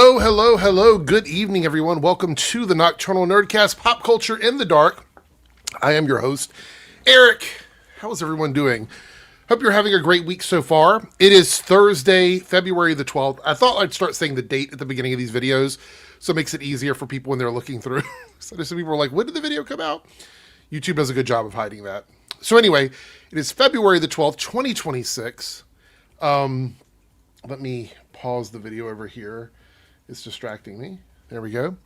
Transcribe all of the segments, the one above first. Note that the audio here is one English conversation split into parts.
Hello, hello, hello. Good evening, everyone. Welcome to the Nocturnal Nerdcast, Pop Culture in the Dark. I am your host, Eric. How is everyone doing? Hope you're having a great week so far. It is Thursday, February the 12th. I thought I'd start saying the date at the beginning of these videos, so it makes it easier for people when they're looking through. So some people are like, when did the video come out? YouTube does a good job of hiding that. So anyway, it is February the 12th, 2026. Let me pause the video over here. It's distracting me. There we go.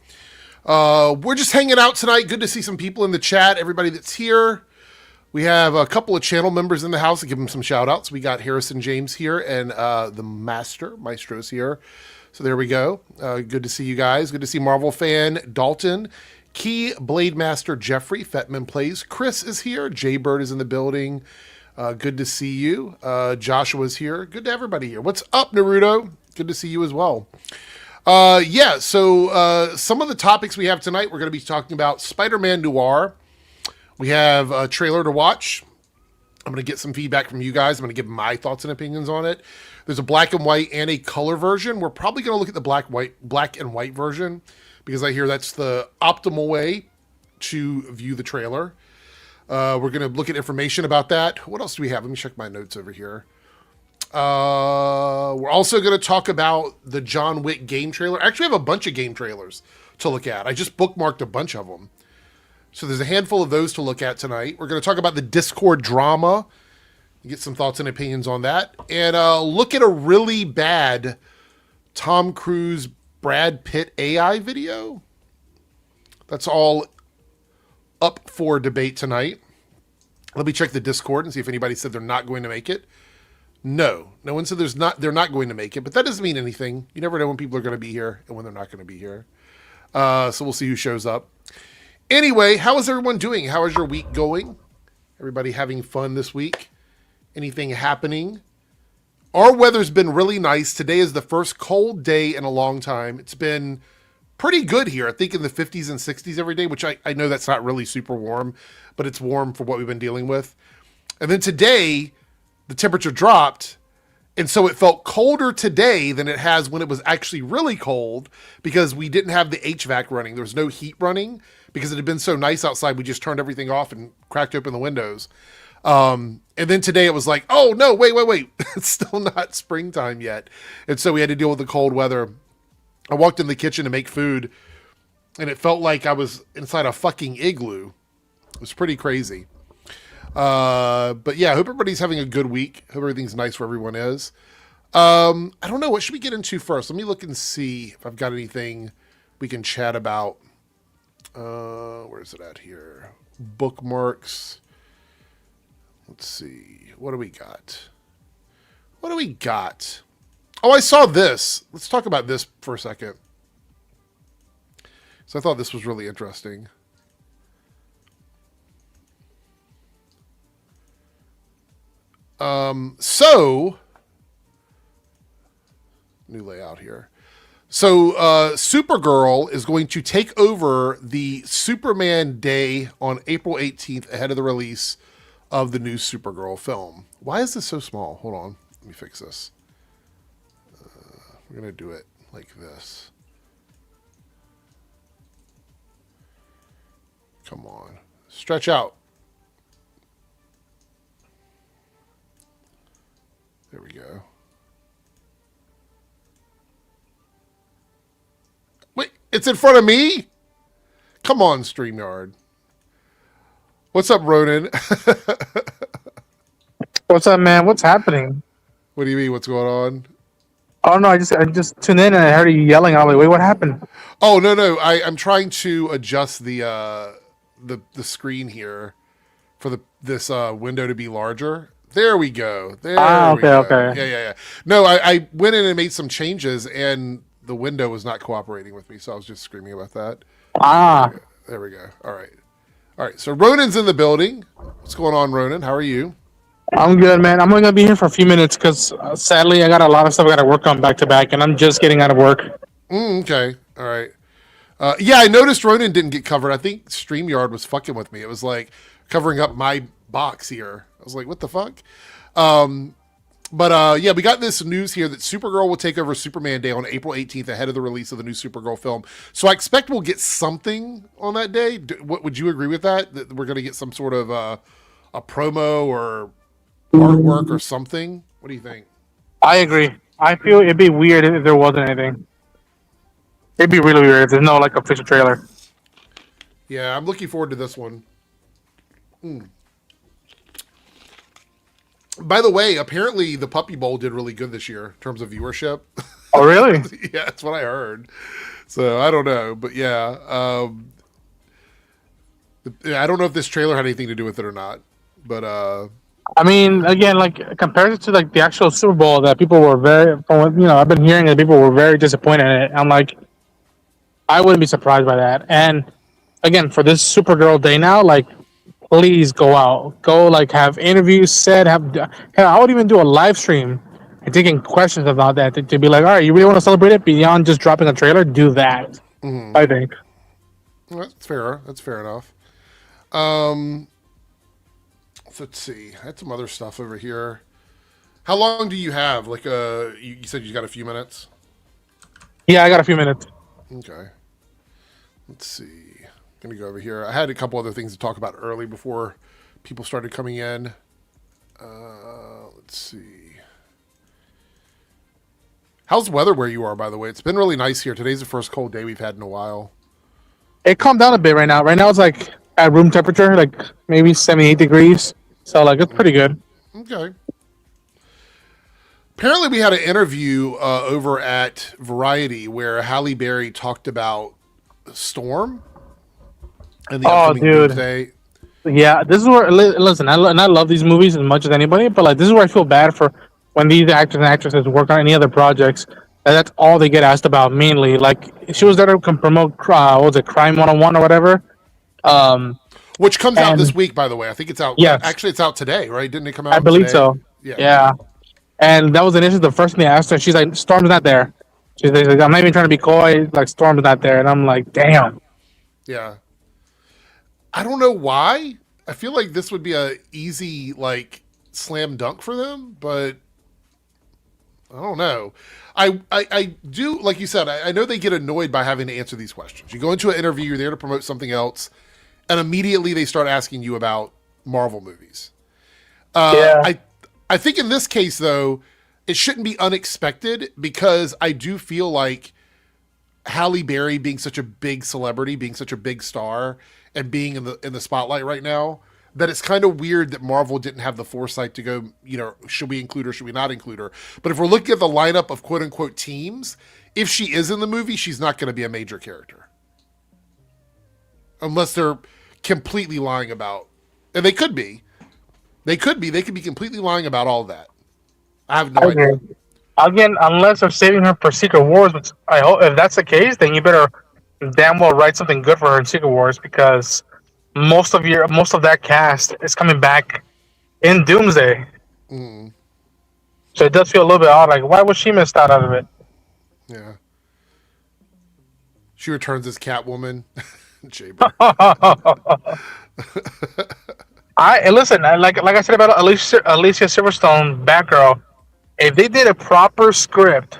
We're just hanging out tonight. Good to see some people in the chat. Everybody that's here. We have a couple of channel members in the house to give them some shout outs. We got Harrison James here and the Maestro's here. So there we go. Good to see you guys. Good to see Marvel fan Dalton. Key Blade Master Jeffrey, Fetman Plays. Chris is here. Jaybird is in the building. Good to see you. Joshua's here. Good to have everybody here. What's up, Naruto? Good to see you as well. So some of the topics we have tonight, we're going to be talking about Spider-Man Noir. We have a trailer to watch. I'm going to get some feedback from you guys. I'm going to give my thoughts and opinions on it. There's a black and white and a color version. We're probably going to look at the black and white version because I hear that's the optimal way to view the trailer. We're going to look at information about that. What else do we have? Let me check my notes over here. We're also going to talk about the John Wick game trailer. Actually, I have a bunch of game trailers to look at. I just bookmarked a bunch of them. So there's a handful of those to look at tonight. We're going to talk about the Discord drama, get some thoughts and opinions on that, and look at a really bad Tom Cruise, Brad Pitt AI video. That's all up for debate tonight. Let me check the Discord and see if anybody said they're not going to make it. No one said they're not going to make it, but that doesn't mean anything. You never know when people are going to be here and when they're not going to be here. So we'll see who shows up. Anyway, how is everyone doing? How is your week going? Everybody having fun this week? Anything happening? Our weather's been really nice. Today is the first cold day in a long time. It's been pretty good here. I think in the 50s and 60s every day, which I know that's not really super warm, but it's warm for what we've been dealing with. And then today, the temperature dropped, and so it felt colder today than it has when it was actually really cold because we didn't have the HVAC running. There was no heat running because it had been so nice outside. We just turned everything off and cracked open the windows. And then today it was like, oh no, wait. It's still not springtime yet. And so we had to deal with the cold weather. I walked in the kitchen to make food and it felt like I was inside a fucking igloo. It was pretty crazy. But yeah, I hope everybody's having a good week. Hope everything's nice where everyone is. I don't know. What should we get into first? Let me look and see if I've got anything we can chat about. Where is it at here? Bookmarks. Let's see. What do we got? Oh, I saw this. Let's talk about this for a second. So I thought this was really interesting. So new layout here. So, Supergirl is going to take over the Superman Day on April 18th ahead of the release of the new Supergirl film. Why is this so small? Hold on. Let me fix this. We're going to do it like this. Come on. Stretch out. There we go. Wait, it's in front of me? Come on, StreamYard. What's up, Ronan? What's up, man? What's happening? What do you mean? What's going on? Oh no, I just tuned in and I heard you yelling. I was like, wait, what happened? Oh no, I'm trying to adjust the screen here for this window to be larger. There we go. Okay. Yeah. No, I went in and made some changes, and the window was not cooperating with me, so I was just screaming about that. There we go. All right. So Ronan's in the building. What's going on, Ronan? How are you? I'm good, man. I'm only gonna be here for a few minutes because sadly I got a lot of stuff I got to work on back to back, and I'm just getting out of work. Okay. All right. Yeah, I noticed Ronan didn't get covered. I think StreamYard was fucking with me. It was like covering up my box here. I was like, what the fuck? But yeah, we got this news here that Supergirl will take over Superman Day on April 18th ahead of the release of the new Supergirl film. So I expect we'll get something on that day. What would you agree with that? That we're going to get some sort of a promo or artwork or something? What do you think? I agree. I feel it'd be weird if there wasn't anything. It'd be really weird if there's no like official trailer. Yeah, I'm looking forward to this one. By the way, apparently the Puppy Bowl did really good this year in terms of viewership. Oh, really? Yeah, that's what I heard. So I don't know, but yeah, I don't know if this trailer had anything to do with it or not. But I mean, again, like compared to like the actual Super Bowl, that people were very, from what, I've been hearing that people were very disappointed in it. I'm like, I wouldn't be surprised by that. And again, for this Supergirl Day now, like, please go out, go like have interviews said, hell, I would even do a live stream and taking questions about that to be like, all right, you really want to celebrate it beyond just dropping a trailer? Do that. I think. Well, that's fair. That's fair enough. Let's see. I had some other stuff over here. How long do you have? Like, you said you got a few minutes? Yeah, I got a few minutes. Okay. Let's see. Gonna go over here. I had a couple other things to talk about early before people started coming in. Let's see. How's the weather where you are, by the way? It's been really nice here. Today's the first cold day we've had in a while. It calmed down a bit right now. Right now it's like at room temperature, like maybe 78 degrees. So like it's pretty good. Okay. Apparently we had an interview over at Variety where Halle Berry talked about Storm and the upcoming Doomsday. Yeah, this is where listen. I love these movies as much as anybody, but like this is where I feel bad for when these actors and actresses work on any other projects. And that's all they get asked about mainly. Like she was there to promote, what was it, Crime 101 or whatever. Which comes out this week, by the way. I think it's out. Yes. Actually, it's out today, right? Didn't it come out? I believe today? so. Yeah. And that was initially the first thing they asked her. She's like, "Storm's not there." She's like, "I'm not even trying to be coy. Like Storm's not there." And I'm like, "Damn." Yeah. I don't know why. I feel like this would be a easy like slam dunk for them, but I don't know. I do, like you said, I know they get annoyed by having to answer these questions. You go into an interview, you're there to promote something else, and immediately they start asking you about Marvel movies. I think in this case, though, it shouldn't be unexpected because I do feel like Halle Berry being such a big celebrity, being such a big star, and being in the spotlight right now, that it's kind of weird that Marvel didn't have the foresight to go, should we include her, should we not include her? But if we're looking at the lineup of quote-unquote teams, if she is in the movie, she's not going to be a major character. Unless they're completely lying about... And they could be. They could be completely lying about all of that. I have no idea. Again, unless they're saving her for Secret Wars, which I hope, if that's the case, then you better damn well write something good for her in Secret Wars, because most of that cast is coming back in Doomsday. So it does feel a little bit odd. Like, why was she missed out of it? Yeah. She returns as Catwoman. Jaber. Listen. Like I said about Alicia Silverstone, Batgirl. If they did a proper script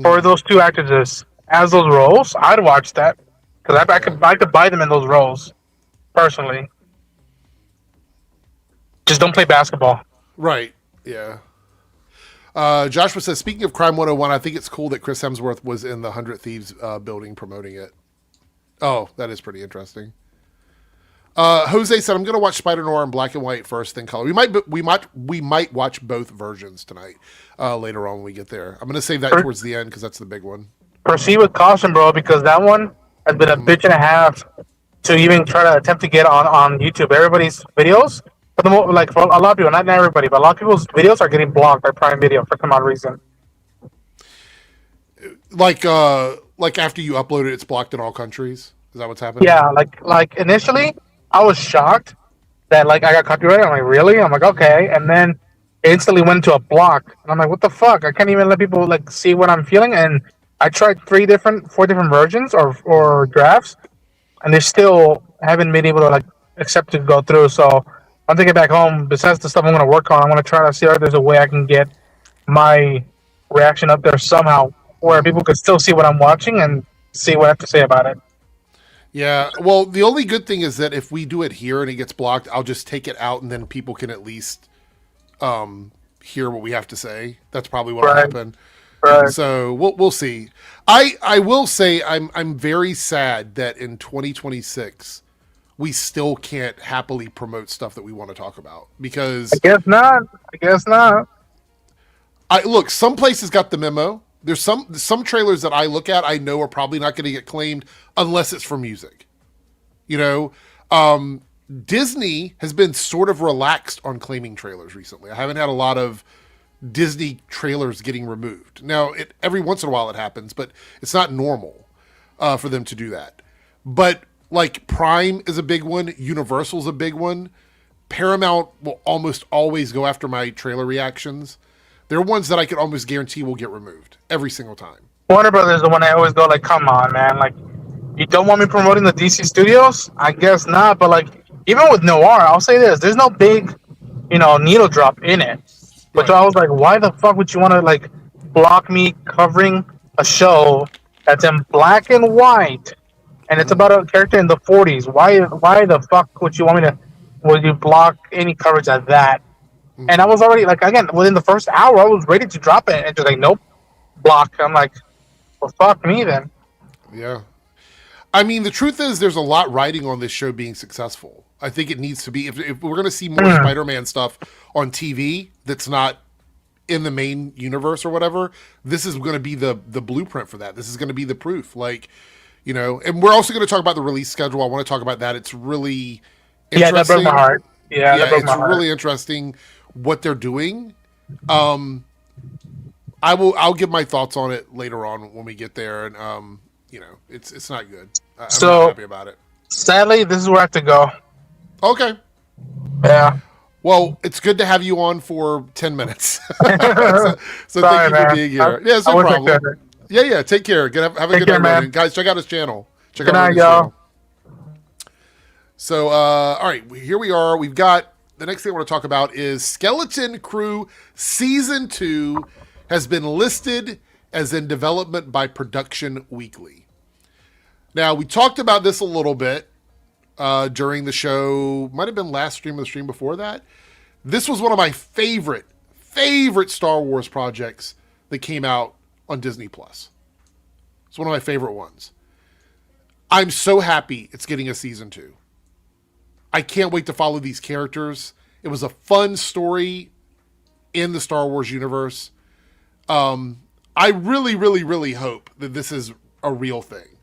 for those two actresses as those roles, I'd watch that because I could buy them in those roles personally. Just don't play basketball. Right. Yeah. Joshua says, speaking of Crime 101, I think it's cool that Chris Hemsworth was in the 100 Thieves building promoting it. Oh, that is pretty interesting. Jose said, I'm going to watch Spider-Noir in black and white first, then color. We might watch both versions tonight later on when we get there. I'm going to save that towards the end because that's the big one. Proceed with caution, bro, because that one has been a bitch and a half to even try to attempt to get on YouTube. Everybody's videos, for a lot of people, not everybody, but a lot of people's videos are getting blocked by Prime Video for some odd reason. Like after you upload it, it's blocked in all countries. Is that what's happening? Yeah, like initially, I was shocked that like I got copyrighted. I'm like, really? I'm like, okay, and then it instantly went into a block, and I'm like, what the fuck? I can't even let people like see what I'm feeling. And I tried 4 different versions or drafts, and they still haven't been able to like accept to go through. So I'm taking it back home. Besides the stuff I'm going to work on, I'm going to try to see if there's a way I can get my reaction up there somehow, where people could still see what I'm watching and see what I have to say about it. Yeah. Well, the only good thing is that if we do it here and it gets blocked, I'll just take it out and then people can at least hear what we have to say. That's probably what'll happen. Right. So we'll see. I will say I'm very sad that in 2026 we still can't happily promote stuff that we want to talk about because I guess not. Look, some places got the memo. There's some trailers that I look at I know are probably not going to get claimed unless it's for music. You know, Disney has been sort of relaxed on claiming trailers recently. I haven't had a lot of Disney trailers getting removed. Now, every once in a while it happens, but it's not normal for them to do that. But like Prime is a big one, Universal's a big one. Paramount will almost always go after my trailer reactions. They're ones that I can almost guarantee will get removed every single time. Warner Brothers is the one I always go like, come on, man. Like, you don't want me promoting the DC studios? I guess not. But like, even with Noir, I'll say this: there's no big, needle drop in it. But Right. I was like, why the fuck would you want to like block me covering a show that's in black and white, and it's about a character in the 40s? Why the fuck would you want me to? Would you block any coverage of that? And I was already like, again, within the first hour, I was ready to drop it, and just like, nope, block. I'm like, well, fuck me then. Yeah. I mean, the truth is there's a lot riding on this show being successful. I think it needs to be, if we're going to see more Spider-Man stuff on TV that's not in the main universe or whatever, this is going to be the blueprint for that. This is going to be the proof. Like, and we're also going to talk about the release schedule. I want to talk about that. It's really interesting. Yeah, that broke my heart. Yeah, that broke my heart. It's really interesting what they're doing. I'll give my thoughts on it later on when we get there, and it's not good. I'm not happy about it. Sadly, this is where I have to go. Okay. Yeah. Well, it's good to have you on for 10 minutes. so Sorry, thank you for being here. Yeah, it's no problem. Yeah. Take care. Have a good night, man. Guys, check out his channel. Check out his channel. So, all right, here we are. We've got the next thing I want to talk about is Skeleton Crew Season 2 has been listed as in development by Production Weekly. Now, we talked about this a little bit during the show. Might have been last stream or the stream before that. This was one of my favorite Star Wars projects that came out on Disney+. It's one of my favorite ones. I'm so happy it's getting a Season 2. I can't wait to follow these characters. It was a fun story in the Star Wars universe. I really, really, really hope that this is a real thing.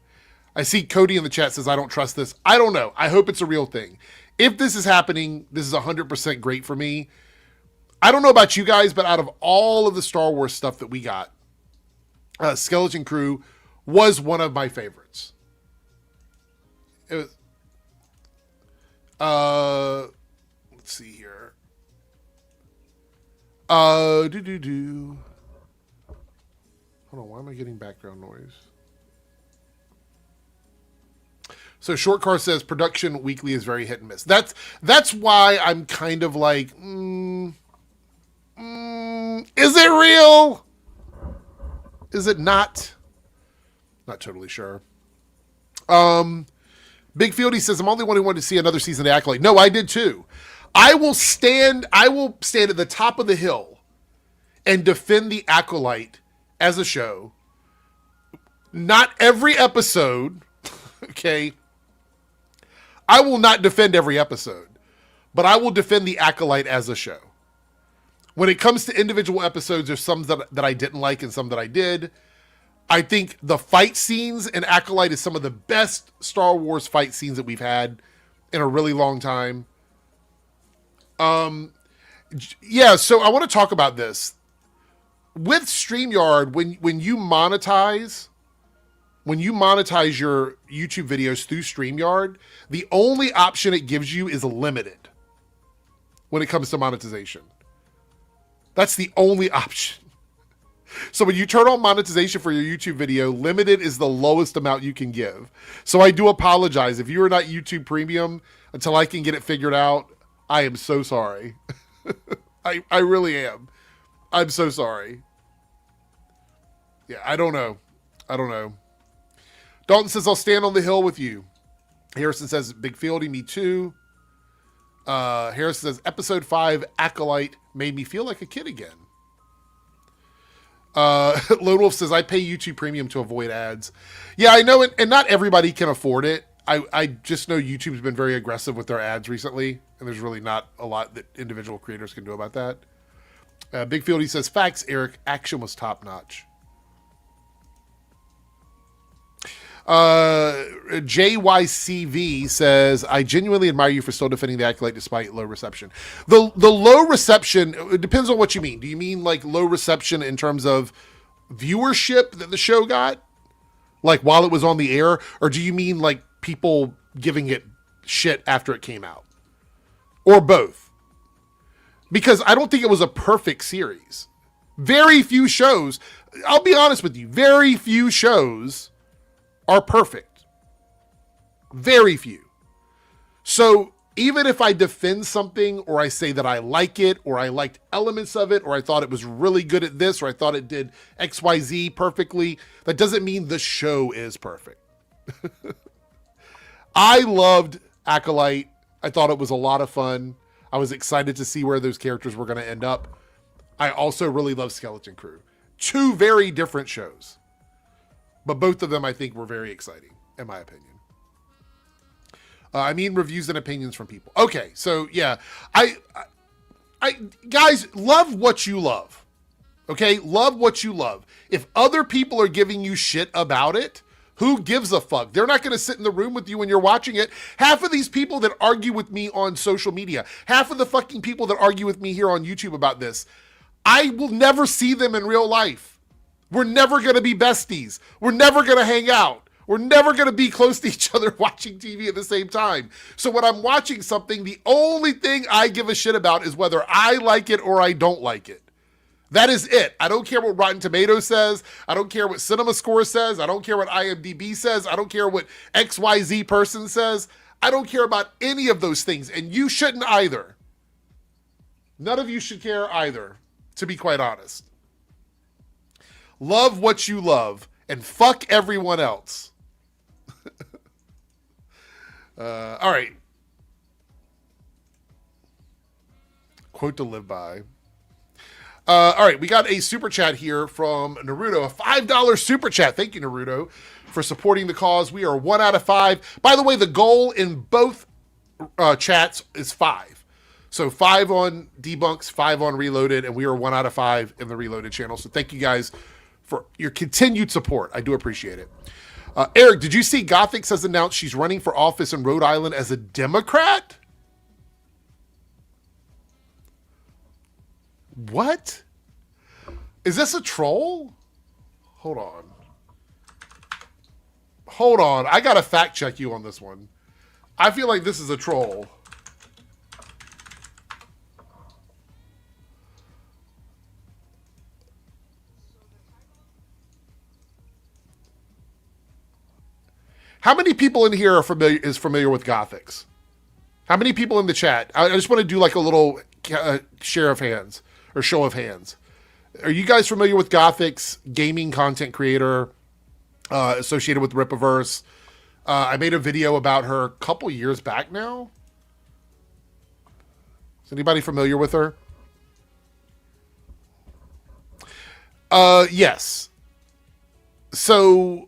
I see Cody in the chat says, I don't trust this. I don't know. I hope it's a real thing. If this is happening, this is 100% great for me. I don't know about you guys, but out of all of the Star Wars stuff that we got, Skeleton Crew was one of my favorites. It was, let's see here. Hold on, why am I getting background noise? So Short Car says Production Weekly is very hit and miss. That's why I'm kind of like, is it real? Is it not? Not totally sure. Big Fieldy says, I'm only one who wanted to see another season of Acolyte. No, I did too. I will stand at the top of the hill and defend the Acolyte as a show. Not every episode, okay? I will not defend every episode, but I will defend the Acolyte as a show. When it comes to individual episodes, there's some that I didn't like and some that I did. I think the fight scenes in Acolyte is some of the best Star Wars fight scenes that we've had in a really long time. Yeah, so I want to talk about this. With StreamYard, when you monetize your YouTube videos through StreamYard, the only option it gives you is limited when it comes to monetization. That's the only option. So when you turn on monetization for your YouTube video, limited is the lowest amount you can give. So I do apologize. If you are not YouTube Premium until I can get it figured out, I am so sorry. I really am. I'm so sorry. Yeah, I don't know. Dalton says, I'll stand on the hill with you. Harrison says, Big Fieldy, me too. Harrison says, episode 5, Acolyte, made me feel like a kid again. Lone Wolf says, I pay YouTube Premium to avoid ads. Yeah, I know, and not everybody can afford it. I just know YouTube's been very aggressive with their ads recently, and there's really not a lot that individual creators can do about that. Big Fieldy says, facts, Eric, action was top-notch. JYCV says, I genuinely admire you for still defending the Acolyte despite low reception. The low reception, it depends on what you mean. Do you mean like low reception in terms of viewership that the show got? Like while it was on the air? Or do you mean like people giving it shit after it came out? Or both? Because I don't think it was a perfect series. Very few shows, I'll be honest with you, very few shows are perfect. Very few. So even if I defend something or I say that I like it or I liked elements of it or I thought it was really good at this or I thought it did XYZ perfectly, that doesn't mean the show is perfect. I loved Acolyte. I thought it was a lot of fun. I was excited to see where those characters were going to end up. I also really love Skeleton Crew. 2 very different shows. But both of them, I think, were very exciting, in my opinion. I mean, reviews and opinions from people. Okay, so yeah, I guys, love what you love. Okay, love what you love. If other people are giving you shit about it, who gives a fuck? They're not going to sit in the room with you when you're watching it. Half of these people that argue with me on social media, half of the fucking people that argue with me here on YouTube about this, I will never see them in real life. We're never going to be besties. We're never going to hang out. We're never going to be close to each other watching TV at the same time. So when I'm watching something, the only thing I give a shit about is whether I like it or I don't like it. That is it. I don't care what Rotten Tomatoes says. I don't care what Cinema Score says. I don't care what IMDb says. I don't care what XYZ person says. I don't care about any of those things. And you shouldn't either. None of you should care either, to be quite honest. Love what you love and fuck everyone else. All right. Quote to live by. All right, we got a super chat here from Naruto, a $5 super chat. Thank you, Naruto, for supporting the cause. We are 1 out of 5. By the way, the goal in both chats is 5. So 5 on Debunks, 5 on Reloaded, and we are 1 out of 5 in the Reloaded channel. So thank you guys for your continued support. I do appreciate it. Eric, did you see Gothix has announced she's running for office in Rhode Island as a Democrat? What? Is this a troll? Hold on. I gotta fact check you on this one. I feel like this is a troll. How many people in here are familiar with Gothix? How many people in the chat? I just want to do like a little share of hands or show of hands. Are you guys familiar with Gothix, gaming content creator associated with Ripaverse? I made a video about her a couple years back now. Is anybody familiar with her? Yes. So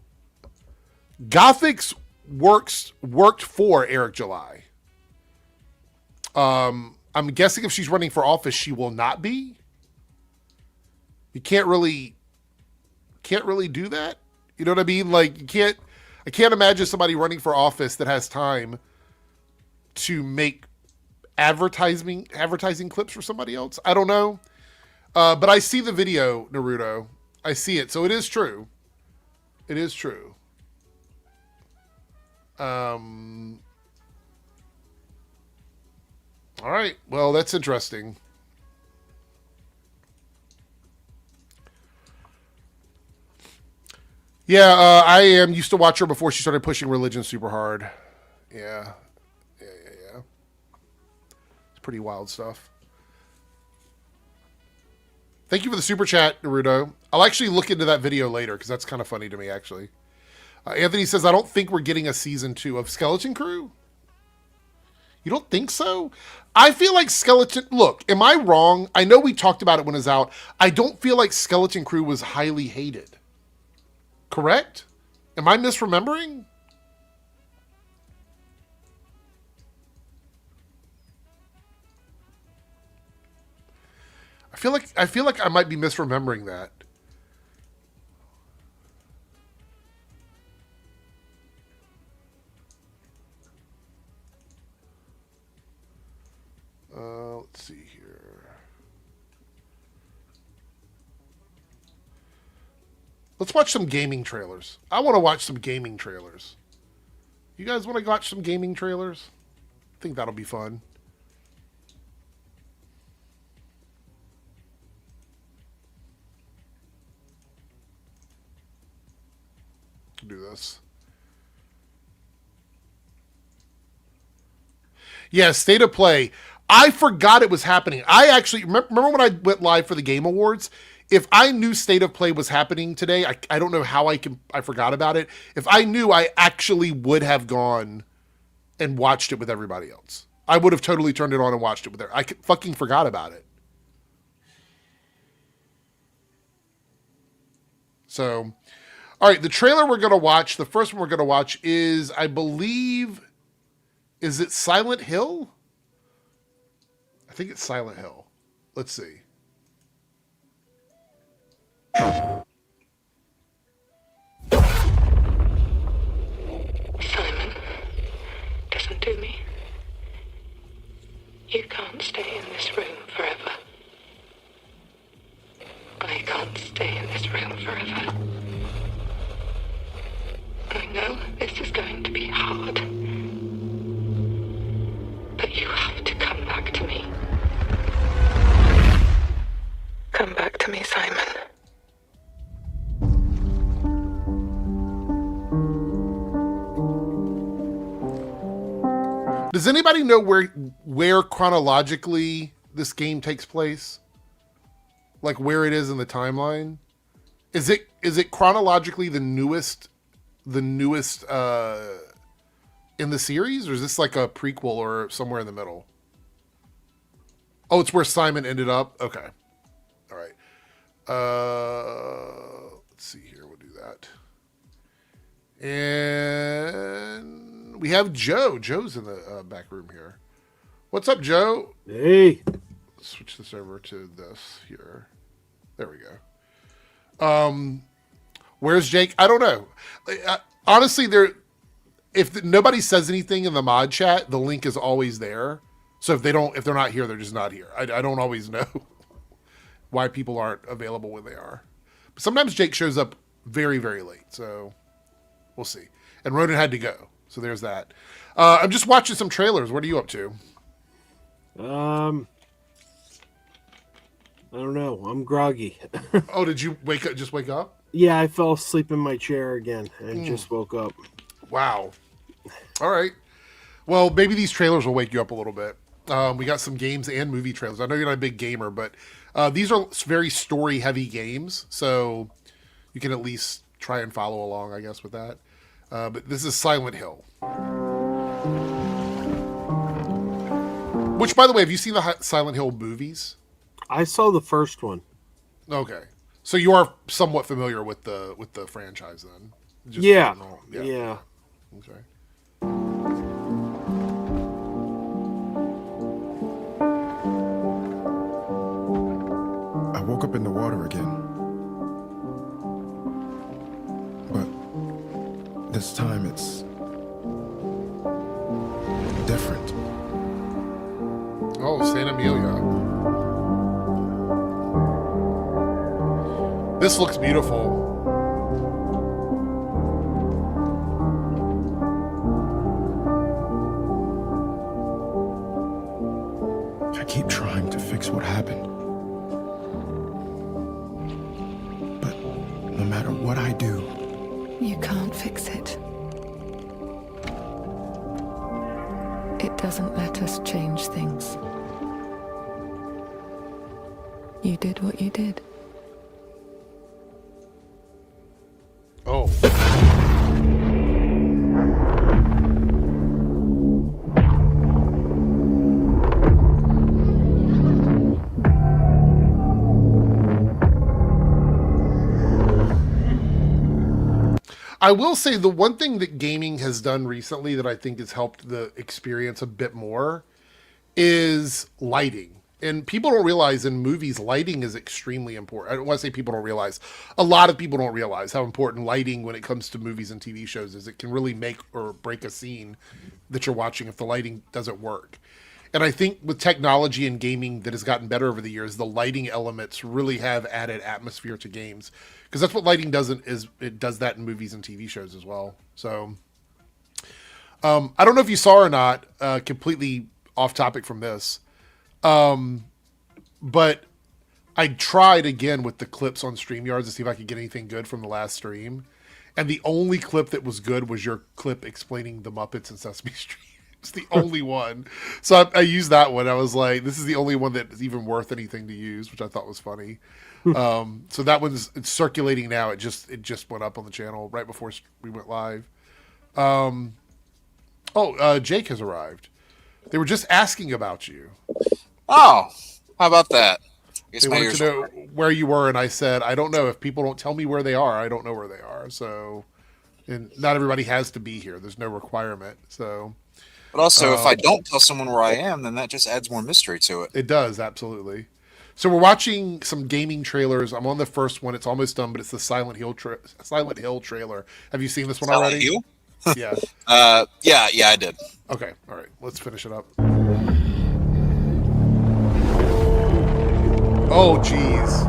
Gothix worked for Eric July. I'm guessing if she's running for office, she will not be. You can't really do that. You know what I mean? Like I can't imagine somebody running for office that has time to make advertising clips for somebody else. I don't know. But I see the video, Naruto. I see it. So it is true. It is true. All right. Well, that's interesting. Yeah, I used to watch her before she started pushing religion super hard. Yeah. It's pretty wild stuff. Thank you for the super chat, Naruto. I'll actually look into that video later because that's kind of funny to me, actually. Anthony says, I don't think we're getting a season 2 of Skeleton Crew. You don't think so? I feel like Skeleton... Look, am I wrong? I know we talked about it when it was out. I don't feel like Skeleton Crew was highly hated. Correct? Am I misremembering? I feel like I might be misremembering that. Let's see here. Let's watch some gaming trailers. I want to watch some gaming trailers. You guys want to watch some gaming trailers? I think that'll be fun. Do this. Yeah, State of Play. I forgot it was happening. I actually remember when I went live for the Game Awards. If I knew State of Play was happening today, I don't know how I forgot about it. If I knew, I actually would have gone and watched it with everybody else. I would have totally turned it on and watched it with her. I fucking forgot about it. So, all right, the trailer we're going to watch, the first one we're going to watch is, I believe, is it Silent Hill? I think it's Silent Hill. Let's see. Simon, listen to me. You can't stay in this room forever. I can't stay in this room forever. I know this is going to be hard. But you have to come back to me. Come back to me, Simon. Does anybody know where chronologically this game takes place? Like where it is in the timeline? Is it chronologically the newest in the series, or is this like a prequel or somewhere in the middle? Oh, it's where Simon ended up? Okay. All right. Let's see here. We'll do that. And we have Joe. Joe's in the back room here. What's up, Joe? Hey. Let's switch this over to this here. There we go. Where's Jake? I don't know. Honestly, if nobody says anything in the mod chat, the link is always there. So if they're not here, they're just not here. I don't always know why people aren't available when they are. But sometimes Jake shows up very, very late. So we'll see. And Ronan had to go. So there's that. I'm just watching some trailers. What are you up to? I don't know. I'm groggy. Oh, did you just wake up? Yeah, I fell asleep in my chair again and just woke up. Wow. All right. Well, maybe these trailers will wake you up a little bit. We got some games and movie trailers. I know you're not a big gamer, but these are very story-heavy games, so you can at least try and follow along, I guess, with that. But this is Silent Hill. Which, by the way, have you seen the Silent Hill movies? I saw the first one. Okay. So you are somewhat familiar with the franchise then? Just Yeah. yeah. Okay. I woke up in the water again. But this time it's different. Oh, Santa Amelia. This looks beautiful. I keep trying to fix what happened. But no matter what I do, You can't fix it. It doesn't let us change things. You did what you did. Oh. I will say the one thing that gaming has done recently that I think has helped the experience a bit more is lighting. And people don't realize in movies, lighting is extremely important. I don't want to say people don't realize. A lot of people don't realize how important lighting when it comes to movies and TV shows is. It can really make or break a scene that you're watching if the lighting doesn't work. And I think with technology and gaming that has gotten better over the years, the lighting elements really have added atmosphere to games. Because that's what lighting doesn't is it does that in movies and TV shows as well. So I don't know if you saw or not, completely off topic from this. But I tried again with the clips on StreamYards to see if I could get anything good from the last stream. And the only clip that was good was your clip explaining the Muppets and Sesame Street. It's the only one. So I used that one. I was like, this is the only one that is even worth anything to use, which I thought was funny. So that one's it's circulating now. It just went up on the channel right before we went live. Jake has arrived. They were just asking about you. Oh, how about that? They wanted to know where you were, and I said, I don't know. If people don't tell me where they are, I don't know where they are. So, and not everybody has to be here. There's no requirement. So, but also, if I don't tell someone where I am, then that just adds more mystery to it. It does, absolutely. So we're watching some gaming trailers. I'm on the first one. It's almost done, but it's the Silent Hill trailer. Have you seen this one Silent already? Hill? Yeah. Yeah, I did. Okay, all right. Let's finish it up. Oh, jeez.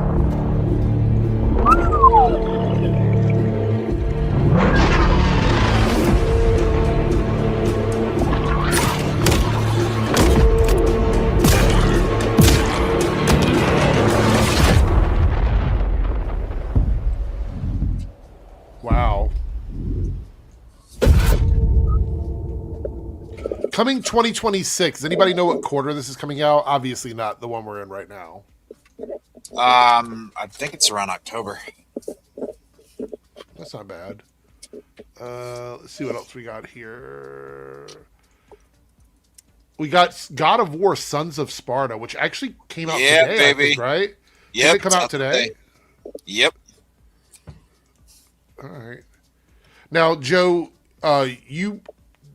Wow. Coming 2026. Does anybody know what quarter this is coming out? Obviously not the one we're in right now. I think it's around October. That's not bad. Let's see what else we got here. We got God of War: Sons of Sparta, which actually came out today, baby. I think, right? Yep, Did it come out today? Yep. All right. Now, Joe, you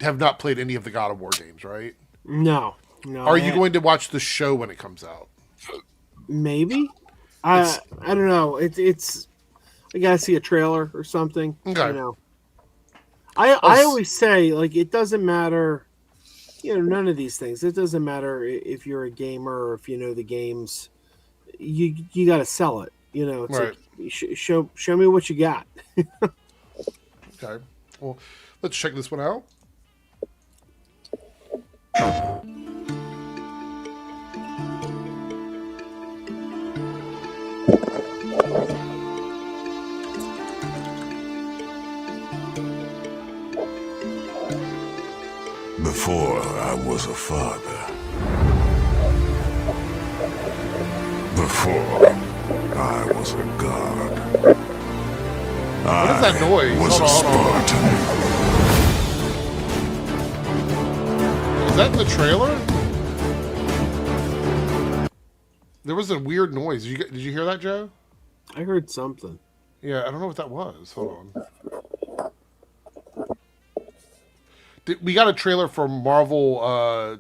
have not played any of the God of War games, right? No. Are you going to watch the show when it comes out? Maybe. I don't know. It's I gotta see a trailer or something. Okay. You know. I always say, like, it doesn't matter. You know, none of these things. It doesn't matter if you're a gamer or if you know the games. You got to sell it. You know, it's right. like show me what you got. Okay. Well, let's check this one out. Before I was a father. Before I was a god. What is that noise? Was a Spartan. Is that in the trailer? There was a weird noise. Did you hear that, Joe? I heard something. Yeah, I don't know what that was. Hold on. We got a trailer for Marvel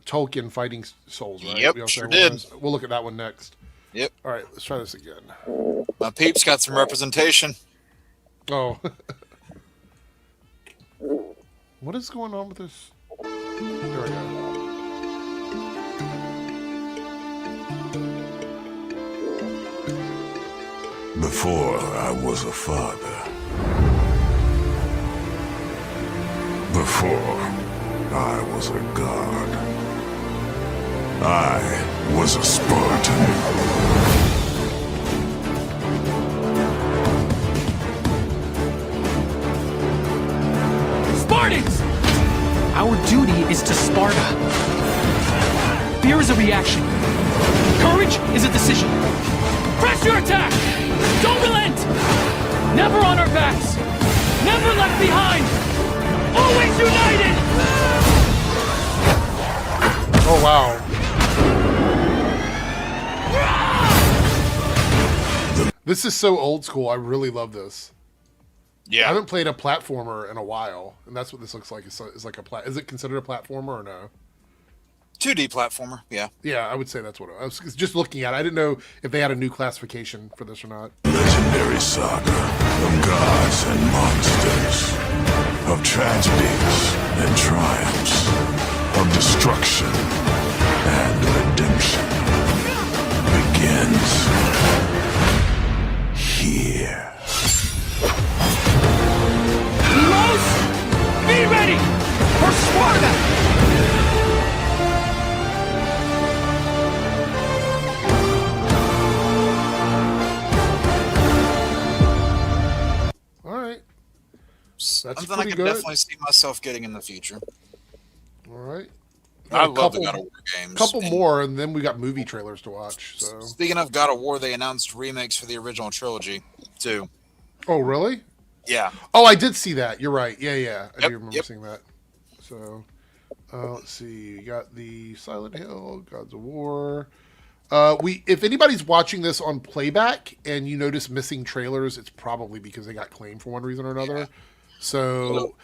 Tolkien Fighting Souls, right? Yep, sure did. We'll look at that one next. Yep. All right, let's try this again. My peeps got some representation. Oh. What is going on with this? There we go. Before I was a father. Before I was a god. I was a Spartan. Spartans! Our duty is to Sparta. Fear is a reaction. Courage is a decision. your attack! Don't relent! Never on our backs! Never left behind! Always united! Oh, wow. This is so old school. I really love this. I Yeah. haven't played a platformer in a while, and that's what this looks like. It's like is it considered a platformer or no? 2D platformer. Yeah. Yeah, I would say that's what I was just looking at. I didn't know if they had a new classification for this or not. Legendary saga of gods and monsters, of tragedies and triumphs, of destruction and redemption begins here. Heroes, be ready for Sparta! All right. That's Something I pretty could good. definitely see myself getting in the future. All right. I A love the God of War games. Couple And more, and then we got movie trailers to watch. So. Speaking of God of War, they announced remakes for the original trilogy, too. Oh, really? Yeah. Oh, I did see that. You're right. Yeah. I do remember Yep. seeing that. So, let's see. You got the Silent Hill, Gods of War. If anybody's watching this on playback and you notice missing trailers, it's probably because they got claimed for one reason or another. Yeah. So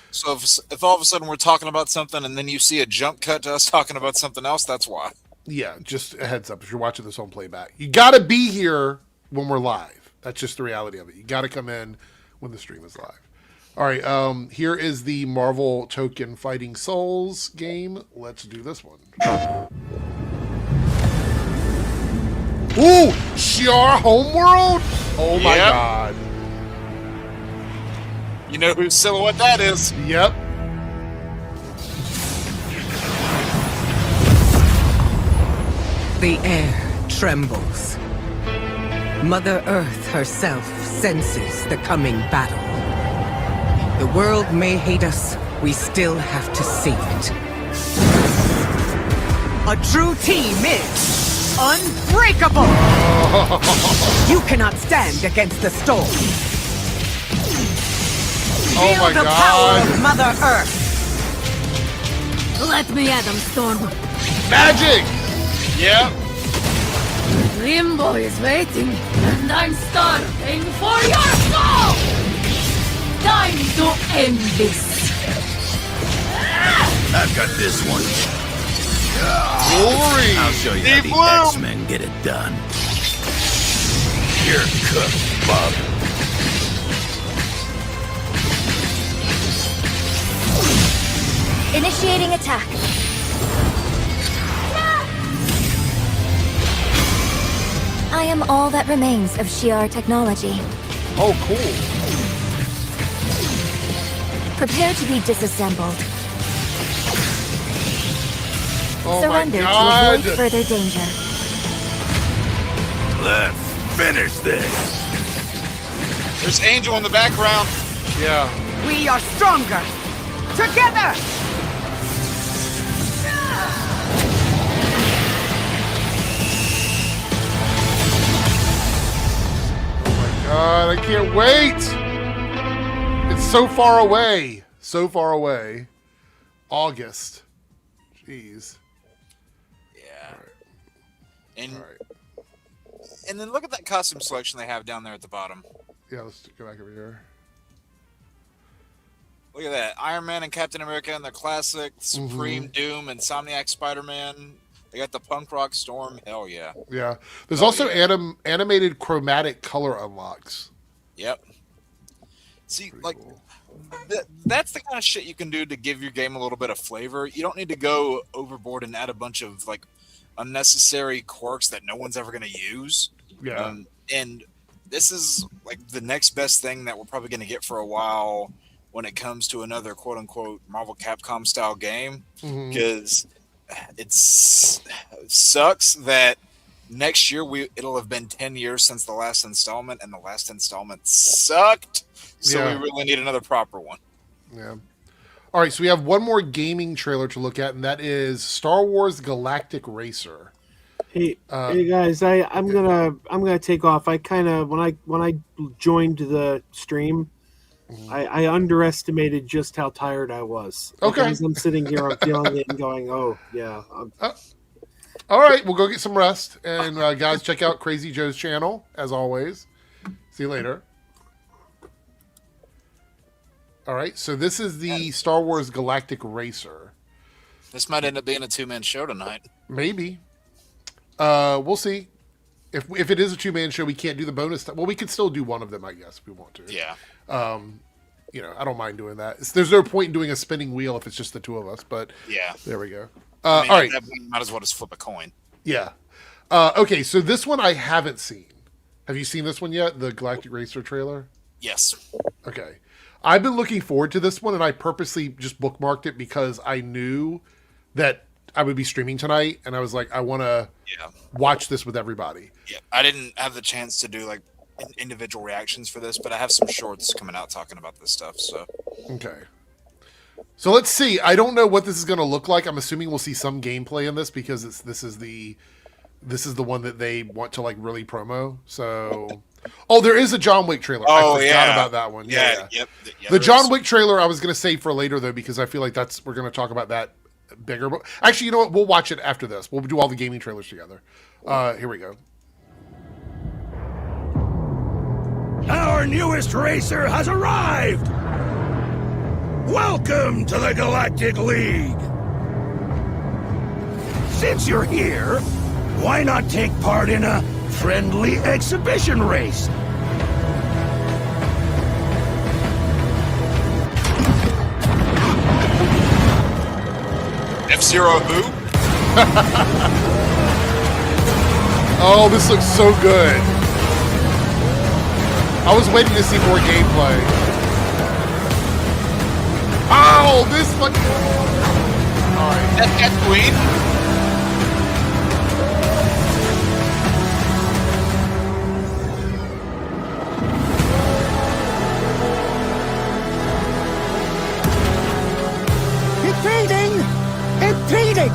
if all of a sudden we're talking about something and then you see a jump cut to us talking about something else, that's why. yeah, just a heads up if you're watching this on playback. You got to be here when we're live. That's just the reality of it. You got to come in when the stream is live. All right, here is the Marvel Token Fighting Souls game. Let's do this one. Ooh, Shiar Homeworld? Oh my Yep. god. You know whose silhouette that is. Yep. The air trembles. Mother Earth herself senses the coming battle. The world may hate us, we still have to save it. A true team is unbreakable! You cannot stand against the storm. Oh Feel my the god. power of Mother Earth. Let me at them, Storm. Magic! Yep. Limbo is waiting, and I'm starving for your soul! Time to end this! I've got this one. Glory! I'll show you Deep how the Blue. X-Men get it done. You're cooked, bub. Initiating attack. I am all that remains of Shi'ar technology. Oh, cool. Prepare to be disassembled. Oh Surrender my to god. avoid further danger. Let's finish this. There's Angel in the background. Yeah. We are stronger! Together! God, I can't wait. It's so far away. So far away. August. Jeez. Yeah. And All right. and then look at that costume selection they have down there at the bottom. Yeah, let's go back over here. Look at that. Iron Man and Captain America and their classic, Supreme, Doom, Insomniac Spider-Man. They got the punk rock Storm. Hell yeah. Yeah. There's Oh, also yeah. animated chromatic color unlocks. Yep. See, Pretty like, cool. that's the kind of shit you can do to give your game a little bit of flavor. You don't need to go overboard and add a bunch of, like, unnecessary quirks that no one's ever going to use. Yeah. And this is, like, the next best thing that we're probably going to get for a while when it comes to another quote-unquote Marvel Capcom style game. Because it sucks that next year it'll have been 10 years since the last installment, and the last installment sucked. So Yeah. we really need another proper one. Yeah. All right, so we have one more gaming trailer to look at, and that is Star Wars Galactic Racer. Hey guys, I'm gonna take off. I kind of when I joined the stream, I underestimated just how tired I was. Like, Okay. as I'm sitting here, I'm feeling it and going, "Oh yeah." All right, we'll go get some rest. And guys, check out Crazy Joe's channel, as always. See you later. All right, so this is the Star Wars Galactic Racer. This might end up being a 2-man show tonight. Maybe. We'll see. If it is a 2-man show, we can't do the bonus stuff. Well, we could still do one of them, I guess, if we want to. Yeah. I don't mind doing that. There's no point in doing a spinning wheel if it's just the two of us, but yeah, there we go. I mean, all right. Might as well just flip a coin. Yeah. Okay, so this one I haven't seen. Have you seen this one yet? The Galactic Racer trailer? Yes. Okay. I've been looking forward to this one, and I purposely just bookmarked it because I knew that I would be streaming tonight, and I was like, I want to watch this with everybody. Yeah, I didn't have the chance to do like individual reactions for this, but I have some shorts coming out talking about this stuff. So okay, so let's see. I don't know what this is going to look like. I'm assuming we'll see some gameplay in this because this is the one that they want to like really promo. So, there is a John Wick trailer. I forgot about that one. Yeah. Yep. The John Wick trailer I was going to save for later though because I feel like we're going to talk about that bigger. But actually, you know what? We'll watch it after this. We'll do all the gaming trailers together. Here we go. Our newest racer has arrived! Welcome to the Galactic League! Since you're here, why not take part in a friendly exhibition race? F-Zero who? Oh, this looks so good. I was waiting to see more gameplay. Oh, this look. Alright. That's Tatooine? Impeding!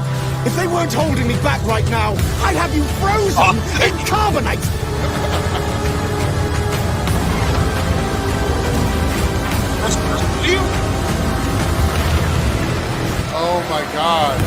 If they weren't holding me back right now, I'd have you frozen in carbonite! Oh my god.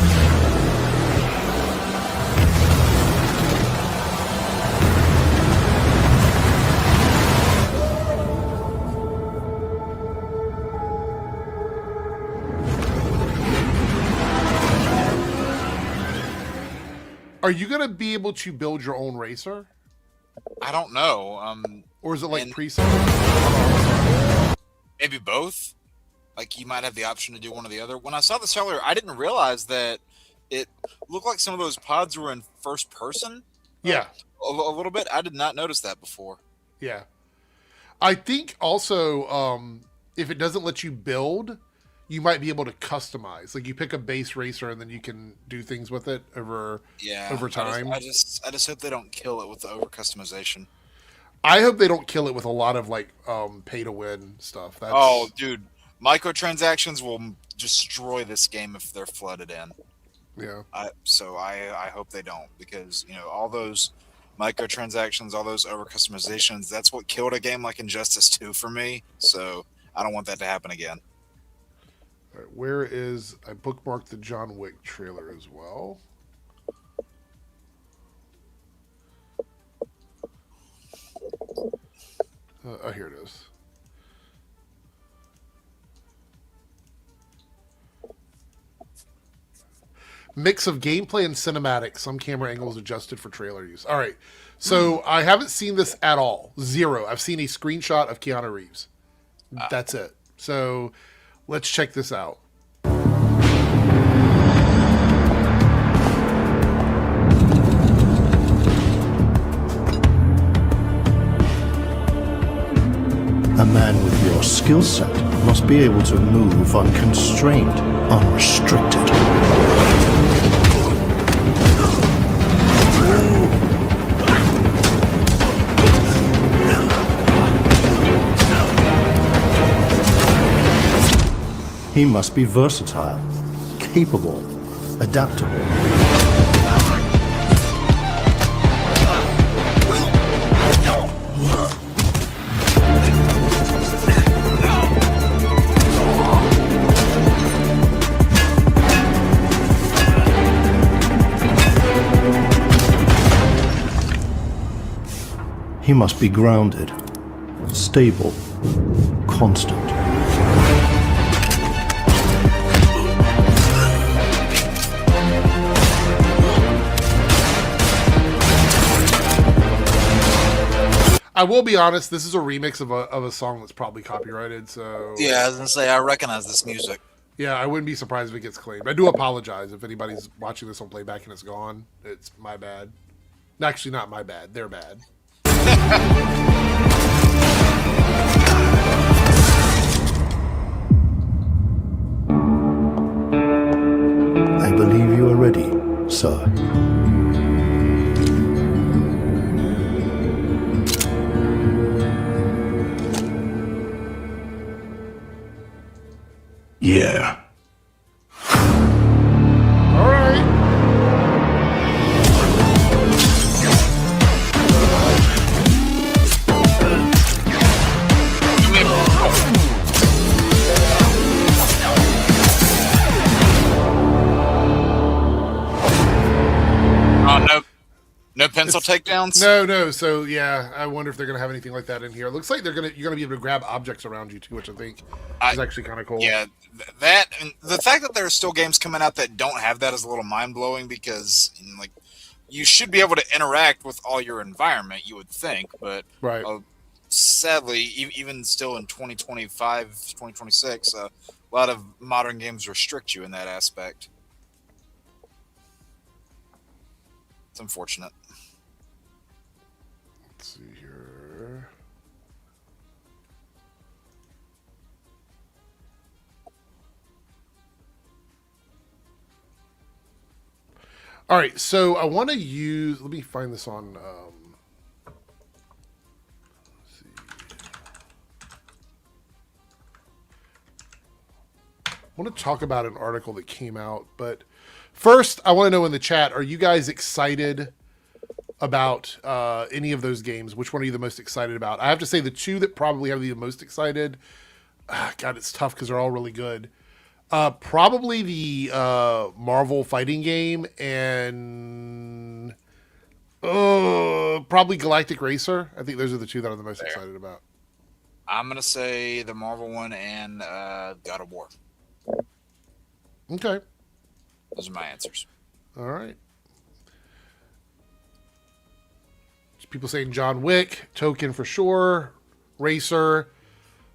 Are you going to be able to build your own racer? I don't know. Or is it like preset? Maybe both. Like you might have the option to do one or the other. When I saw the trailer, I didn't realize that it looked like some of those pods were in first person. Yeah. A little bit. I did not notice that before. Yeah. I think also if it doesn't let you build, you might be able to customize. Like you pick a base racer and then you can do things with it over time. I just hope they don't kill it with the over customization. I hope they don't kill it with a lot of like pay to win stuff. Oh, dude, microtransactions will destroy this game if they're flooded in. Yeah. I hope they don't, because all those microtransactions, all those over customizations, that's what killed a game like Injustice 2 for me. So I don't want that to happen again. All right, where is I bookmarked the John Wick trailer as well? Here it is. Mix of gameplay and cinematics. Some camera angles adjusted for trailer use. All right. So I haven't seen this at all. Zero. I've seen a screenshot of Keanu Reeves. That's it. So let's check this out. A man with your skill set must be able to move unconstrained, unrestricted. He must be versatile, capable, adaptable. He must be grounded, stable, constant. I will be honest, this is a remix of a song that's probably copyrighted, so... Yeah, I was going to say, I recognize this music. Yeah, I wouldn't be surprised if it gets claimed. I do apologize if anybody's watching this on playback and it's gone. It's my bad. Actually, not my bad. They're bad. I believe you are ready, sir. Yeah. All right. Oh, no pencil takedowns? No. So yeah, I wonder if they're gonna have anything like that in here. It looks like you're gonna be able to grab objects around you too, which I think is actually kind of cool. Yeah, that and the fact that there are still games coming out that don't have that is a little mind blowing because like you should be able to interact with all your environment, you would think, but right. Sadly, even still in 2025, 2026, a lot of modern games restrict you in that aspect. It's unfortunate. Let's see here. All right, so I want to use. Let me find this on. Let's see. I want to talk about an article that came out, but first, I want to know in the chat: are you guys excited about any of those games? Which one are you the most excited about? I have to say the two that probably have the most excited. God, it's tough because they're all really good. Probably the Marvel fighting game and probably Galactic Racer. I think those are the two that I'm the most excited about. I'm gonna say the Marvel one and God of War. Okay, those are my answers. All right. People saying John Wick, Token for sure, Racer.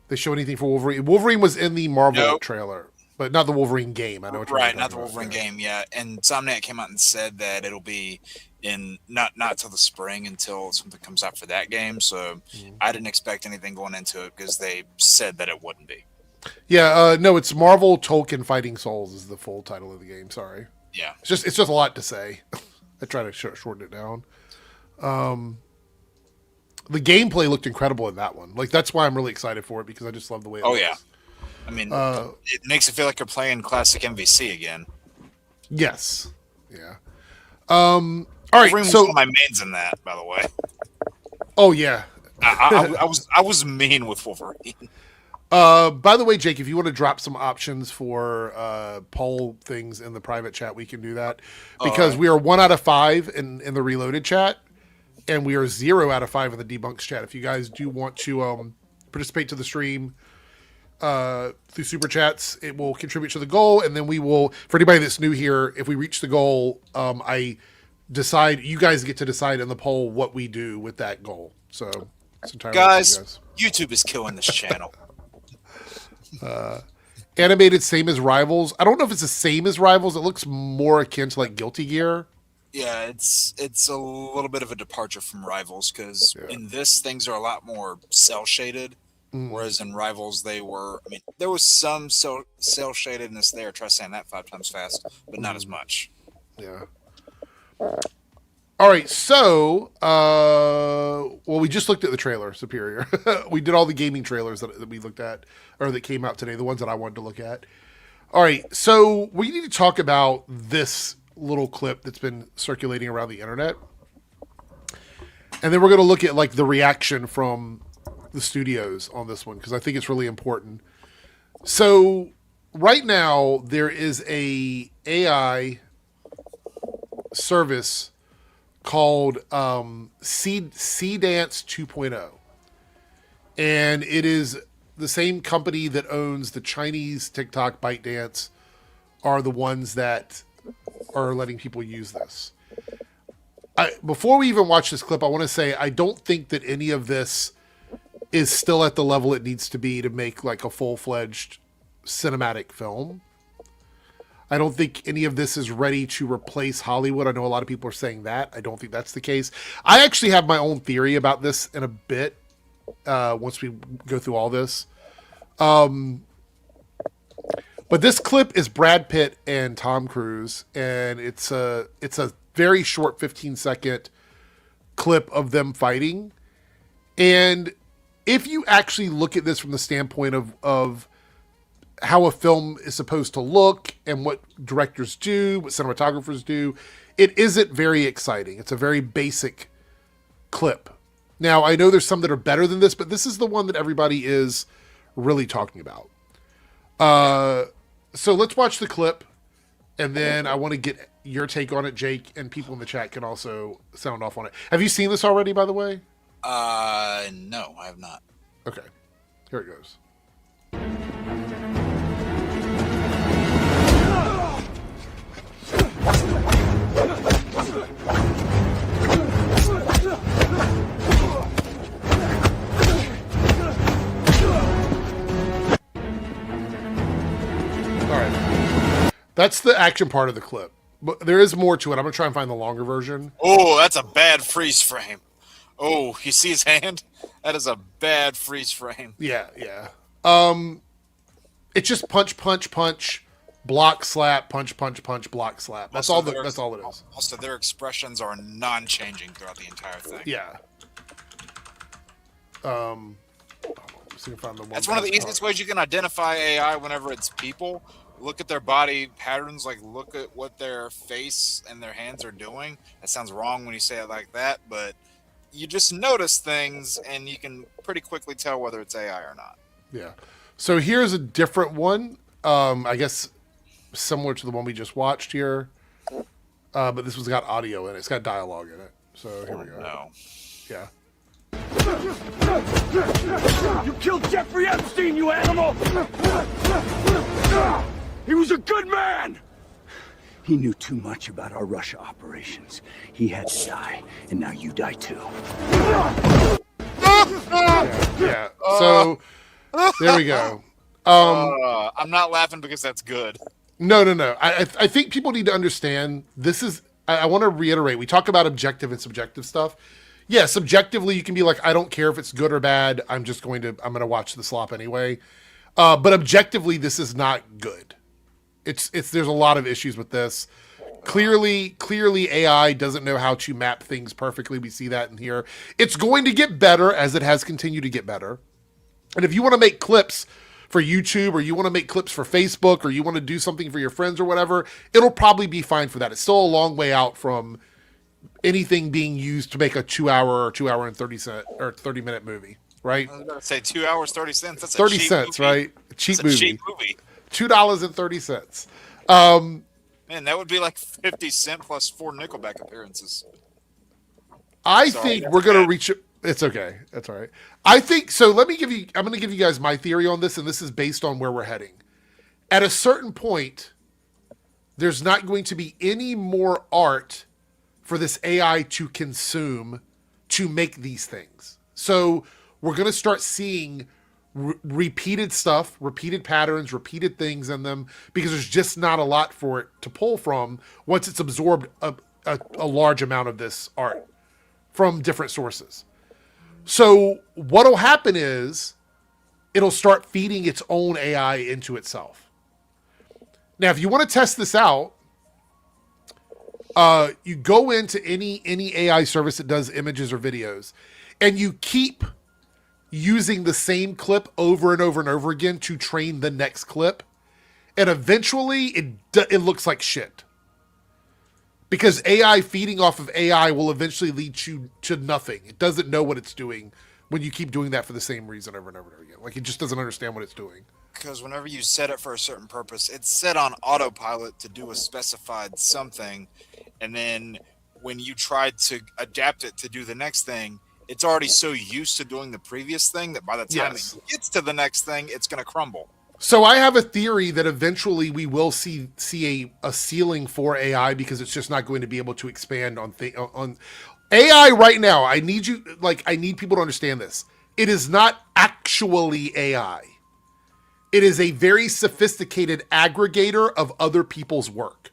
They show anything for Wolverine? Wolverine was in the Marvel trailer. But not the Wolverine game. I know what you're right, not the Wolverine game. Yeah, and Insomniac came out and said that it'll be in not till the spring until something comes out for that game. So I didn't expect anything going into it because they said that it wouldn't be. Yeah, no, it's Marvel Tolkien Fighting Souls is the full title of the game. Sorry. Yeah, it's just a lot to say. I try to shorten it down. The gameplay looked incredible in that one. Like that's why I'm really excited for it because I just love the way it looks. Yeah. I mean, it makes it feel like you're playing classic MVC again. Yes. Yeah. All right. Wolverine was so one of my mains in that, by the way. Oh yeah. I was mean with Wolverine. By the way, Jake, if you want to drop some options for poll things in the private chat, we can do that because we are 1 out of 5 in the Reloaded chat, and we are 0 out of 5 in the Debunks chat. If you guys do want to participate to the stream through super chats, it will contribute to the goal, and then we will, for anybody that's new here, if we reach the goal, I decide, you guys get to decide in the poll what we do with that goal. So it's entirely guys, YouTube is killing this channel. Animated same as Rivals. I don't know if it's the same as Rivals. It looks more akin to like Guilty Gear. Yeah, it's a little bit of a departure from Rivals because in this things are a lot more cell shaded. Whereas in Rivals, there was some cell shadedness there. Try saying that 5 times fast, but not as much. Yeah. All right. So, well, we just looked at the trailer, Superior. We did all the gaming trailers that we looked at, or that came out today, the ones that I wanted to look at. All right. So we need to talk about this little clip that's been circulating around the internet. And then we're going to look at like the reaction from the studios on this one because I think it's really important. So right now there is a AI service called C Dance 2.0. And it is the same company that owns the Chinese TikTok ByteDance are the ones that are letting people use this. Before we even watch this clip, I want to say I don't think that any of this is still at the level it needs to be to make like a full-fledged cinematic film. I don't think any of this is ready to replace Hollywood. I know a lot of people are saying that. I don't think that's the case. I actually have my own theory about this in a bit once we go through all this. But this clip is Brad Pitt and Tom Cruise, and it's a very short 15-second clip of them fighting. And if you actually look at this from the standpoint of how a film is supposed to look and what directors do, what cinematographers do, it isn't very exciting. It's a very basic clip. Now, I know there's some that are better than this, but this is the one that everybody is really talking about. So let's watch the clip, and then I want to get your take on it, Jake, and people in the chat can also sound off on it. Have you seen this already, by the way? No, I have not. Okay, here it goes. All right, that's the action part of the clip. But there is more to it. I'm going to try and find the longer version. Oh, that's a bad freeze frame. Oh, you see his hand? That is a bad freeze frame. Yeah. It's just punch, punch, punch, block, slap, punch, punch, punch, block, slap. That's all it is. Also, their expressions are non-changing throughout the entire thing. Yeah. See if I find the one. That's one of the easiest ways you can identify AI whenever it's people. Look at their body patterns, like look at what their face and their hands are doing. That sounds wrong when you say it like that, but you just notice things and you can pretty quickly tell whether it's AI or not. Yeah. So here's a different one. I guess similar to the one we just watched here. But this one's got audio in it. It's got dialogue in it. So here we go. No. Yeah. You killed Jeffrey Epstein, you animal! He was a good man! He knew too much about our Russia operations. He had to die, and now you die too. Yeah. So there we go. I'm not laughing because that's good. No. I think people need to understand this is. I want to reiterate. We talk about objective and subjective stuff. Yeah, subjectively you can be like, I don't care if it's good or bad. I'm going to watch the slop anyway. But objectively, this is not good. There's a lot of issues with this. Clearly AI doesn't know how to map things perfectly. We see that in here. It's going to get better as it has continued to get better. And if you want to make clips for YouTube, or you want to make clips for Facebook, or you want to do something for your friends or whatever, it'll probably be fine for that. It's still a long way out from anything being used to make a 2 hour or 2 hour and 30 minute movie, right? I was going to say 2 hours, 30 cents. That's 30 a cheap cents, movie. right? Cheap movie. Cheap movie. $2.30. Man, that would be like 50 cents plus 4 Nickelback appearances. I think we're going to reach it. It's okay. That's all right. I think so. I'm going to give you guys my theory on this, and this is based on where we're heading. At a certain point, there's not going to be any more art for this AI to consume to make these things. So we're going to start seeing repeated stuff, repeated patterns, repeated things in them, because there's just not a lot for it to pull from once it's absorbed a large amount of this art from different sources. So what'll happen is it'll start feeding its own AI into itself. Now, if you want to test this out, you go into any AI service that does images or videos, and you keep using the same clip over and over and over again to train the next clip, and eventually it looks like shit. Because AI feeding off of AI will eventually lead you to nothing. It doesn't know what it's doing when you keep doing that for the same reason over and over and over again. Like, it just doesn't understand what it's doing. Because whenever you set it for a certain purpose, it's set on autopilot to do a specified something, and then when you try to adapt it to do the next thing, it's already so used to doing the previous thing that by the time it gets to the next thing, it's going to crumble. So I have a theory that eventually we will see a ceiling for AI because it's just not going to be able to expand on AI right now. I need people to understand this. It is not actually AI. It is a very sophisticated aggregator of other people's work.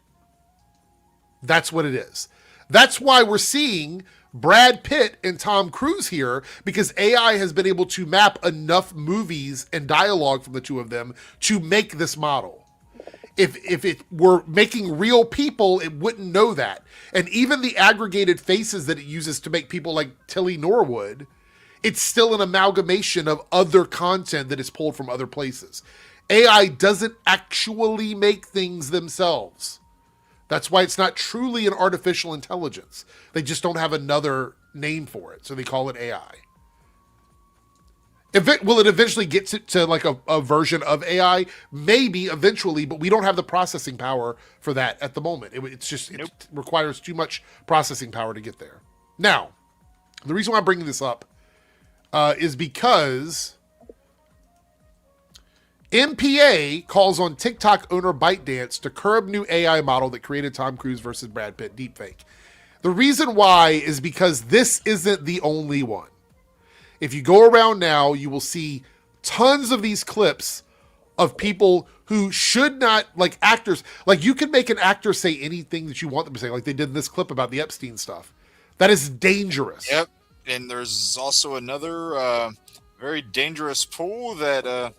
That's what it is. That's why we're seeing Brad Pitt and Tom Cruise here, because AI has been able to map enough movies and dialogue from the two of them to make this model. If it were making real people, it wouldn't know that. And even the aggregated faces that it uses to make people like Tilly Norwood, it's still an amalgamation of other content that is pulled from other places. AI doesn't actually make things themselves. That's why it's not truly an artificial intelligence. They just don't have another name for it, so they call it AI. Will it eventually get to like a version of AI? Maybe eventually, but we don't have the processing power for that at the moment. It requires too much processing power to get there. Now, the reason why I'm bringing this up is because MPA calls on TikTok owner ByteDance to curb new AI model that created Tom Cruise versus Brad Pitt deepfake. The reason why is because this isn't the only one. If you go around now, you will see tons of these clips of people who should not, like actors. Like you can make an actor say anything that you want them to say, like they did in this clip about the Epstein stuff. That is dangerous. Yep. And there's also another very dangerous pool that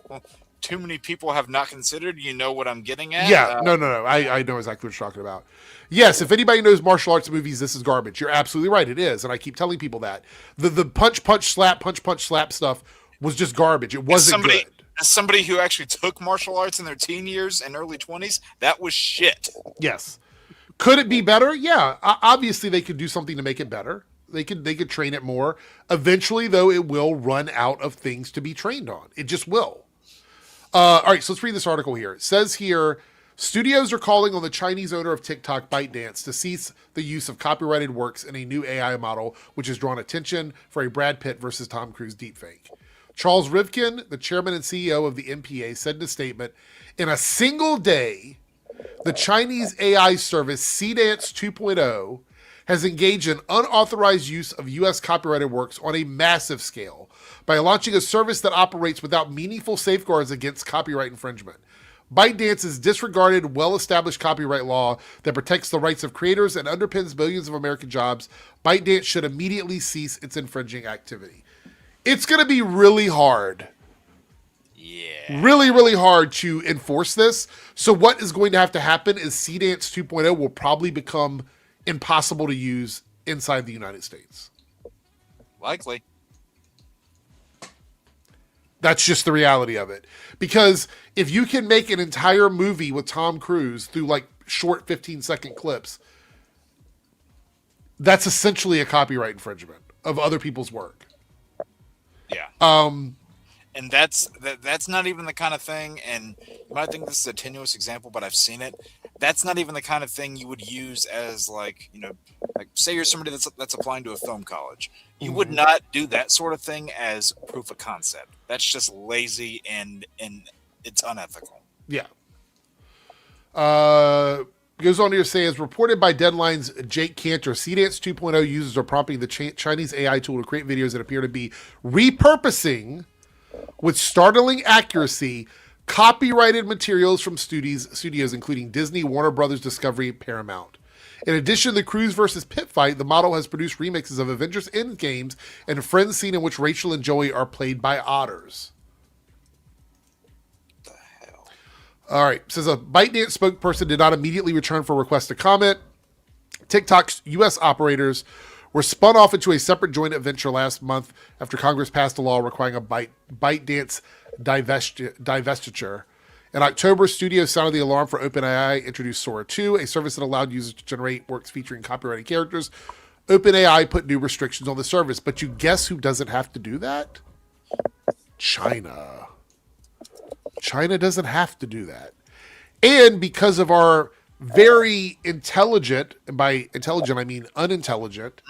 too many people have not considered. You know what I'm getting at? Yeah, no. I know exactly what you're talking about. Yes, if anybody knows martial arts movies, this is garbage. You're absolutely right. It is, and I keep telling people that the punch slap stuff was just garbage. It wasn't good. As somebody who actually took martial arts in their teen years and early 20s, that was shit. Yes. Could it be better? Yeah. Obviously, they could do something to make it better. They could train it more. Eventually, though, it will run out of things to be trained on. It just will. All right, so let's read this article here. It says here, studios are calling on the Chinese owner of TikTok, ByteDance, to cease the use of copyrighted works in a new AI model, which has drawn attention for a Brad Pitt versus Tom Cruise deepfake. Charles Rivkin, the chairman and CEO of the MPA, said in a statement, in a single day, the Chinese AI service Cdance 2.0 has engaged in unauthorized use of U.S. copyrighted works on a massive scale by launching a service that operates without meaningful safeguards against copyright infringement. ByteDance has disregarded well-established copyright law that protects the rights of creators and underpins millions of American jobs. ByteDance should immediately cease its infringing activity. It's going to be really hard. Yeah. Really, really hard to enforce this. So what is going to have to happen is Cdance 2.0 will probably become impossible to use inside the United States. Likely. That's just the reality of it. Because if you can make an entire movie with Tom Cruise through like short 15-second clips, that's essentially a copyright infringement of other people's work. Yeah. And that's not even the kind of thing, and you might think this is a tenuous example, but I've seen it. That's not even the kind of thing you would use as like say you're somebody that's applying to a film college. You would not do that sort of thing as proof of concept. That's just lazy and it's unethical. Yeah. Goes on here to say, as reported by Deadline's Jake Cantor, Cdance 2.0 users are prompting the Chinese AI tool to create videos that appear to be repurposing with startling accuracy copyrighted materials from studios including Disney, Warner Brothers, Discovery, and Paramount. In addition to the Cruise versus Pitt fight, the model has produced remixes of Avengers Endgames and a Friends scene in which Rachel and Joey are played by otters. What the hell? All right. Says a ByteDance spokesperson did not immediately return for a request to comment. TikTok's U.S. operators were spun off into a separate joint venture last month after Congress passed a law requiring a ByteDance divestiture. In October, studios sounded the alarm for OpenAI, introduced Sora 2, a service that allowed users to generate works featuring copyrighted characters. OpenAI put new restrictions on the service, but you guess who doesn't have to do that? China. China doesn't have to do that. And because of our very intelligent, and by intelligent I mean unintelligent,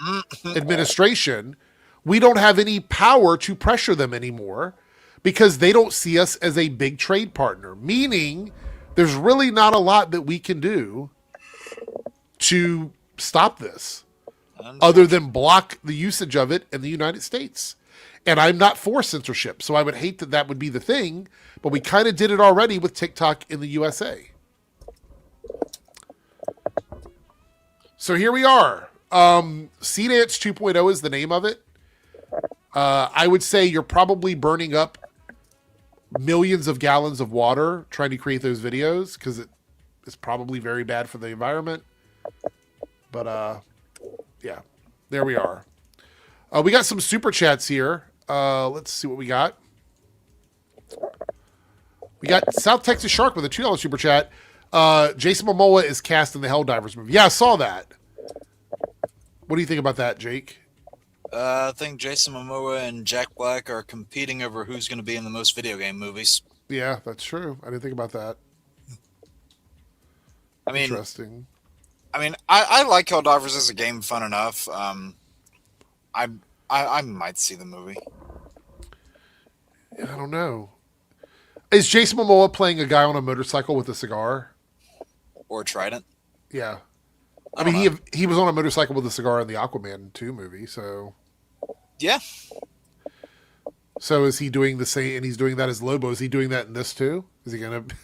administration, we don't have any power to pressure them anymore because they don't see us as a big trade partner, meaning there's really not a lot that we can do to stop this other than block the usage of it in the United States. And I'm not for censorship, so I would hate that that would be the thing, but we kind of did it already with TikTok in the USA. So here we are. Sea Dance 2.0 is the name of it. I would say you're probably burning up millions of gallons of water trying to create those videos because it's probably very bad for the environment. But yeah, there we are. We got some super chats here. Let's see what we got. We got South Texas Shark with a $2 super chat. Jason Momoa is cast in the Helldivers movie. Yeah, I saw that. What do you think about that, Jake? I think Jason Momoa and Jack Black are competing over who's going to be in the most video game movies. Yeah, that's true. I didn't think about that. I mean, interesting. I mean, I like Helldivers as a game, fun enough. I might see the movie. I don't know. Is Jason Momoa playing a guy on a motorcycle with a cigar? Or Trident? Yeah. I mean, he was on a motorcycle with a cigar in the Aquaman 2 movie, so... Yeah. So is he doing the same, and he's doing that as Lobo, is he doing that in this too? Is he going to...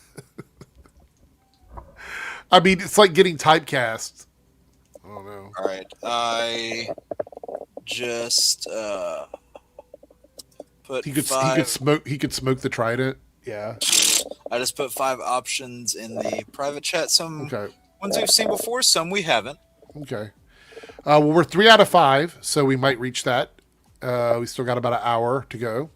I mean, it's like getting typecast. I don't know. All right. I just put he could smoke the Trident. Yeah. I just put 5 options in the private chat. Some okay. Ones we've seen before, some we haven't. Okay. Well, we're 3 out of 5, so we might reach that. We still got about an hour to go.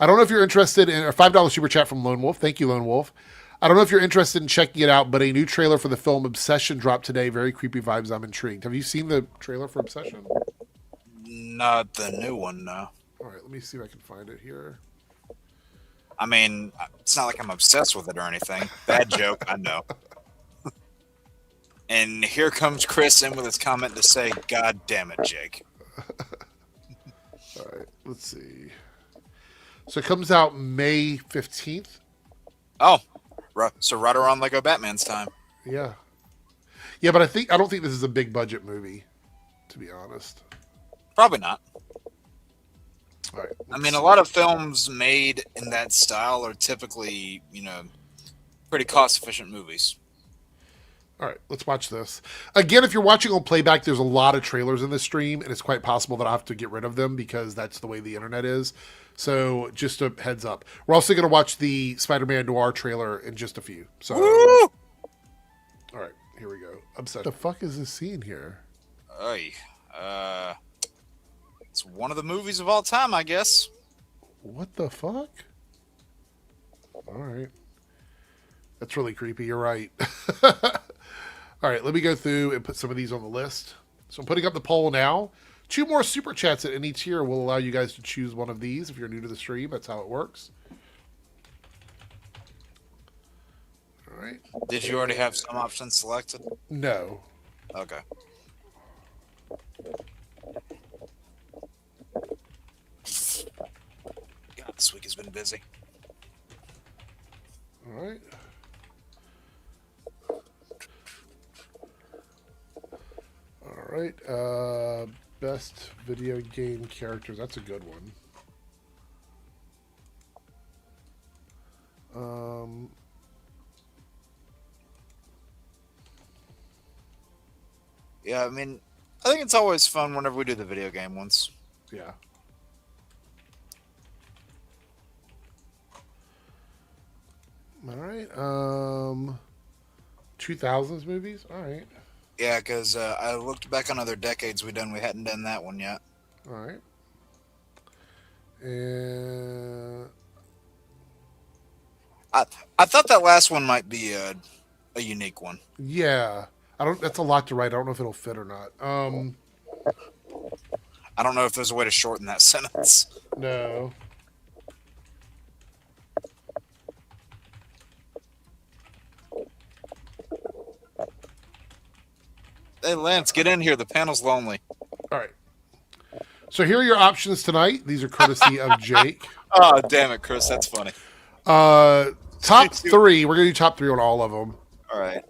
I don't know if you're interested in a $5 super chat from Lone Wolf. Thank you, Lone Wolf. I don't know if you're interested in checking it out, but a new trailer for the film Obsession dropped today. Very creepy vibes. I'm intrigued. Have you seen the trailer for Obsession? Not the new one, no. All right, let me see if I can find it here. I mean, it's not like I'm obsessed with it or anything. Bad joke, I know. And here comes Chris in with his comment to say, God damn it, Jake. All right, let's see. So it comes out May 15th. Oh, so right around Lego Batman's time. Yeah. Yeah, but I don't think this is a big budget movie, to be honest. Probably not. All right. I mean, a lot of films made in that style are typically, pretty cost-efficient movies. All right, let's watch this. Again, if you're watching on playback, there's a lot of trailers in this stream, and it's quite possible that I'll have to get rid of them because that's the way the internet is. So just a heads up. We're also going to watch the Spider-Man Noir trailer in just a few. So, Woo! All right, here we go. Upset. What the fuck is this scene here? It's one of the movies of all time, I guess. What the fuck? All right. That's really creepy. You're right. All right, let me go through and put some of these on the list. So I'm putting up the poll now. 2 more super chats at any tier will allow you guys to choose one of these. If you're new to the stream, that's how it works. All right. Did you already have some options selected? No. Okay. God, this week has been busy. All right. All right. Best video game characters. That's a good one. Yeah, I mean, I think it's always fun whenever we do the video game ones. Yeah. All right. 2000s movies. All right. Yeah, because I looked back on other decades we hadn't done that one yet. All right. And I thought that last one might be a unique one. Yeah. That's a lot to write. I don't know if it'll fit or not. I don't know if there's a way to shorten that sentence. No. Hey, Lance, get in here. The panel's lonely. All right. So here are your options tonight. These are courtesy of Jake. Oh, damn it, Chris. That's funny. Top 3. We're going to do top 3 on all of them. All right.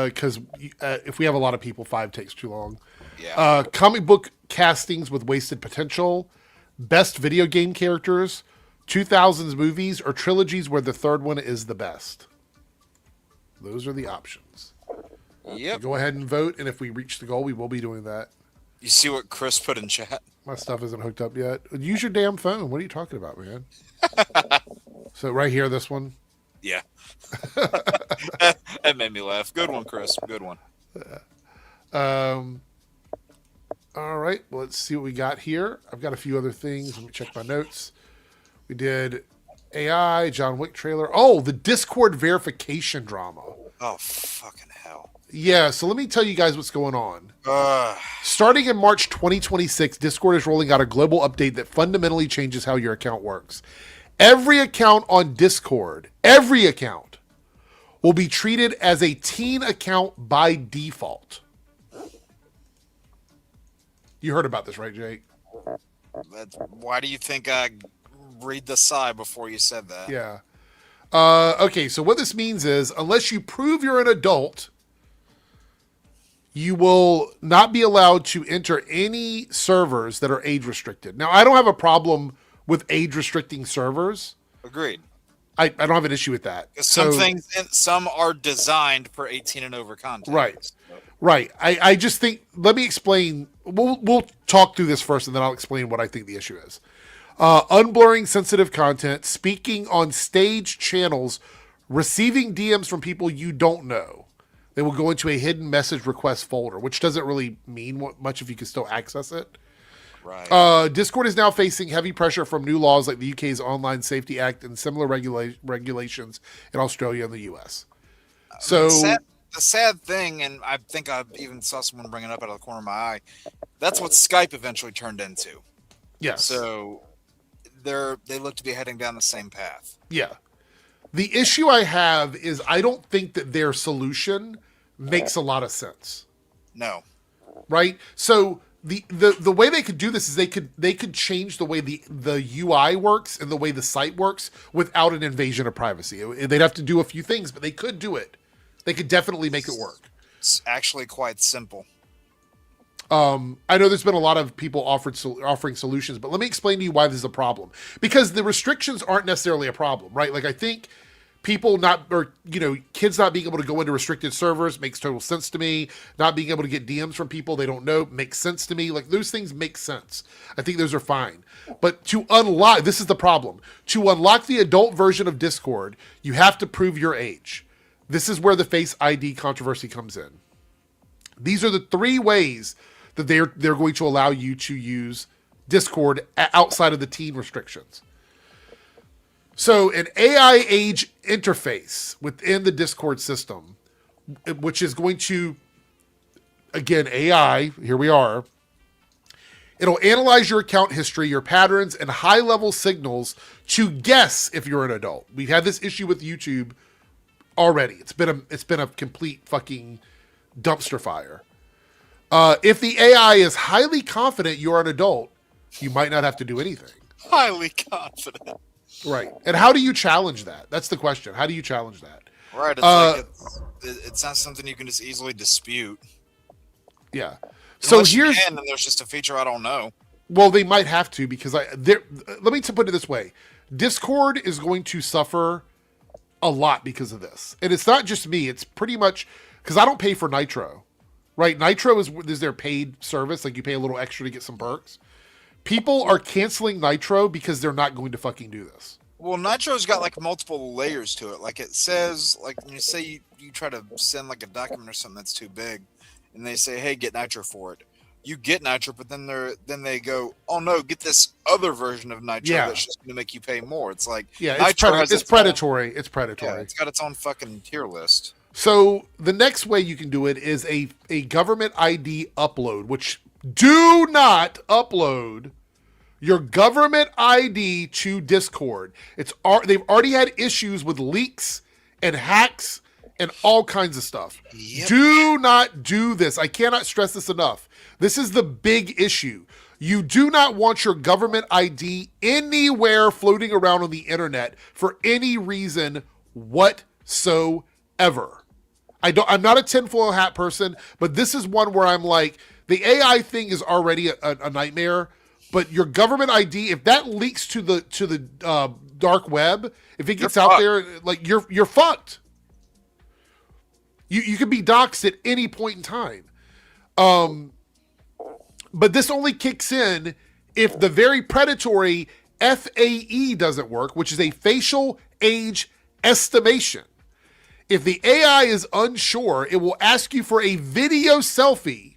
Because if we have a lot of people, 5 takes too long. Yeah. Comic book castings with wasted potential. Best video game characters. 2000s movies or trilogies where the third one is the best. Those are the options. Yep. So go ahead and vote, and if we reach the goal, we will be doing that. You see what Chris put in chat? My stuff isn't hooked up yet. Use your damn phone. What are you talking about, man? So right here, this one. Yeah. That made me laugh. Good one, Chris. Good one. All right. Well, let's see what we got here. I've got a few other things. Let me check my notes. We did AI, John Wick trailer. Oh, the Discord verification drama. Oh, fucking hell. Yeah, so let me tell you guys what's going on. Starting in March 2026, Discord is rolling out a global update that fundamentally changes how your account works. Every account on Discord, every account, will be treated as a teen account by default. You heard about this, right, Jake? Why do you think I read the sigh before you said that? Yeah. Okay, so what this means is, unless you prove you're an adult, you will not be allowed to enter any servers that are age restricted. Now, I don't have a problem with age restricting servers. Agreed. I don't have an issue with that. Some are designed for 18 and over content. Right. Right. I just think, let me explain. We'll talk through this first, and then I'll explain what I think the issue is. Unblurring sensitive content, speaking on stage channels, receiving DMs from people you don't know. They will go into a hidden message request folder, which doesn't really mean much if you can still access it. Right. Discord is now facing heavy pressure from new laws like the UK's Online Safety Act and similar regulations in Australia and the US. So the sad thing, and I think I even saw someone bring it up out of the corner of my eye, that's what Skype eventually turned into. Yes. So they look to be heading down the same path. Yeah. The issue I have is I don't think that their solution makes a lot of sense. No. Right? So the way they could do this is they could change the way the UI works and the way the site works without an invasion of privacy. They'd have to do a few things, but they could do it. They could definitely make it work. It's actually quite simple. I know there's been a lot of people offering solutions, but let me explain to you why this is a problem. Because the restrictions aren't necessarily a problem, right? Like I think kids not being able to go into restricted servers makes total sense to me. Not being able to get DMs from people they don't know makes sense to me. Like those things make sense. I think those are fine. But to unlock, this is the problem. To unlock the adult version of Discord, you have to prove your age. This is where the Face ID controversy comes in. These are the 3 ways that they're going to allow you to use Discord outside of the teen restrictions. So an AI age interface within the Discord system, which is going to, again, AI, here we are. It'll analyze your account history, your patterns, and high-level signals to guess if you're an adult. We've had this issue with YouTube already. It's been a complete fucking dumpster fire. If the AI is highly confident you're an adult, you might not have to do anything. Highly confident. Right. And how do you challenge that? That's the question. How do you challenge that? Right. It's not something you can just easily dispute. Yeah. Unless you can, and there's just a feature I don't know. Well, they might have to because let me put it this way. Discord is going to suffer a lot because of this. And it's not just me. It's pretty much because I don't pay for Nitro. Right? Nitro is their paid service. Like you pay a little extra to get some perks. People are canceling Nitro because they're not going to fucking do this. Well, Nitro's got like multiple layers to it. Like it says, like when you say you try to send like a document or something that's too big, and they say, "Hey, get Nitro for it." You get Nitro, but then they go, "Oh no, get this other version of Nitro that's just going to make you pay more." It's like it's predatory. It's predatory. Yeah, it's got its own fucking tier list. So the next way you can do it is a government ID upload, which do not upload your government ID to Discord. They've already had issues with leaks and hacks and all kinds of stuff. Yep. Do not do this. I cannot stress this enough. This is the big issue. You do not want your government ID anywhere floating around on the internet for any reason whatsoever. I'm not a tinfoil hat person, but this is one where I'm like, the AI thing is already a nightmare, but your government ID, if that leaks to the dark web, if it gets out there, like you're fucked. You could be doxxed at any point in time. But this only kicks in if the very predatory FAE doesn't work, which is a facial age estimation. If the AI is unsure, it will ask you for a video selfie.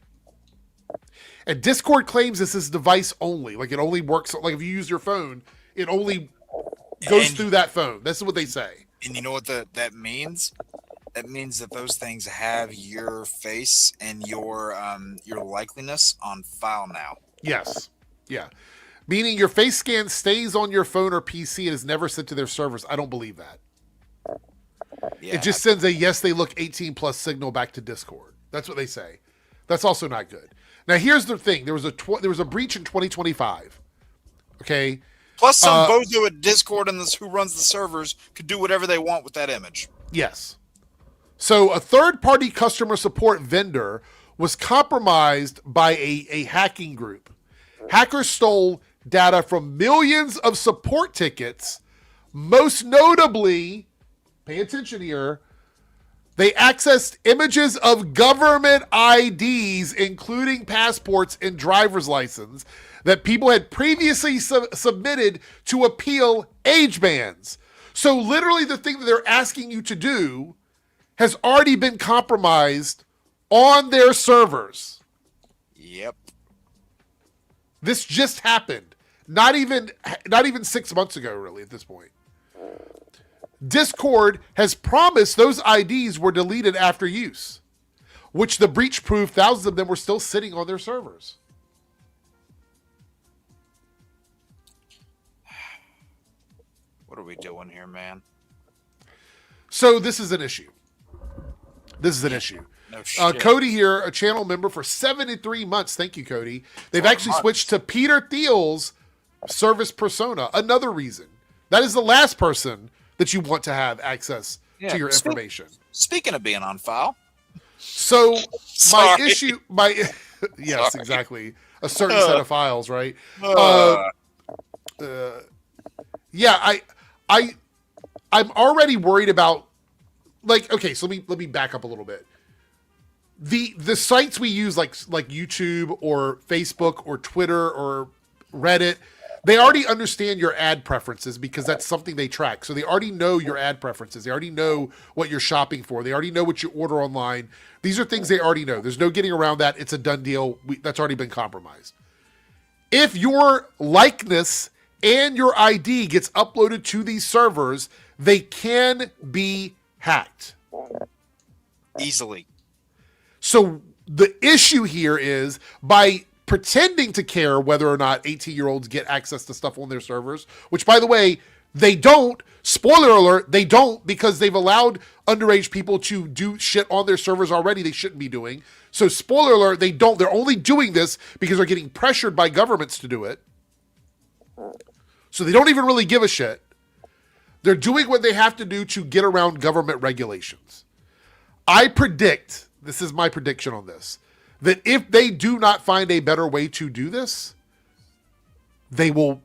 And Discord claims this is device only. Like it only works, like if you use your phone, it only goes through that phone. That's what they say. And you know what that means? That means that those things have your face and your likeliness on file now. Yes. Yeah. Meaning your face scan stays on your phone or PC and is never sent to their servers. I don't believe that. Yeah. It just sends a yes, they look 18 plus signal back to Discord. That's what they say. That's also not good. Now here's the thing: there was a breach in 2025. Okay. Plus, some bozo at Discord and who runs the servers could do whatever they want with that image. Yes. So a third-party customer support vendor was compromised by a hacking group. Hackers stole data from millions of support tickets. Most notably, pay attention here, they accessed images of government IDs, including passports and driver's license, that people had previously submitted to appeal age bans. So literally the thing that they're asking you to do has already been compromised on their servers. Yep. This just happened. Not even 6 months ago, really, at this point. Discord has promised those IDs were deleted after use, which the breach proved thousands of them were still sitting on their servers. What are we doing here, man? So this is an issue. No shit. Cody here, a channel member for 73 months. Thank you, Cody. They've actually switched to Peter Thiel's service persona. Another reason. That is the last person that you want to have access to your information. Speaking of being on file. So Sorry. yes, Sorry. exactly. A certain set of files, right? Yeah, I'm already worried about, like, okay, so let me back up a little bit. The sites we use like YouTube or Facebook or Twitter or Reddit, they already understand your ad preferences because that's something they track. So they already know your ad preferences. They already know what you're shopping for. They already know what you order online. These are things they already know. There's no getting around that. It's a done deal. That's already been compromised. If your likeness and your ID gets uploaded to these servers, they can be hacked. Easily. So the issue here is by pretending to care whether or not 18-year-olds get access to stuff on their servers, which, by the way, they don't. Spoiler alert, they don't, because they've allowed underage people to do shit on their servers already they shouldn't be doing. So spoiler alert, they don't. They're only doing this because they're getting pressured by governments to do it. So they don't even really give a shit. They're doing what they have to do to get around government regulations. I predict, this is my prediction on this, that if they do not find a better way to do this, they will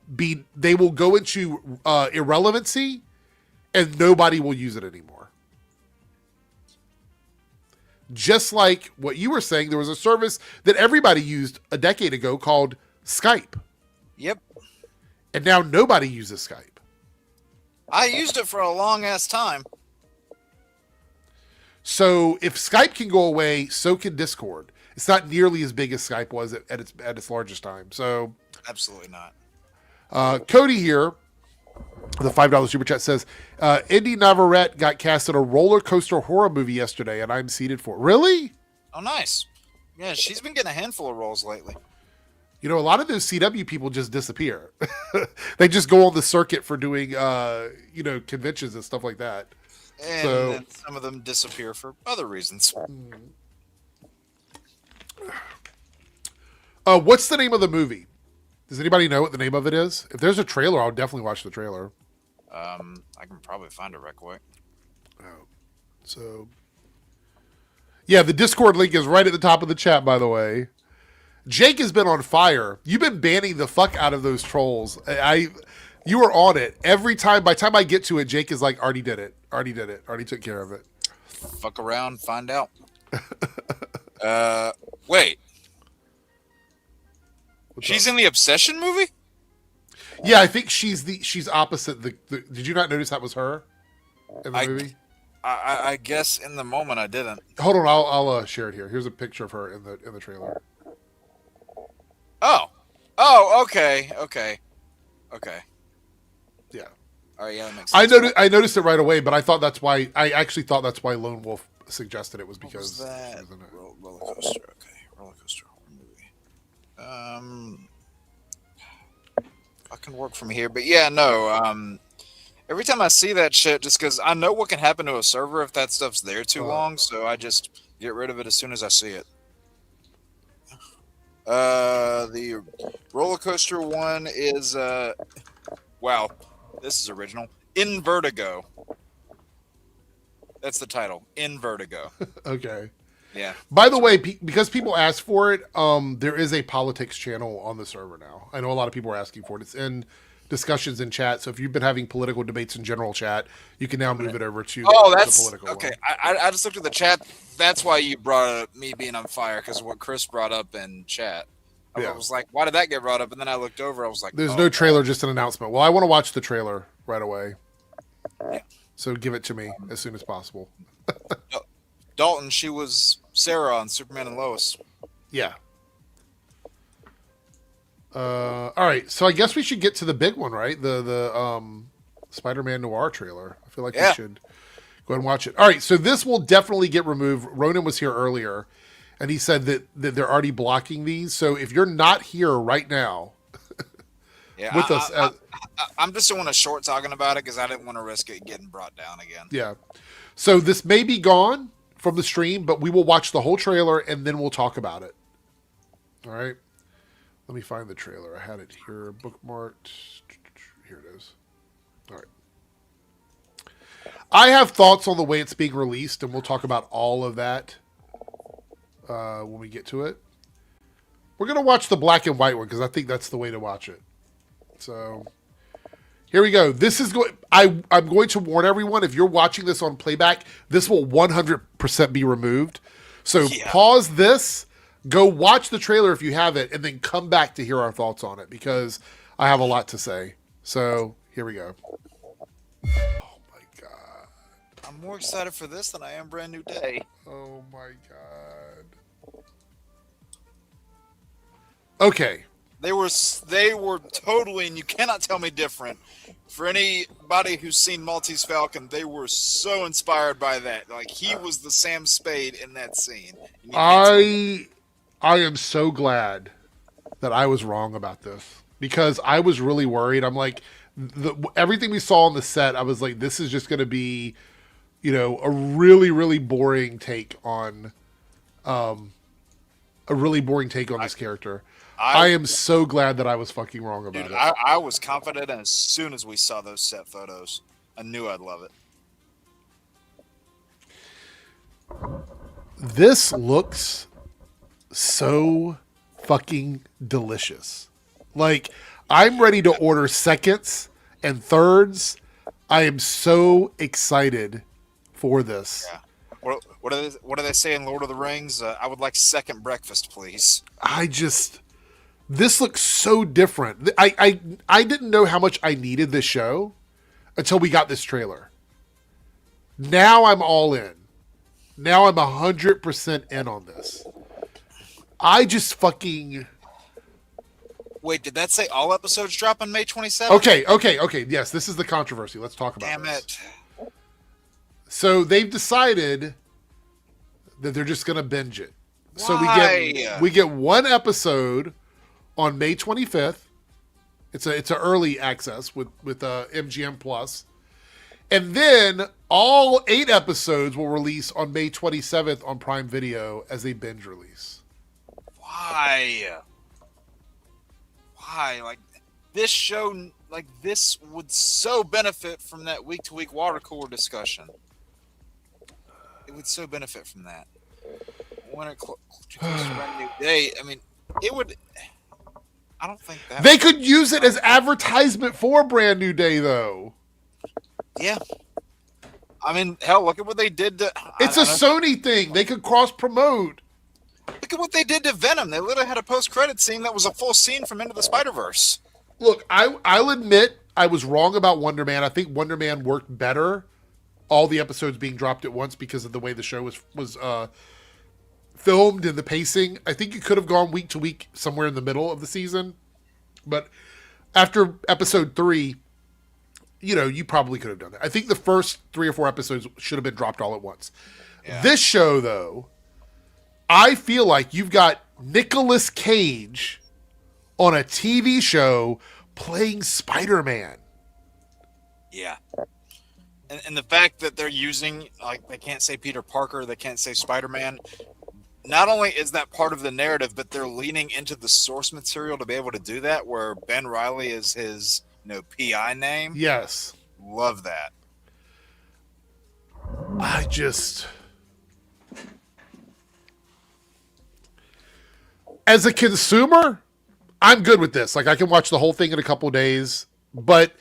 go into irrelevancy and nobody will use it anymore. Just like what you were saying, there was a service that everybody used a decade ago called Skype. Yep. And now nobody uses Skype. I used it for a long ass time. So if Skype can go away, so can Discord. It's not nearly as big as Skype was at its largest time. So absolutely not. Cody here, the $5 super chat says, Indy Navarrete got cast in a roller coaster horror movie yesterday, and I'm seated for it. Really? Oh, nice. Yeah, she's been getting a handful of roles lately. You know, a lot of those CW people just disappear. They just go on the circuit for doing, conventions and stuff like that. And So- then some of them disappear for other reasons. What's the name of the movie? Does anybody know what the name of it is? If there's a trailer, I'll definitely watch the trailer. I can probably find it right quick. So, yeah, the Discord link is right at the top of the chat, by the way. Jake has been on fire. You've been banning the fuck out of those trolls. You were on it. Every time, by the time I get to it, Jake is like, already did it. Already took care of it. Fuck around, find out. Wait. She's in the Obsession movie? Yeah, I think she's opposite the did you not notice that was her in the movie? I guess in the moment I didn't. Hold on, I'll share it here. Here's a picture of her in the trailer. Oh, okay. Yeah. All right, yeah, that makes sense. I noticed it right away, but I actually thought that's why Lone Wolf suggested it was because What was that? she was in it. Roller coaster. Okay, roller coaster horror movie. I can work from here, but yeah, no. Every time I see that shit, just because I know what can happen to a server if that stuff's there too long, so I just get rid of it as soon as I see it. The roller coaster one is wow, this is original. In Vertigo. That's the title. In Vertigo. Okay. Yeah. By the way, because people asked for it, there is a politics channel on the server now. I know a lot of people are asking for it. It's in discussions in chat. So if you've been having political debates in general chat, you can now move it over to that's the political okay. one. I just looked at the chat. That's why you brought up me being on fire, because of what Chris brought up in chat. I was like, why did that get brought up? And then I looked over. I was like, there's no trailer, just an announcement. Well, I want to watch the trailer right away. Yeah. So give it to me as soon as possible. Dalton, she was Sarah on Superman and Lois. Yeah. All right, so I guess we should get to the big one, right? The Spider-Man Noir trailer. I feel like we should go ahead and watch it. All right, so this will definitely get removed. Ronan was here earlier, and he said that they're already blocking these. So if you're not here right now with us... I'm just doing a short talking about it because I didn't want to risk it getting brought down again. Yeah. So this may be gone from the stream, but we will watch the whole trailer, and then we'll talk about it. All right? Let me find the trailer. I had it here bookmarked. Here it is. All right. I have thoughts on the way it's being released, and we'll talk about all of that when we get to it. We're going to watch the black and white one because I think that's the way to watch it. So here we go. This is going. I'm going to warn everyone, if you're watching this on playback, this will 100% be removed. So pause this. Go watch the trailer if you have it, and then come back to hear our thoughts on it, because I have a lot to say. So, here we go. Oh, my God. I'm more excited for this than I am Brand New Day. Oh, my God. Okay. They were totally, and you cannot tell me different. For anybody who's seen Maltese Falcon, they were so inspired by that. Like, he was the Sam Spade in that scene. I am so glad that I was wrong about this, because I was really worried. I'm like, everything we saw on the set, I was like, this is just going to be, a really, really boring take on, this character. I am so glad that I was fucking wrong about it. I was confident, and as soon as we saw those set photos, I knew I'd love it. This looks so fucking delicious. Like, I'm ready to order seconds and thirds. I am so excited for this. Yeah. What do they say in Lord of the Rings? I would like second breakfast, please. This looks so different. I didn't know how much I needed this show until we got this trailer. Now I'm all in. Now I'm 100% in on this. I just fucking... Wait, did that say all episodes drop on May 27th? Okay. Yes, this is the controversy. Let's talk about this. Damn it. So they've decided that they're just going to binge it. Why? So we get one episode on May 25th. It's an early access with MGM Plus. And then all 8 episodes will release on May 27th on Prime Video as a binge release. Why? Like, this show, like, this would so benefit from that week-to-week water cooler discussion. It would so benefit from that. When it closes Brand New Day, I mean, it would... I don't think that... They could use it as advertisement for Brand New Day, though. Yeah. I mean, hell, look at what they did to... It's a Sony thing. They could cross-promote. Look at what they did to Venom. They literally had a post-credit scene that was a full scene from Into the Spider-Verse. Look, I'll admit I was wrong about Wonder Man. I think Wonder Man worked better, all the episodes being dropped at once because of the way the show was filmed and the pacing. I think you could have gone week to week somewhere in the middle of the season. But after episode 3, you probably could have done that. I think the first 3 or 4 episodes should have been dropped all at once. Yeah. This show, though, I feel like you've got Nicolas Cage on a TV show playing Spider-Man. Yeah. And the fact that they're using, like, they can't say Peter Parker, they can't say Spider-Man. Not only is that part of the narrative, but they're leaning into the source material to be able to do that, where Ben Reilly is his, PI name. Yes. Love that. As a consumer, I'm good with this. Like, I can watch the whole thing in a couple of days, but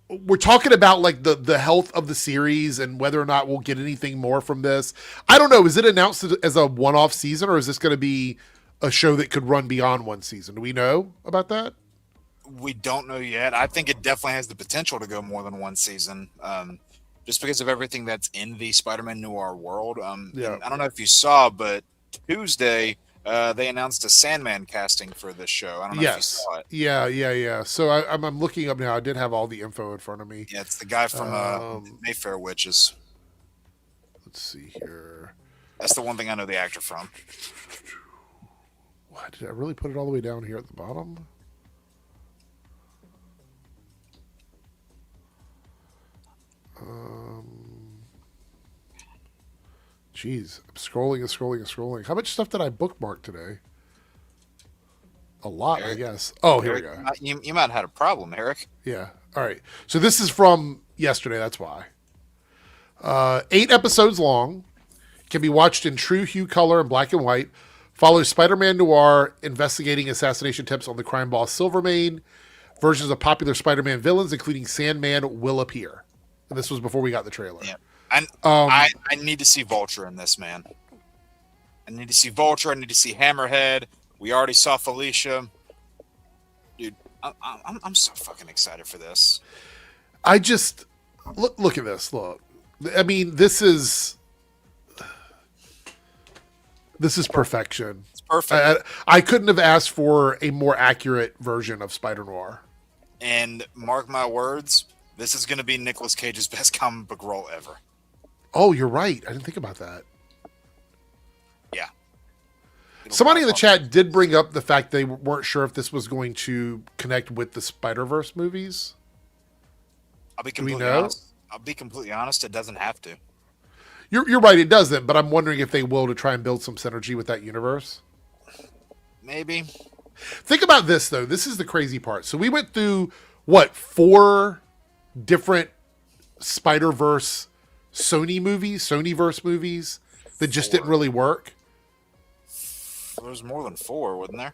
we're talking about like the health of the series and whether or not we'll get anything more from this. I don't know. Is it announced as a one-off season, or is this going to be a show that could run beyond one season? Do we know about that? We don't know yet. I think it definitely has the potential to go more than one season, just because of everything that's in the Spider-Man Noir world. Yeah. I don't know if you saw, but Tuesday they announced a Sandman casting for this show. I don't know if you saw it. Yeah. So I'm looking up now. I did have all the info in front of me. Yeah, it's the guy from Mayfair Witches. Let's see here. That's the one thing I know the actor from. What, did I really put it all the way down here at the bottom? Jeez, I'm scrolling. How much stuff did I bookmark today? A lot, Eric, I guess. Oh, here we go. You might have had a problem, Eric. Yeah. All right. So this is from yesterday. That's why. 8 episodes long. Can be watched in true hue color and black and white. Follows Spider-Man Noir investigating assassination attempts on the crime boss Silvermane. Versions of popular Spider-Man villains, including Sandman, will appear. And this was before we got the trailer. Yeah. I need to see Vulture in this, man. I need to see Vulture. I need to see Hammerhead. We already saw Felicia. Dude, I'm so fucking excited for this. I just... Look at this. Look. I mean, this is perfection. It's perfect. I couldn't have asked for a more accurate version of Spider-Noir. And mark my words, this is going to be Nicolas Cage's best comic book role ever. Oh, you're right. I didn't think about that. Yeah. Somebody in the chat did bring up the fact they weren't sure if this was going to connect with the Spider-Verse movies. I'll be completely honest. It doesn't have to. You're right. It doesn't. But I'm wondering if they will to try and build some synergy with that universe. Maybe. Think about this though. This is the crazy part. So we went through 4 different Spider-Verse Sonyverse movies that just didn't really work. There was more than 4, wasn't there?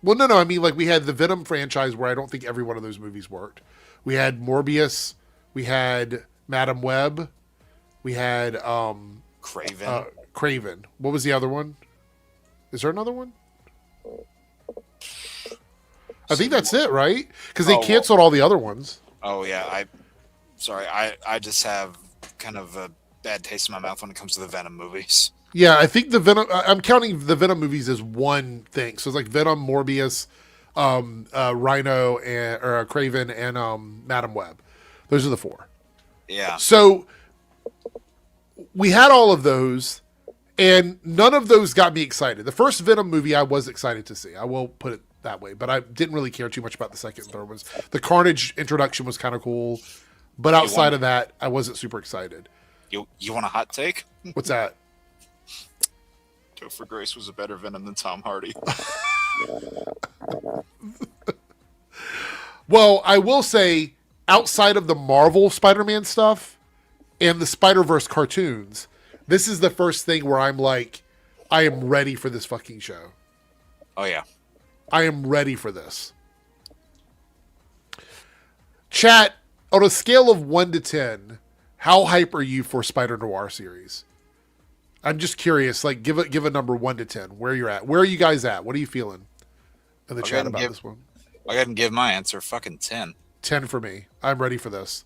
Well, no. I mean, like, we had the Venom franchise where I don't think every one of those movies worked. We had Morbius. We had Madam Web. We had Craven. Craven. What was the other one? Is there another one? I think that's it, right? Because they canceled all the other ones. Oh yeah, I just have kind of a bad taste in my mouth when it comes to the Venom movies. Yeah, I think the Venom. I'm counting the Venom movies as one thing. So it's like Venom, Morbius, Rhino, and Craven, and Madam Web. Those are the 4. Yeah. So we had all of those, and none of those got me excited. The first Venom movie I was excited to see. I will put it that way, but I didn't really care too much about the second and third ones. The Carnage introduction was kind of cool. But outside of that, I wasn't super excited. You want a hot take? What's that? Topher Grace was a better Venom than Tom Hardy. Well, I will say, outside of the Marvel Spider-Man stuff and the Spider-Verse cartoons, this is the first thing where I'm like, I am ready for this fucking show. Oh, yeah. I am ready for this. Chat, on a scale of 1 to 10, how hype are you for Spider-Noir series? I'm just curious. Like, give a number 1 to 10. Where you're at? Where are you guys at? What are you feeling in the chat about this one? I gotta give my answer. Fucking 10. 10 for me. I'm ready for this.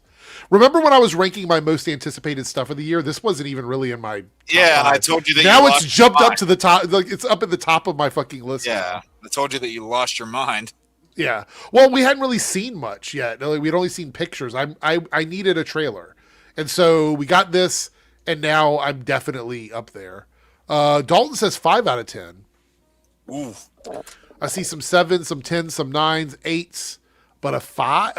Remember when I was ranking my most anticipated stuff of the year? This wasn't even really in my top and I five. told you that now you it's lost jumped your up to the top. Like, it's up at the top of my fucking list. Yeah, I told you that you lost your mind. Yeah. Well, we hadn't really seen much yet. Like, we'd only seen pictures. I needed a trailer. And so we got this, and now I'm definitely up there. Dalton says 5 out of 10. Ooh. I see some 7s, some 10s, some 9s, 8s, but a 5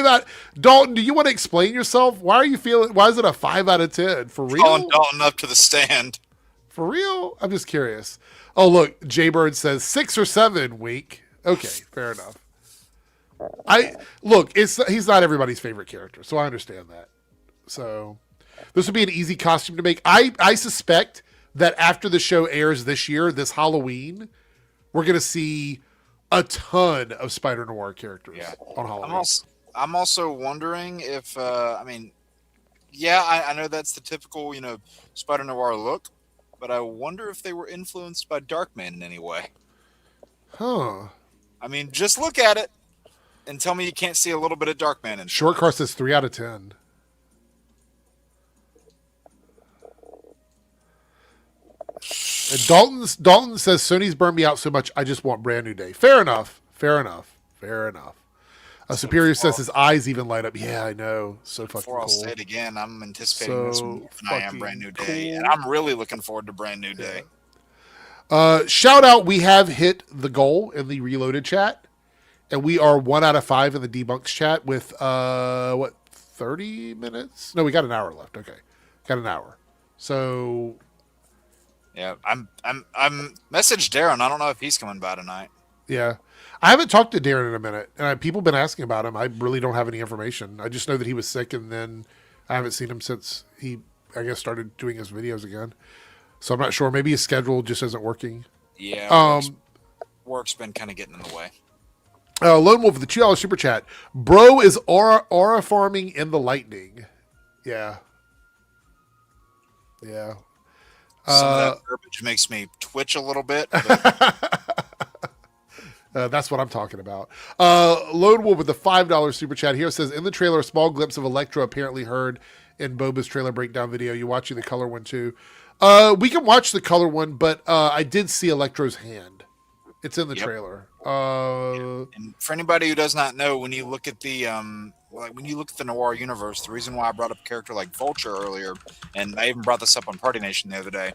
out. Dalton, do you want to explain yourself? Why are you feeling? Why is it a 5 out of 10? For real? Calling Dalton up to the stand. For real? I'm just curious. Oh, look, Jaybird says 6 or 7 week. Okay, fair enough. He's not everybody's favorite character, so I understand that. So this would be an easy costume to make. I suspect that after the show airs this year, this Halloween, we're going to see a ton of Spider-Noir characters on Halloween. I'm also wondering if, I know that's the typical, Spider-Noir look, but I wonder if they were influenced by Darkman in any way. Huh. I mean, just look at it and tell me you can't see a little bit of Darkman in it. Short Car says 3 out of 10. And Dalton says Sony's burned me out so much I just want Brand New Day. Fair enough. Superior says his eyes even light up. Yeah, I know. So fucking Before I'll cool. say it again, I'm anticipating this more than I am Brand New Day, cool. and I'm really looking forward to Brand New Day. Shout out, we have hit the goal in the Reloaded chat, and we are 1 out of 5 in the Debunks chat with 30 minutes? No, we got an hour left. Okay, got an hour. So yeah, I'm messaged Darren. I don't know if he's coming by tonight. Yeah, I haven't talked to Darren in a minute, and people have been asking about him. I really don't have any information. I just know that he was sick, and then I haven't seen him since he, I guess, started doing his videos again. So I'm not sure. Maybe his schedule just isn't working. Yeah, work's been kind of getting in the way. Lone Wolf with the $2 super chat. Bro is aura farming in the lightning. Yeah. Some of that verbiage makes me twitch a little bit. But... that's what I'm talking about. Lone Wolf with the $5 super chat here says, in the trailer, a small glimpse of Electro apparently heard in Boba's trailer breakdown video. You watching the color one too? We can watch the color one, but I did see Electro's hand. It's in the trailer. And for anybody who does not know, when you look at the Noir universe, the reason why I brought up a character like Vulture earlier, and I even brought this up on Party Nation the other day.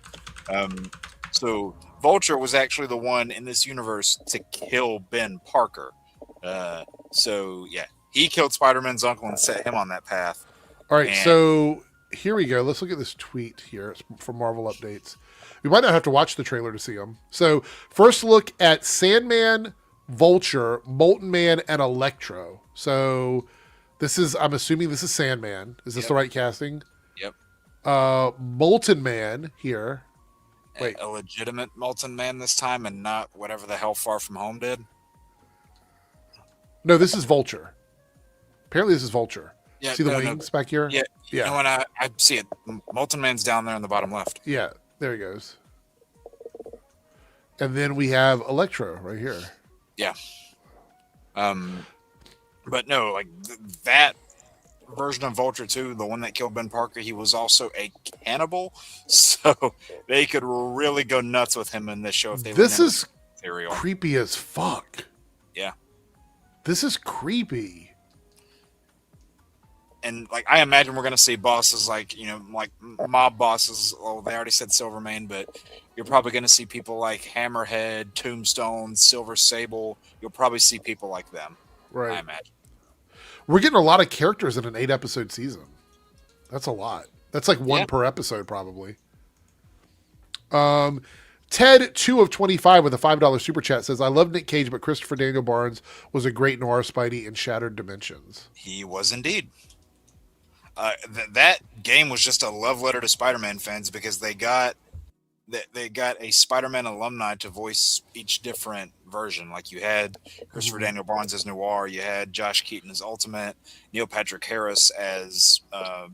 So Vulture was actually the one in this universe to kill Ben Parker. So yeah, he killed Spider-Man's uncle and set him on that path. All right, so here we go. Let's look at this tweet here from Marvel Updates. We might not have to watch the trailer to see them. So first look at Sandman, Vulture, Molten Man, and Electro. So this is, I'm assuming this is Sandman. Is this the right casting? Yep. Molten Man here. Wait. A legitimate Molten Man this time and not whatever the hell Far From Home did? No, this is Vulture. Apparently this is Vulture. Yeah, see the wings back here? Yeah. You know, when I see it, Molten Man's down there in the bottom left. Yeah, there he goes. And then we have Electro right here. Yeah. But no, like that version of Vulture 2, the one that killed Ben Parker, he was also a cannibal. So they could really go nuts with him in this show if they This is material. Creepy as fuck. Yeah. This is creepy. And like I imagine we're gonna see bosses like, you know, like mob bosses. Oh, they already said Silvermane, but you're probably gonna see people like Hammerhead, Tombstone, Silver Sable. You'll probably see people like them. Right. I imagine. We're getting a lot of characters in an 8-episode season. That's a lot. That's like one per episode, probably. Ted 2 of 25 with a $5 super chat says, I love Nick Cage, but Christopher Daniel Barnes was a great noir Spidey in Shattered Dimensions. He was indeed. That game was just a love letter to Spider-Man fans because they got a Spider-Man alumni to voice each different version. Like you had Christopher Daniel Barnes as Noir, you had Josh Keaton as Ultimate, Neil Patrick Harris as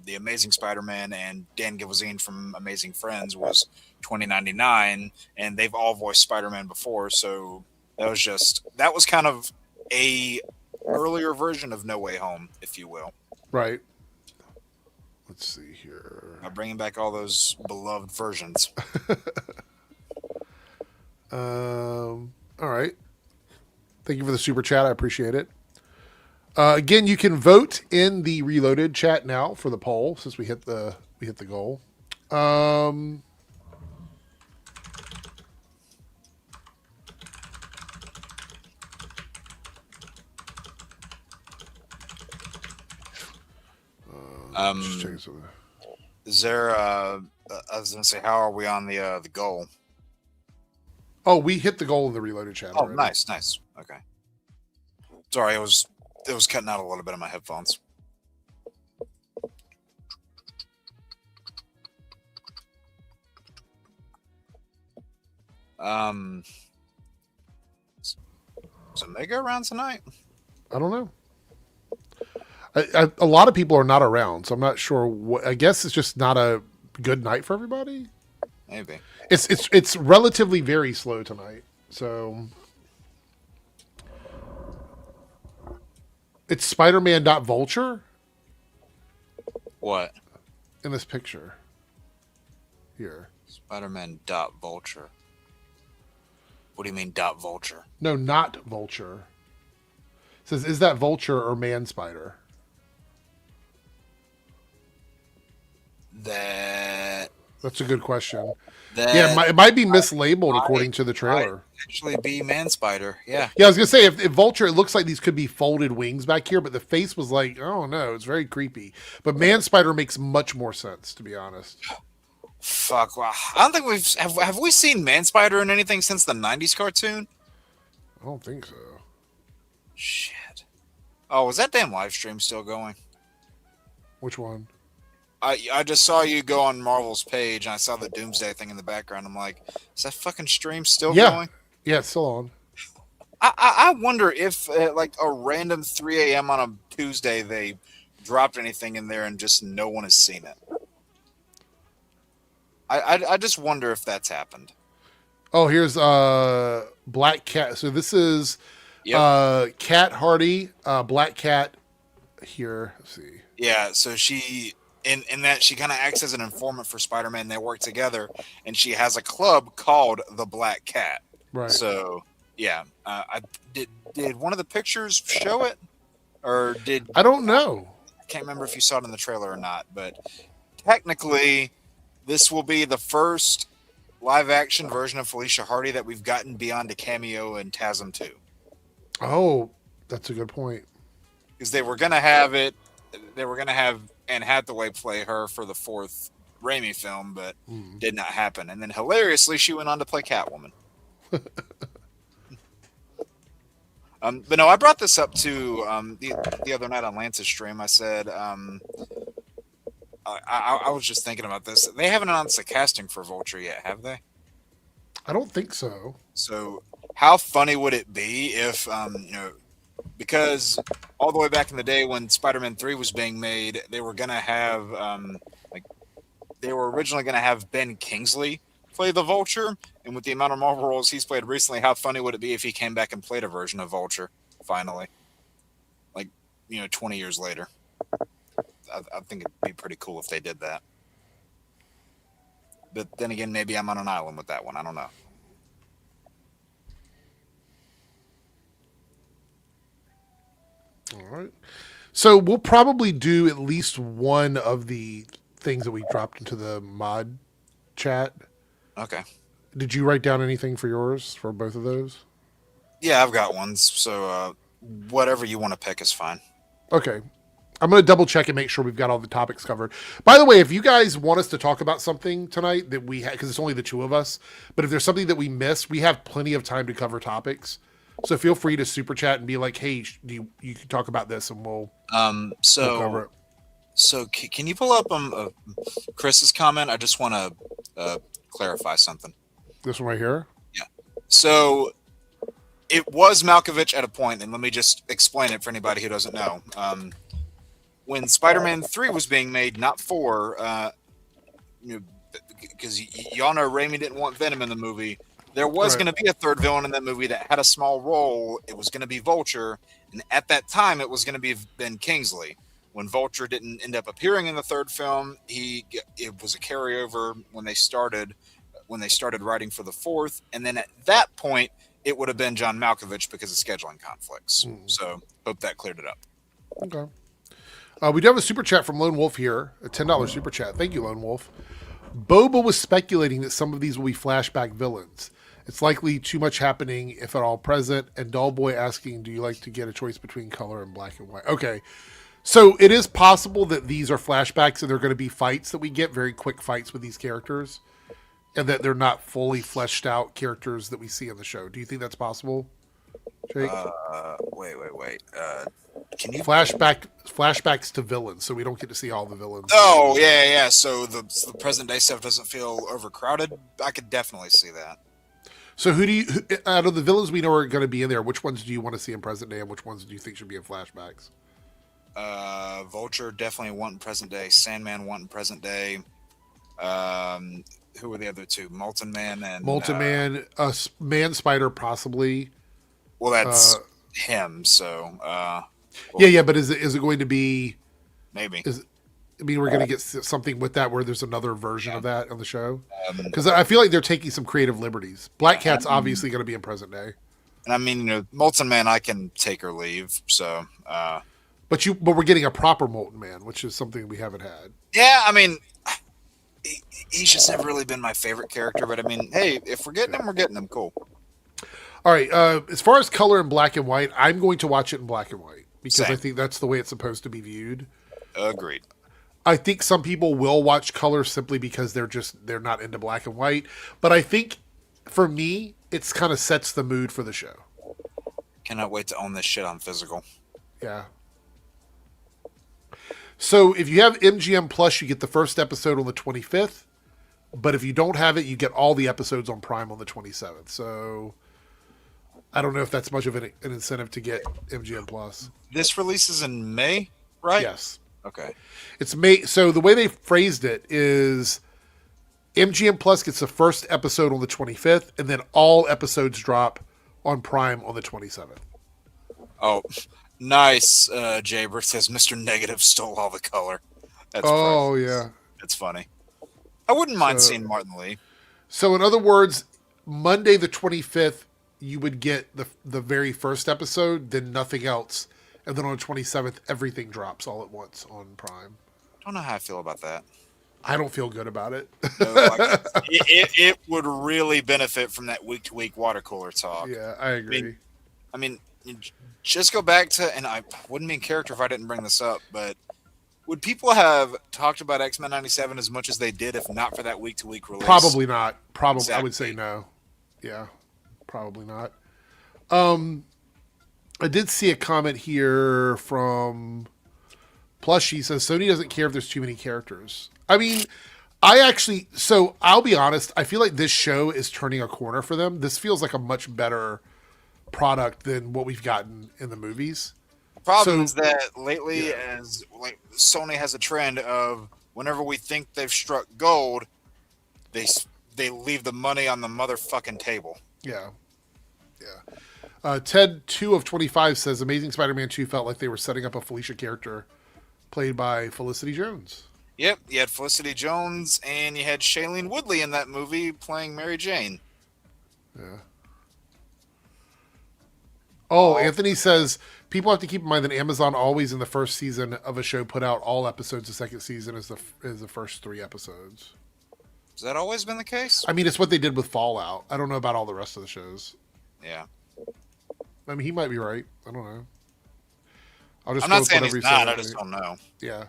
the Amazing Spider-Man, and Dan Gilvezine from Amazing Friends was 2099, and they've all voiced Spider-Man before. So that was kind of a earlier version of No Way Home, if you will. Right. Let's see here. Bringing back all those beloved versions. All right. Thank you for the super chat. I appreciate it. Again, you can vote in the Reloaded chat now for the poll since we hit the goal. Just checking something. Is there? I was gonna say, how are we on the goal? Oh, we hit the goal in the Reloaded chat. Oh, already. nice. Okay. Sorry, it was cutting out a little bit of my headphones. Is Omega around tonight? I don't know. A lot of people are not around, so I'm not sure. I guess it's just not a good night for everybody. Maybe it's relatively very slow tonight. So it's Spider-Man Vulture. What? In this picture here. Spider-Man Vulture. What do you mean Vulture? No, not Vulture. It says, is that Vulture or Man Spider? That's a good question. It might be mislabeled according to the trailer. Actually, be Man Spider. Yeah. Yeah, I was gonna say if Vulture, it looks like these could be folded wings back here, but the face was like, oh no, it's very creepy. But Man Spider makes much more sense, to be honest. Fuck. Wow. I don't think have we seen Man Spider in anything since the '90s cartoon? I don't think so. Shit. Oh, was that damn live stream still going? Which one? I just saw you go on Marvel's page and I saw the Doomsday thing in the background. I'm like, is that fucking stream still going? Yeah, it's still on. I wonder if like a random 3 a.m. on a Tuesday they dropped anything in there and just no one has seen it. I just wonder if that's happened. Oh, here's Black Cat. So this is Cat Hardy, Black Cat here. Let's see. Yeah, so she in that she kind of acts as an informant for Spider-Man. They work together, and she has a club called the Black Cat. Right. So yeah, I did one of the pictures show it, or did I don't know. I can't remember if you saw it in the trailer or not, but technically, this will be the first live-action version of Felicia Hardy that we've gotten beyond a cameo in TASM 2. Oh, that's a good point. Because they were gonna have Anne Hathaway play her for the 4th Raimi film, but did not happen. And then hilariously, she went on to play Catwoman. But no, I brought this up to the other night on Lance's stream. I said, I was just thinking about this. They haven't announced the casting for Vulture yet, have they? I don't think so. So how funny would it be if, because all the way back in the day when Spider-Man 3 was being made, they were going to have, they were originally going to have Ben Kingsley play the Vulture. And with the amount of Marvel roles he's played recently, how funny would it be if he came back and played a version of Vulture, finally? 20 years later. I think it'd be pretty cool if they did that. But then again, maybe I'm on an island with that one. I don't know. All right. So we'll probably do at least one of the things that we dropped into the mod chat. Okay. Did you write down anything for yours for both of those? Yeah, I've got ones. So whatever you want to pick is fine. Okay. I'm going to double check and make sure we've got all the topics covered. By the way, if you guys want us to talk about something tonight that we have, because it's only the two of us, but if there's something that we missed, we have plenty of time to cover topics. So feel free to super chat and be like, hey, you can talk about this and we'll cover it. So can you pull up Chris's comment? I just want to clarify something. This one right here? Yeah. So it was Malkovich at a point, and let me just explain it for anybody who doesn't know. When Spider-Man 3 was being made, not 4, because y'all know Raimi didn't want Venom in the movie, there was going to be a third villain in that movie that had a small role. It was going to be Vulture, and at that time, it was going to be Ben Kingsley. When Vulture didn't end up appearing in the third film, it was a carryover when they started writing for the fourth, and then at that point, it would have been John Malkovich because of scheduling conflicts. So hope that cleared it up. Okay. We do have a super chat from Lone Wolf here, a $10 super chat. Thank you, Lone Wolf. Boba was speculating that some of these will be flashback villains. It's likely too much happening, if at all present. And Dollboy asking, do you like to get a choice between color and black and white? Okay. So it is possible that these are flashbacks and they're going to be fights that we get, very quick fights with these characters, and that they're not fully fleshed out characters that we see in the show. Do you think that's possible, Jake? Wait. Can you flashbacks to villains, so we don't get to see all the villains? Oh, yeah. So the present day stuff doesn't feel overcrowded. I could definitely see that. So who out of the villains we know are going to be in there, which ones do you want to see in present day, and which ones do you think should be in flashbacks? Vulture definitely wanting present day. Sandman wanting present day. Who were the other two? Molten Man and Man Spider possibly. Well, that's him. So yeah. But is it going to be? Maybe. We're going to get something with that where there's another version of that on the show, because I feel like they're taking some creative liberties. Black Cat's obviously going to be in present day. And I mean, Molten Man, I can take or leave. So. But we're getting a proper Molten Man, which is something we haven't had. Yeah, I mean, he's just never really been my favorite character. But I mean, hey, if we're getting him, we're getting him. Cool. All right. As far as color in black and white, I'm going to watch it in black and white because I think that's the way it's supposed to be viewed. Agreed. I think some people will watch color simply because they're not into black and white. But I think for me, it's kind of sets the mood for the show. Cannot wait to own this shit on physical. Yeah. So if you have MGM Plus, you get the first episode on the 25th. But if you don't have it, you get all the episodes on Prime on the 27th. So I don't know if that's much of an incentive to get MGM Plus. This releases in May, right? Yes. Okay. It's May. So the way they phrased it is MGM Plus gets the first episode on the 25th, and then all episodes drop on Prime on the 27th. Oh, nice. Jaber says Mr. Negative stole all the color. That's yeah. That's funny. I wouldn't mind seeing Martin Lee. So in other words, Monday the 25th, you would get the very first episode, then nothing else. And then on the 27th, everything drops all at once on Prime. I don't know how I feel about that. I don't feel good about it. It would really benefit from that week-to-week water cooler talk. Yeah, I agree. I mean, just go back to, and I wouldn't be in character if I didn't bring this up, but would people have talked about X-Men 97 as much as they did if not for that week-to-week release? Probably not. Exactly. I would say no. Yeah, probably not. I did see a comment here from Plushy. Says Sony doesn't care if there's too many characters. I mean, I'll be honest. I feel like this show is turning a corner for them. This feels like a much better product than what we've gotten in the movies. The problem is that lately, as like Sony has a trend of whenever we think they've struck gold, they leave the money on the motherfucking table. Yeah. Ted 2 of 25 says Amazing Spider-Man 2 felt like they were setting up a Felicia character played by Felicity Jones. Yep, you had Felicity Jones and you had Shailene Woodley in that movie playing Mary Jane. Yeah. Oh, Anthony says people have to keep in mind that Amazon always in the first season of a show put out all episodes. The second season is the first 3 episodes. Has that always been the case? I mean, it's what they did with Fallout. I don't know about all the rest of the shows. Yeah. I mean, he might be right. I don't I'll just I'm go not with saying whatever he's you say. not. I just don't know. Yeah.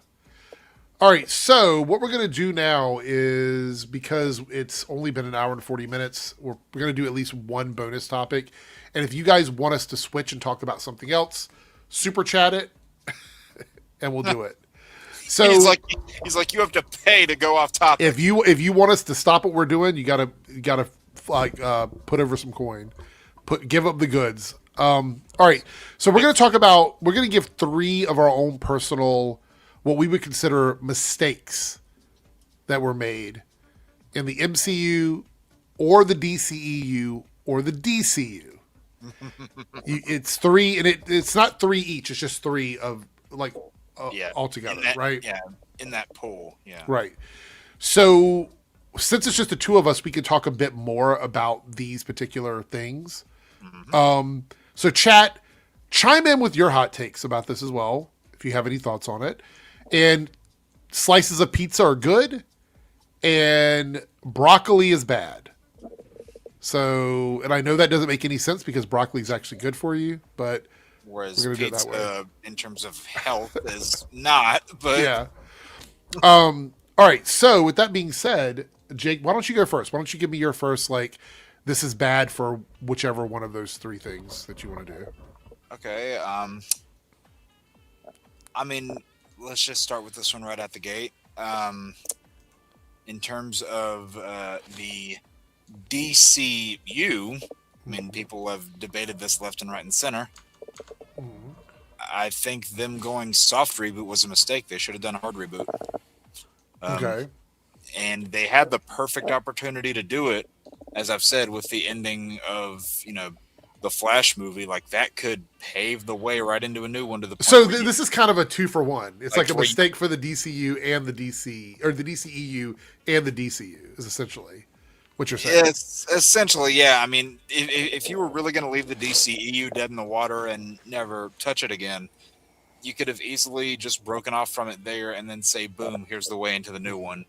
All right. So what we're going to do now is, because it's only been an hour and 40 minutes, we're going to do at least one bonus topic. And if you guys want us to switch and talk about something else, super chat it and we'll do it. So he's like, you have to pay to go off topic. if you want us to stop what we're doing, you gotta like put over some coin, give up the goods. All right, so we're gonna give 3 of our own personal, what we would consider mistakes that were made in the MCU or the DCEU or the DCU. It's 3, and it's not 3 each. It's just 3 of like altogether, right? Yeah, in that pool. Yeah, right. So since it's just the 2 of us, we can talk a bit more about these particular things. Mm-hmm. So chat, chime in with your hot takes about this as well, if you have any thoughts on it. And slices of pizza are good, and broccoli is bad. So, and I know that doesn't make any sense because broccoli is actually good for you, but whereas we're gonna do it that way. pizza, in terms of health, is not. But yeah. All right. So with that being said, Jake, why don't you go first? Why don't you give me your first, like, this is bad for whichever one of those 3 things that you want to do. Okay. I mean, let's just start with this one right out the gate. In terms of the DCU, I mean, people have debated this left and right and center. Mm-hmm. I think them going soft reboot was a mistake. They should have done a hard reboot. Okay. And they had the perfect opportunity to do it, as I've said, with the ending of, the Flash movie. Like, that could pave the way right into a new one to the point. So this is kind of a 2 for 1. It's like a where mistake for the DCU and the DC, or the DCEU and the DCU, is essentially what you're saying. It's essentially, yeah. I mean, if you were really going to leave the DCEU dead in the water and never touch it again, you could have easily just broken off from it there and then say, boom, here's the way into the new one.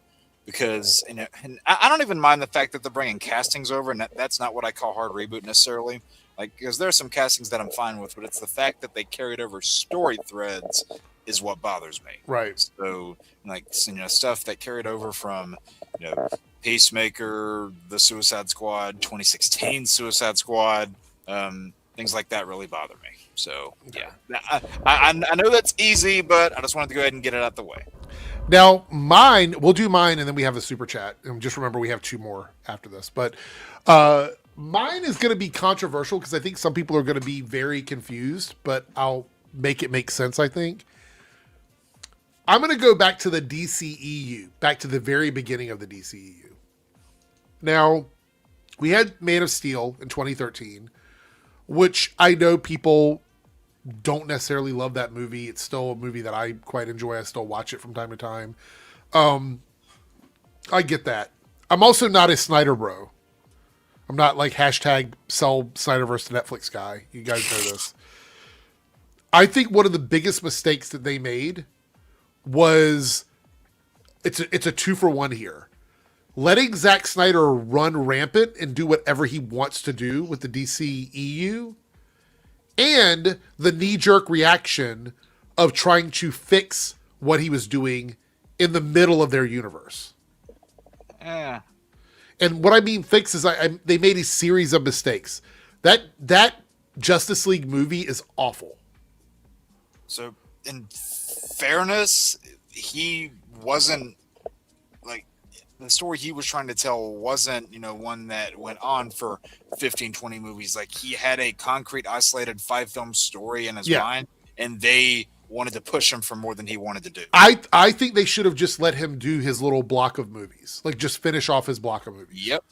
Because, and I don't even mind the fact that they're bringing castings over, and that's not what I call hard reboot necessarily. Like, because there are some castings that I'm fine with, but it's the fact that they carried over story threads is what bothers me. Right. So, like, stuff that carried over from, Peacemaker, the Suicide Squad, 2016 Suicide Squad, things like that really bother me. So, yeah. I know that's easy, but I just wanted to go ahead and get it out the way. Now, we'll do mine, and then we have a super chat. And just remember, we have 2 more after this. But mine is going to be controversial because I think some people are going to be very confused, but I'll make it make sense, I think. I'm going to go back to the DCEU, back to the very beginning of the DCEU. Now, we had Man of Steel in 2013, which I know people don't necessarily love that movie. It's still a movie that I quite enjoy. I still watch it from time to time. I get that. I'm also not a Snyder bro. I'm not like hashtag sell Snyderverse to Netflix guy. You guys know this. I think one of the biggest mistakes that they made was it's a 2 for 1 here. Letting Zack Snyder run rampant and do whatever he wants to do with the DCEU, and the knee-jerk reaction of trying to fix what he was doing in the middle of their universe. Yeah. And what I mean fix is they made a series of mistakes. That Justice League movie is awful. So, in fairness, he wasn't, like, the story he was trying to tell wasn't, one that went on for 15, 20 movies. Like, he had a concrete, isolated 5-film story in his mind, and they wanted to push him for more than he wanted to do. I think they should have just let him do his little block of movies. Like, just finish off his block of movies. Yep.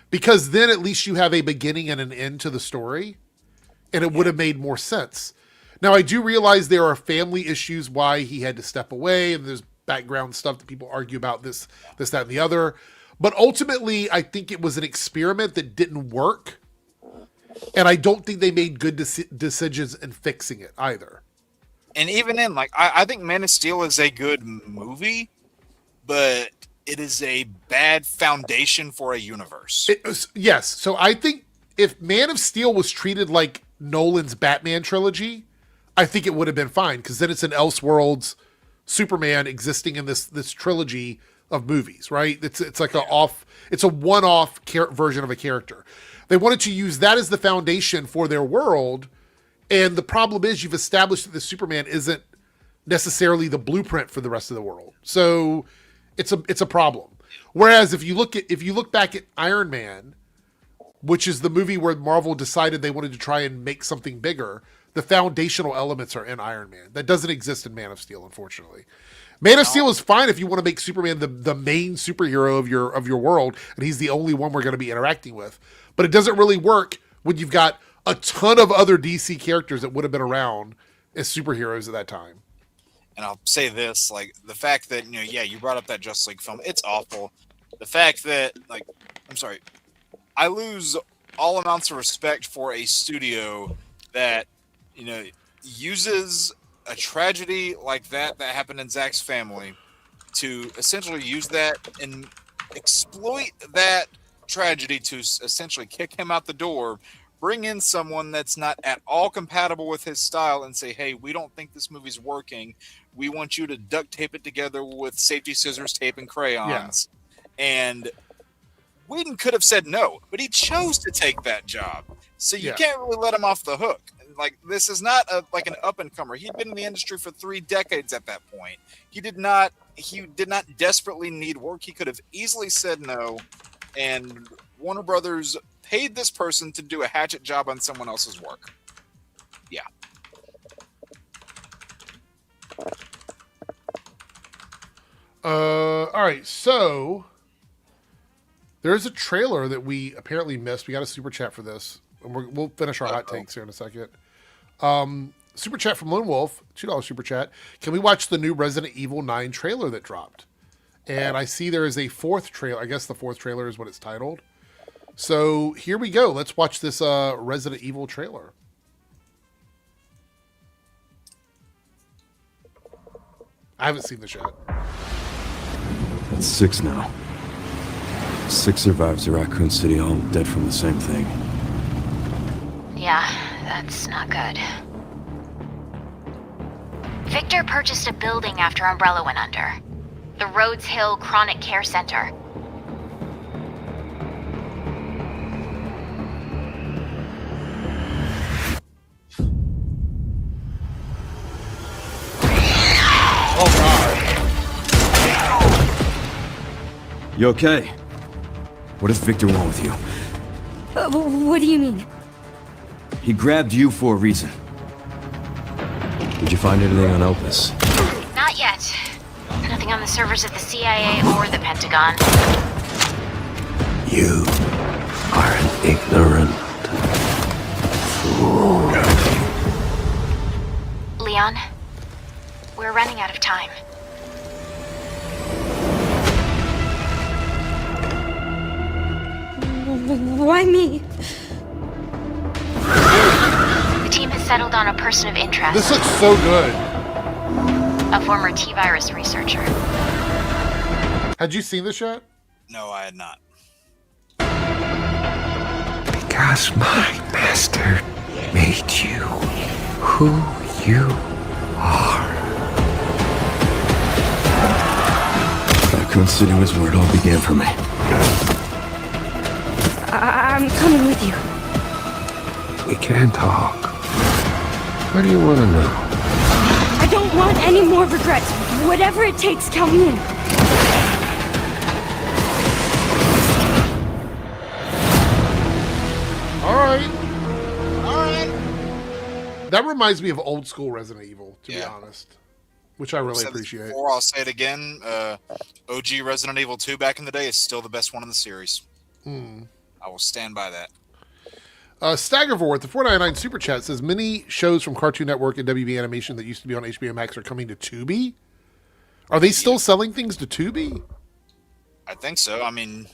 Because then at least you have a beginning and an end to the story, and it would have made more sense. Now, I do realize there are family issues why he had to step away, and there's background stuff that people argue about this, that, and the other. But ultimately, I think it was an experiment that didn't work, and I don't think they made good decisions in fixing it either. And even then, like, I think Man of Steel is a good movie, but it is a bad foundation for a universe. Yes. So I think if Man of Steel was treated like Nolan's Batman trilogy, I think it would have been fine, because then it's an Elseworlds Superman existing in this trilogy of movies, right? It's like it's a one-off version of a character. They wanted to use that as the foundation for their world, and the problem is you've established that the Superman isn't necessarily the blueprint for the rest of the world. So it's a problem. Whereas if you look back at Iron Man, which is the movie where Marvel decided they wanted to try and make something bigger, the foundational elements are in Iron Man. That doesn't exist in Man of Steel, unfortunately. Man of Steel is fine if you want to make Superman the main superhero of your world, and he's the only one we're going to be interacting with. But it doesn't really work when you've got a ton of other DC characters that would have been around as superheroes at that time. And I'll say this, like, the fact that, you brought up that Justice League film, it's awful. The fact that, I'm sorry, I lose all amounts of respect for a studio that, uses a tragedy like that happened in Zack's family to essentially use that and exploit that tragedy to essentially kick him out the door, bring in someone that's not at all compatible with his style and say, hey, we don't think this movie's working. We want you to duct tape it together with safety scissors, tape, and crayons. Yeah. And Whedon could have said no, but he chose to take that job. So you can't really let him off the hook. Like, this is not an up-and-comer. He'd been in the industry for 3 decades at that point. He did not desperately need work. He could have easily said no, and Warner Brothers paid this person to do a hatchet job on someone else's work. Yeah. All right, so there's a trailer that we apparently missed. We got a super chat for this, and we'll finish our hot takes here in a second. Super chat from Lone Wolf, $2 super chat. Can we watch the new Resident Evil 9 trailer that dropped? And I see there is a 4th trailer. I guess the 4th trailer is what it's titled. So here we go. Let's watch this Resident Evil trailer. I haven't seen this yet. That's 6 now. 6 survivors of Raccoon City, all dead from the same thing. Yeah, that's not good. Victor purchased a building after Umbrella went under. The Rhodes Hill Chronic Care Center. You okay? What does Victor want with you? What do you mean? He grabbed you for a reason. Did you find anything on Opus? Not yet. Nothing on the servers at the CIA or the Pentagon. You are an ignorant fool. Leon, we're running out of time. Why me? The team has settled on a person of interest. This looks so good. A former T-virus researcher. Had you seen this yet? No, I had not. Because my master made you who you are. Raccoon City was where it all began for me. I'm coming with you. We can talk. What do you want to know? I don't want any more regrets. Whatever it takes, count me in. All right. That reminds me of old school Resident Evil, to be honest, which I really appreciate. Before I'll say it again, OG Resident Evil 2 back in the day is still the best one in the series. I will stand by that. Staggervorth, the 499 Super Chat says, many shows from Cartoon Network and WB Animation that used to be on HBO Max are coming to Tubi? Are they still selling things to Tubi? I think so. I mean,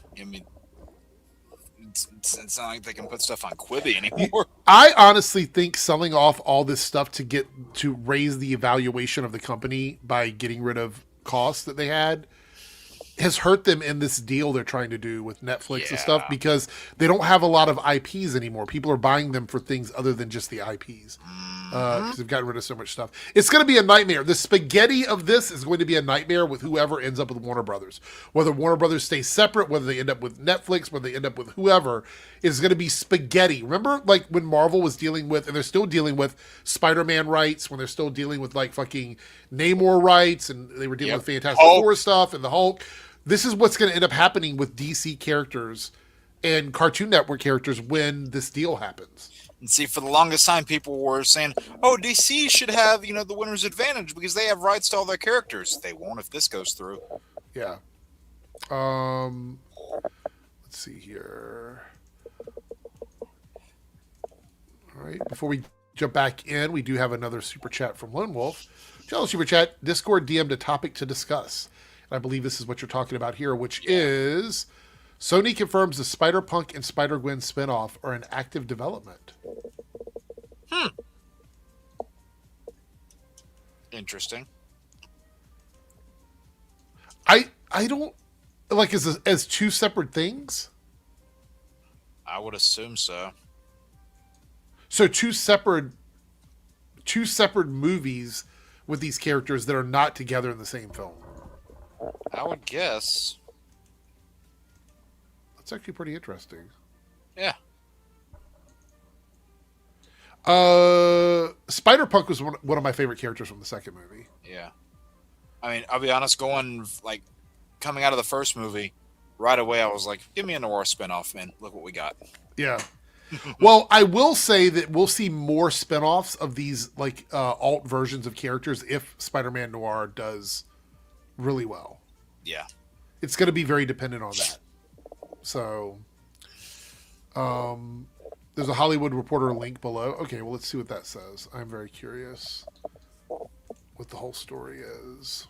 it's not like they can put stuff on Quibi anymore. I honestly think selling off all this stuff to raise the evaluation of the company by getting rid of costs that they had has hurt them in this deal they're trying to do with Netflix and stuff, because they don't have a lot of IPs anymore. People are buying them for things other than just the IPs. Because they've gotten rid of so much stuff. It's going to be a nightmare. The spaghetti of this is going to be a nightmare with whoever ends up with Warner Brothers. Whether Warner Brothers stays separate, whether they end up with Netflix, whether they end up with whoever, is going to be spaghetti. Remember, like, when Marvel was dealing with, and they're still dealing with Spider-Man rights, when they're still dealing with, like, fucking Namor rights, and they were dealing with Fantastic Four stuff, and the Hulk. This is what's going to end up happening with DC characters and Cartoon Network characters when this deal happens. And see, for the longest time, people were saying, "Oh, DC should have, the winner's advantage because they have rights to all their characters." They won't if this goes through. Yeah. Let's see here. All right. Before we jump back in, we do have another super chat from Lone Wolf. Tell us, super chat. Discord DM'd a topic to discuss. And I believe this is what you're talking about here, which is Sony confirms the Spider-Punk and Spider-Gwen spinoff are in active development. Interesting. I don't like as two separate things. I would assume so. So two separate movies with these characters that are not together in the same film. I would guess. That's actually pretty interesting. Yeah. Spider-Punk was one of my favorite characters from the second movie. Yeah. I mean, I'll be honest, coming out of the first movie, right away I was like, give me a noir spinoff, man. Look what we got. Yeah. Well, I will say that we'll see more spinoffs of these alt versions of characters if Spider-Man Noir does really well. Yeah. It's going to be very dependent on that. So, there's a Hollywood Reporter link below. Okay, well, let's see what that says. I'm very curious what the whole story is.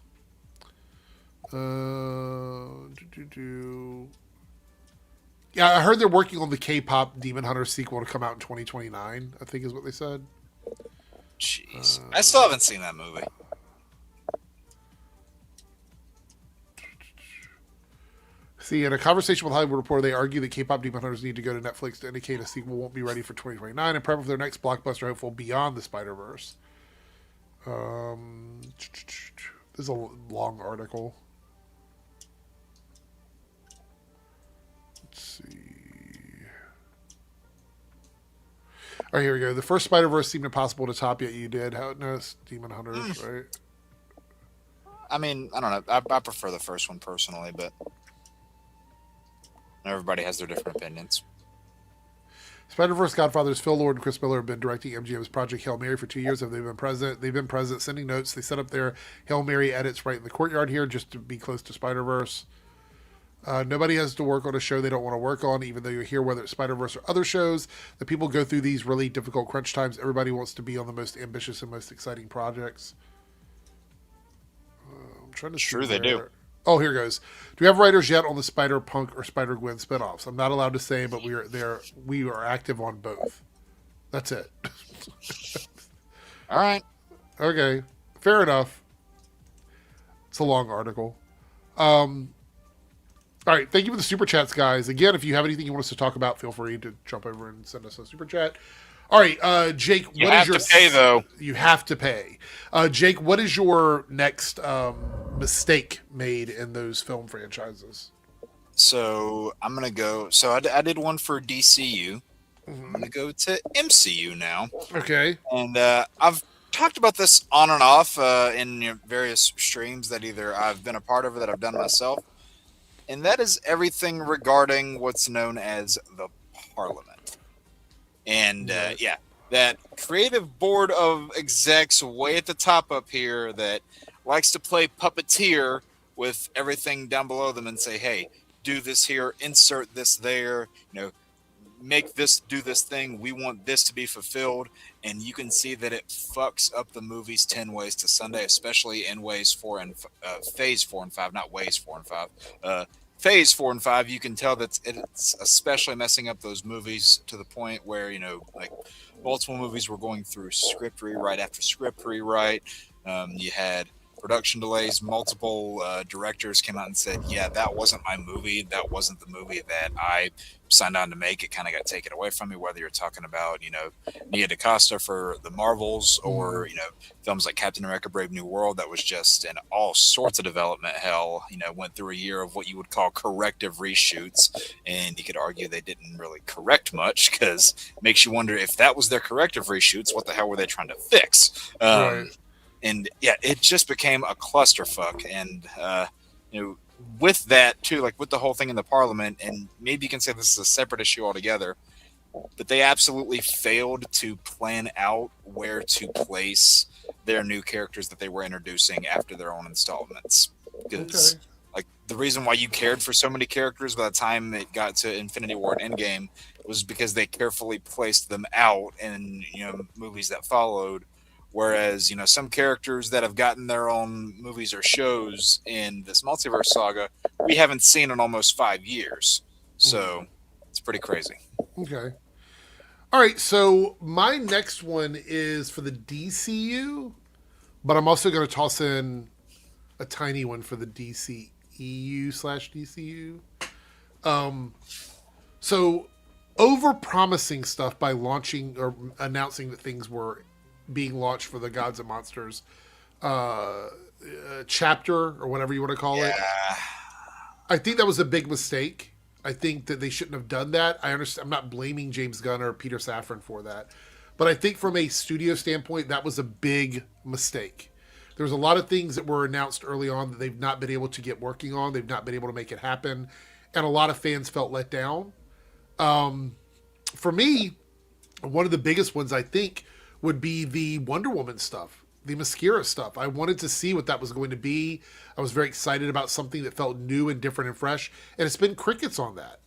Yeah, I heard they're working on the K-pop Demon Hunter sequel to come out in 2029, I think is what they said. Jeez. I still haven't seen that movie. See, in a conversation with Hollywood Reporter, they argue that K-pop Demon Hunters need to go to Netflix to indicate a sequel won't be ready for 2029 and prep for their next blockbuster hopeful Beyond the Spider-Verse. This is a long article. Let's see. All right, here we go. The first Spider-Verse seemed impossible to top, yet you did. No, it's Demon Hunters, right? I mean, I don't know. I prefer the first one personally, but everybody has their different opinions. Spider-Verse Godfathers Phil Lord and Chris Miller have been directing MGM's Project Hail Mary for 2 years. Have they been present? They've been present, sending notes. They set up their Hail Mary edits right in the courtyard here just to be close to Spider-Verse. Nobody has to work on a show they don't want to work on, even though you're here, whether it's Spider-Verse or other shows. The people go through these really difficult crunch times. Everybody wants to be on the most ambitious and most exciting projects. I'm trying to see. Sure, they do. Oh, here goes. Do we have writers yet on the Spider-Punk or Spider-Gwen spinoffs? I'm not allowed to say, but we are active on both. That's it. All right. Okay. Fair enough. It's a long article. All right. Thank you for the super chats, guys. Again, if you have anything you want us to talk about, feel free to jump over and send us a super chat. All right, Jake, you have to pay, though. You have to pay. Jake, what is your next mistake made in those film franchises? So I'm going to go. So I did one for DCU. I'm going to go to MCU now. Okay. And I've talked about this on and off in various streams that either I've been a part of or that I've done myself. And that is everything regarding what's known as the Parliament. And that creative board of execs way at the top up here that likes to play puppeteer with everything down below them and say, hey, do this here, insert this there, make this, do this thing. We want this to be fulfilled. And you can see that it fucks up the movies 10 ways to Sunday, especially in phase 4 and 5, not ways 4 and 5. Phase 4 and 5, you can tell that it's especially messing up those movies to the point where, multiple movies were going through script rewrite after script rewrite. You had production delays. Multiple directors came out and said, yeah, that wasn't my movie. That wasn't the movie that I signed on to make. It kind of got taken away from me, whether you're talking about, Nia DaCosta for the Marvels or, films like Captain America Brave New World that was just in all sorts of development hell, went through a year of what you would call corrective reshoots. And you could argue they didn't really correct much because it makes you wonder if that was their corrective reshoots, what the hell were they trying to fix? Right. And yeah, it just became a clusterfuck. And, with that too, like with the whole thing in the Parliament, and maybe you can say this is a separate issue altogether, but they absolutely failed to plan out where to place their new characters that they were introducing after their own installments. Because like the reason why you cared for so many characters by the time it got to Infinity War and Endgame was because they carefully placed them out in movies that followed. Whereas, some characters that have gotten their own movies or shows in this multiverse saga, we haven't seen in almost 5 years. So it's pretty crazy. Okay. All right. So my next one is for the DCU, but I'm also going to toss in a tiny one for the DCEU/DCU. So over-promising stuff by launching or announcing that things were being launched for the Gods and Monsters chapter or whatever you want to call it. I think that was a big mistake. I think that they shouldn't have done that. I understand. I'm not blaming James Gunn or Peter Safran for that, but I think from a studio standpoint, that was a big mistake. There's a lot of things that were announced early on that they've not been able to get working on. They've not been able to make it happen, and a lot of fans felt let down. For me, one of the biggest ones I think would be the Wonder Woman stuff, the Mascara stuff. I wanted to see what that was going to be. I was very excited about something that felt new and different and fresh, and it's been crickets on that.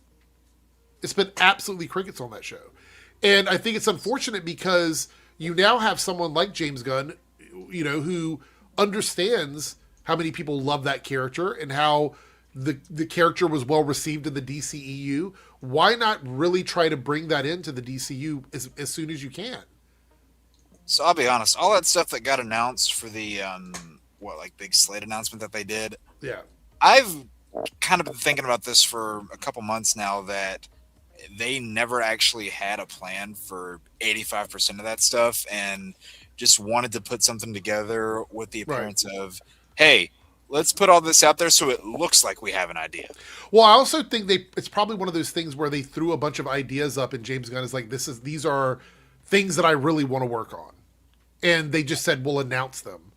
It's been absolutely crickets on that show. And I think it's unfortunate because you now have someone like James Gunn, who understands how many people love that character and how the character was well received in the DCEU. Why not really try to bring that into the DCU as soon as you can? So I'll be honest, all that stuff that got announced for the big slate announcement that they did. Yeah. I've kind of been thinking about this for a couple months now that they never actually had a plan for 85% of that stuff and just wanted to put something together with the appearance of, hey, let's put all this out there so it looks like we have an idea. Well, I also think it's probably one of those things where they threw a bunch of ideas up and James Gunn is like, these are things that I really want to work on. And they just said, we'll announce them.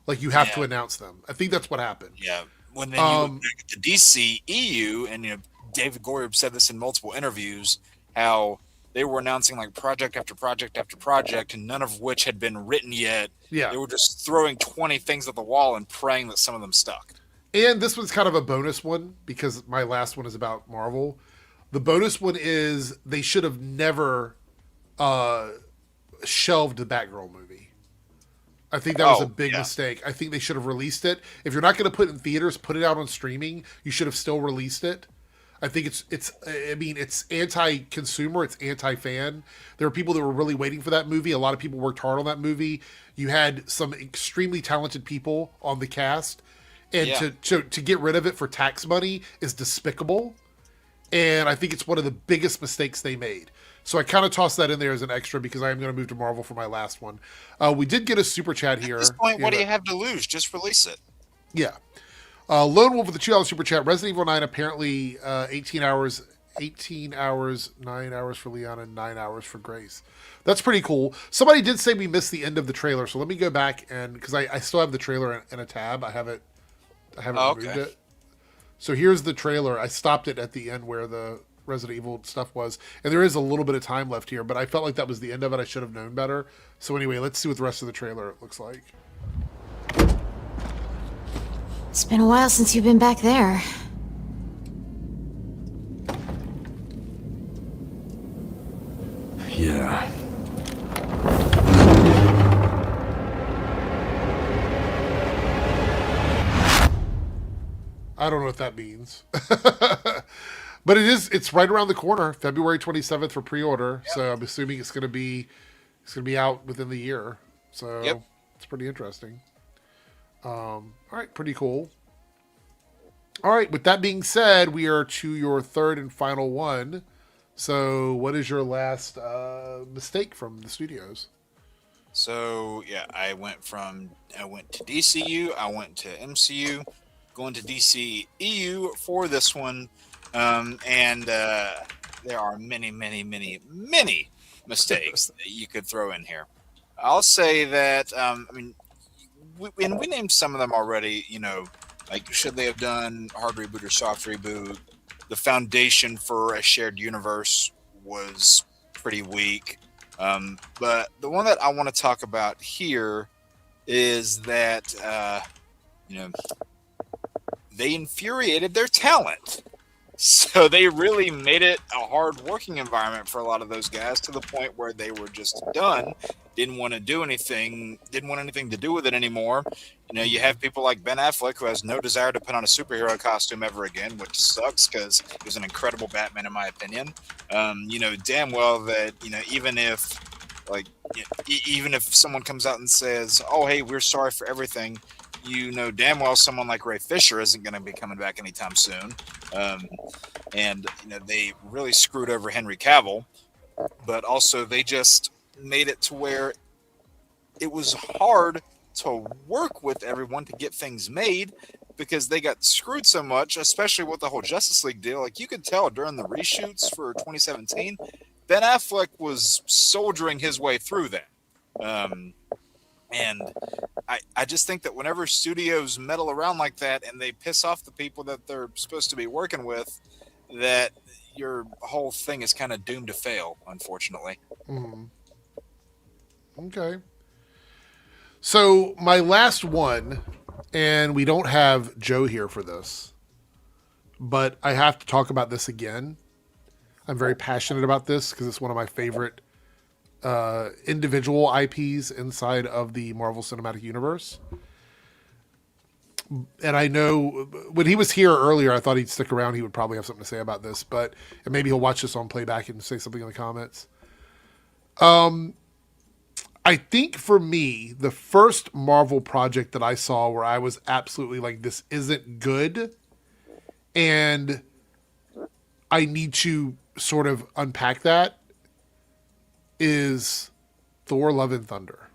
Like, you have to announce them. I think that's what happened. Yeah. When then you look at the DCEU, and David Goyer said this in multiple interviews, how they were announcing like project after project after project, and none of which had been written yet. Yeah. They were just throwing 20 things at the wall and praying that some of them stuck. And this was kind of a bonus one because my last one is about Marvel. The bonus one is they should have never shelved the Batgirl movie. I think that was a big mistake. I think they should have released it. If you're not going to put it in theaters, put it out on streaming. You should have still released it. I think it's anti-consumer, it's anti-fan. There were people that were really waiting for that movie. A lot of people worked hard on that movie. You had some extremely talented people on the cast, and to get rid of it for tax money is despicable. And I think it's one of the biggest mistakes they made. So I kind of tossed that in there as an extra because I am going to move to Marvel for my last one. We did get a super chat here. At this point, what do you have to lose? Just release it. Yeah. Lone Wolf with the $2 super chat. Resident Evil 9 apparently 18 hours, 9 hours for Leon and 9 hours for Grace. That's pretty cool. Somebody did say we missed the end of the trailer, so let me go back and because I still have the trailer in a tab. I haven't removed it. So here's the trailer. I stopped it at the end where the Resident Evil stuff was, and there is a little bit of time left here, but I felt like that was the end of it. I should have known better. So anyway, let's see what the rest of the trailer looks like. It's been a while since you've been back there. Yeah. I don't know what that means. But it's right around the corner, February 27th for pre-order. Yep. So I'm assuming it's going to be out within the year. So it's pretty interesting. All right, pretty cool. All right, with that being said, we are to your third and final one. So, what is your last mistake from the studios? So yeah, I went to DCU, I went to MCU, going to DCEU for this one, and there are many mistakes that you could throw in here. I'll say that we named some of them already. Like should they have done hard reboot or soft reboot? The foundation for a shared universe was pretty weak. But the one that I want to talk about here is that, they infuriated their talent. So they really made it a hard working environment for a lot of those guys to the point where they were just done, didn't want to do anything, didn't want anything to do with it anymore. You have people like Ben Affleck who has no desire to put on a superhero costume ever again, which sucks because he was an incredible Batman in my opinion. Damn well that, even if someone comes out and says, oh, hey, we're sorry for everything, damn well someone like Ray Fisher isn't going to be coming back anytime soon. They really screwed over Henry Cavill, but also they just made it to where it was hard to work with everyone to get things made because they got screwed so much, especially with the whole Justice League deal. Like you could tell during the reshoots for 2017, Ben Affleck was soldiering his way through that. And I just think that whenever studios meddle around like that and they piss off the people that they're supposed to be working with, that your whole thing is kind of doomed to fail, unfortunately. Mm. Okay. So my last one, and we don't have Joe here for this, but I have to talk about this again. I'm very passionate about this because it's one of my favorite individual IPs inside of the Marvel Cinematic Universe. And I know when he was here earlier, I thought he'd stick around. He would probably have something to say about this, and maybe he'll watch this on playback and say something in the comments. I think for me, the first Marvel project that I saw where I was absolutely like, this isn't good, and I need to sort of unpack that, is Thor: Love and Thunder.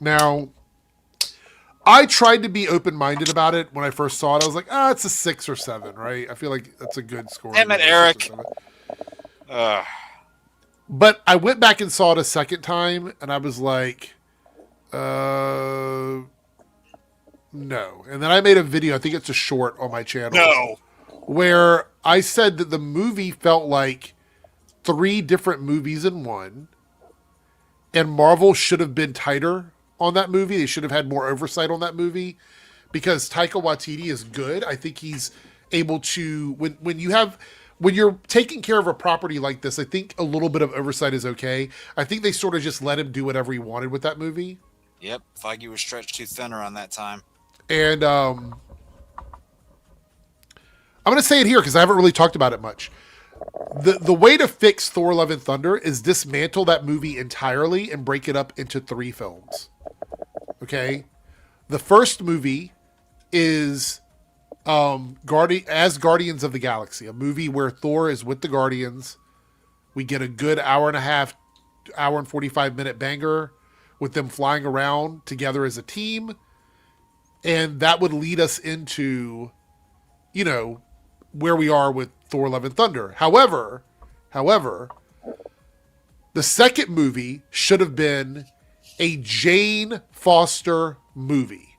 Now, I tried to be open-minded about it when I first saw it. I was like, it's a 6 or 7, right? I feel like that's a good score. Damn it, Eric. But I went back and saw it a second time, and I was like, no. And then I made a video, I think it's a short on my channel. No. Where I said that the movie felt like 3 different movies in one, and Marvel should have been tighter on that movie. They should have had more oversight on that movie, because Taika Waititi is good. I think he's able to, when you're taking care of a property like this, I think a little bit of oversight is okay. I think they sort of just let him do whatever he wanted with that movie. Yep, Feige was stretched too thin around that time. And I'm going to say it here because I haven't really talked about it much. The way to fix Thor: Love and Thunder is dismantle that movie entirely and break it up into 3 films. Okay? The first movie is Guardians of the Galaxy, a movie where Thor is with the Guardians. We get a good hour and 45-minute banger with them flying around together as a team. And that would lead us into, where we are with Thor: Love and Thunder. However, the second movie should have been a Jane Foster movie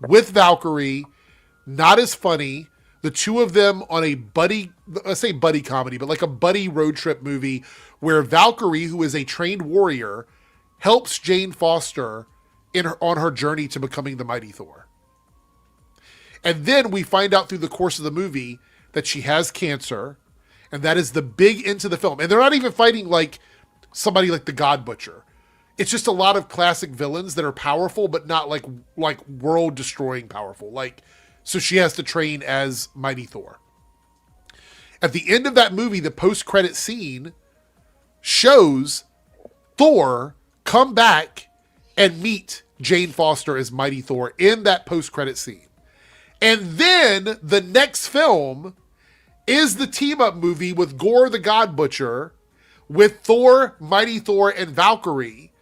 with Valkyrie. Not as funny. The two of them on a buddy, I say buddy comedy, but like a buddy road trip movie where Valkyrie, who is a trained warrior, helps Jane Foster on her journey to becoming the mighty Thor. And then we find out through the course of the movie that she has cancer, and that is the big into the film. And they're not even fighting like somebody like the God Butcher. It's just a lot of classic villains that are powerful, but not like world-destroying powerful. So she has to train as Mighty Thor. At the end of that movie, the post-credit scene shows Thor come back and meet Jane Foster as Mighty Thor in that post-credit scene. And then the next film is the team-up movie with Gore the God Butcher, with Thor, Mighty Thor, and Valkyrie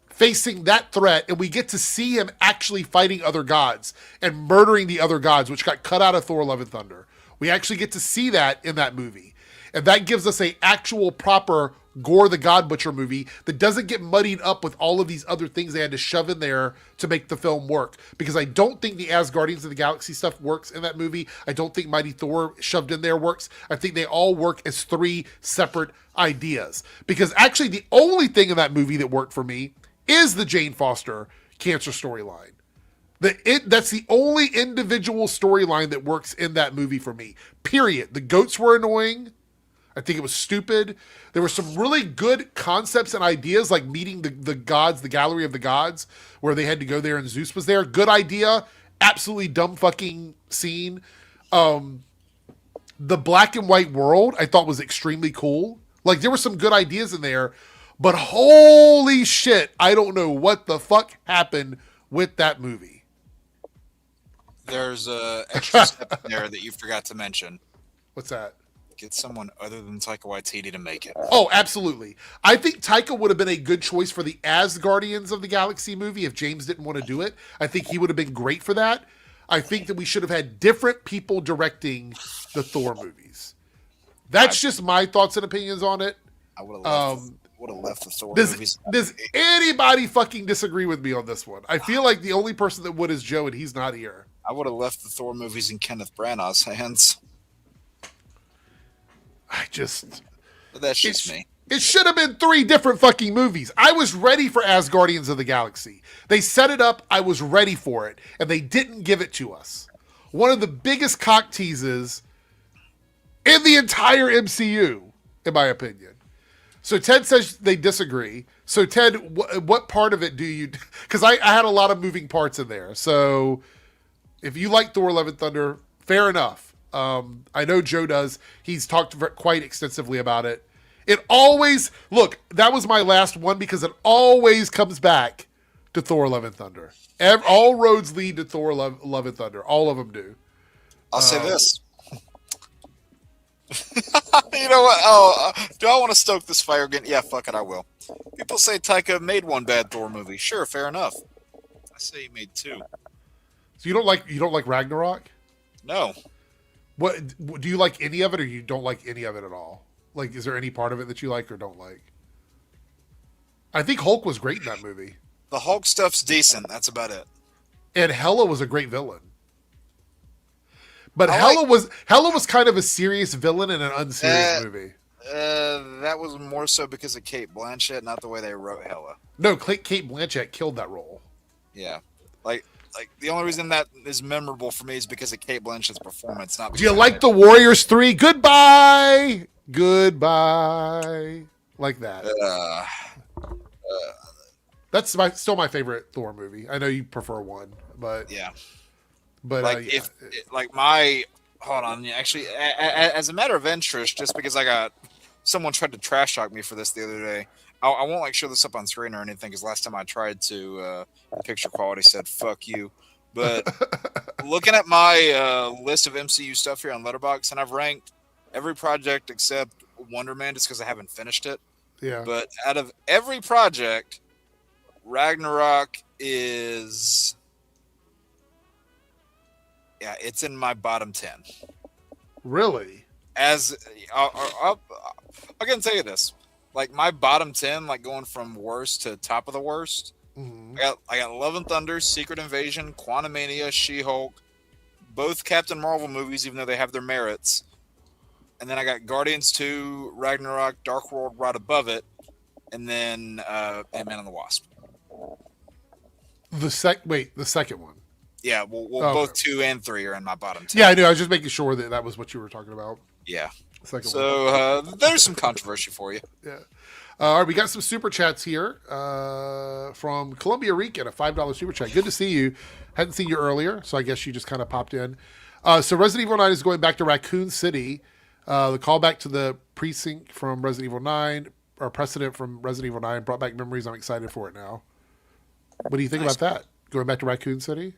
facing that threat, and we get to see him actually fighting other gods and murdering the other gods, which got cut out of Thor Love and Thunder. We actually get to see that in that movie. And that gives us a actual proper Gore the God Butcher movie that doesn't get muddied up with all of these other things they had to shove in there to make the film work. Because I don't think the Asgardians of the Galaxy stuff works in that movie. I don't think Mighty Thor shoved in there works. I think they all work as three separate ideas. Because actually the only thing in that movie that worked for me is the Jane Foster cancer storyline. That's the only individual storyline that works in that movie for me. Period. The goats were annoying. I think it was stupid. There were some really good concepts and ideas, like meeting the gods, the Gallery of the Gods, where they had to go there and Zeus was there. Good idea. Absolutely dumb fucking scene. The black and white world I thought was extremely cool. Like, there were some good ideas in there, but holy shit, I don't know what the fuck happened with that movie. There's a extra step in there that you forgot to mention. What's that? Get someone other than Taika Waititi to make it. Oh, absolutely. I think Taika would have been a good choice for the Asgardians of the Galaxy movie if James didn't want to do it. I think he would have been great for that. I think that we should have had different people directing the Thor movies. That's just my thoughts and opinions on it. I would have left the Thor movies. Does anybody fucking disagree with me on this one? I feel like the only person that would is Joe, and he's not here. I would have left the Thor movies in Kenneth Branagh's hands. But that's just me. It should have been 3 different fucking movies. I was ready for Asgardians of the Galaxy. They set it up. I was ready for it. And they didn't give it to us. One of the biggest cock teases in the entire MCU, in my opinion. So Ted says they disagree. So Ted, what part of it do you... Because I had a lot of moving parts in there. So if you like Thor Love and Thunder, fair enough. I know Joe does. He's talked quite extensively about it. It always... Look, that was my last one because it always comes back to Thor Love and Thunder. All roads lead to Thor Love and Thunder. All of them do. I'll say this. You know what? Do I want to stoke this fire again? Yeah, fuck it, I will. People say Taika made one bad Thor movie. Sure, fair enough. I say he made 2. So you don't like Ragnarok? No. What do you like any of it, or you don't like any of it at all? Like, is there any part of it that you like or don't like? I think Hulk was great in that movie. The Hulk stuff's decent. That's about it. And Hela was a great villain. But Hela was kind of a serious villain in an unserious movie. That was more so because of Kate Blanchett, not the way they wrote Hela. No, Kate Blanchett killed that role. Yeah, like the only reason that is memorable for me is because of Kate Blanchett's performance. Not. Do you like the Warriors 3? Goodbye. Like that. That's still my favorite Thor movie. I know you prefer 1, but yeah. But hold on. Actually, as a matter of interest, just because someone tried to trash talk me for this the other day, I won't show this up on screen or anything because last time I tried to, the picture quality said "fuck you." But looking at my list of MCU stuff here on Letterboxd, and I've ranked every project except Wonder Man just because I haven't finished it. Yeah. But out of every project, Ragnarok is. Yeah, it's in my bottom 10. Really? As I can tell you this, my bottom 10, going from worst to top of the worst. Mm-hmm. I got Love and Thunder, Secret Invasion, Quantumania, She-Hulk, both Captain Marvel movies, even though they have their merits. And then I got Guardians 2, Ragnarok, Dark World right above it, and then Ant-Man and the Wasp. The second one. Yeah, both 2 and 3 are in my bottom 10. Yeah, I knew. I was just making sure that was what you were talking about. Yeah. Second one. There's some controversy for you. Yeah. All right, we got some super chats here from Columbia Rican, a $5 super chat. Good to see you. Hadn't seen you earlier, so I guess you just kind of popped in. So Resident Evil 9 is going back to Raccoon City. The callback to the precinct from Resident Evil 9, or precedent from Resident Evil 9, brought back memories. I'm excited for it now. What do you think about that? Going back to Raccoon City?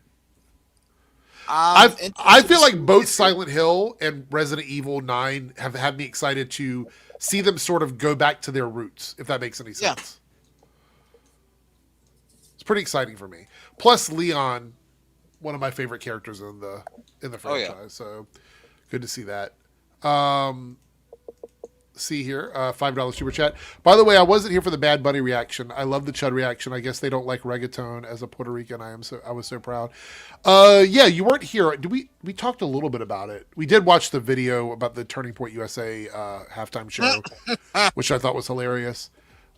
I I feel like both Silent Hill and Resident Evil 9 have had me excited to see them sort of go back to their roots, if that makes any sense. It's pretty exciting for me. Plus Leon, one of my favorite characters in the franchise. So good to see that. See here, $5 super chat. By the way, I wasn't here for the Bad Bunny reaction. I love the Chud reaction. I guess they don't like reggaeton. As a Puerto Rican, I was so proud. Yeah, you weren't here. We talked a little bit about it. We did watch the video about the Turning Point USA halftime show, which I thought was hilarious.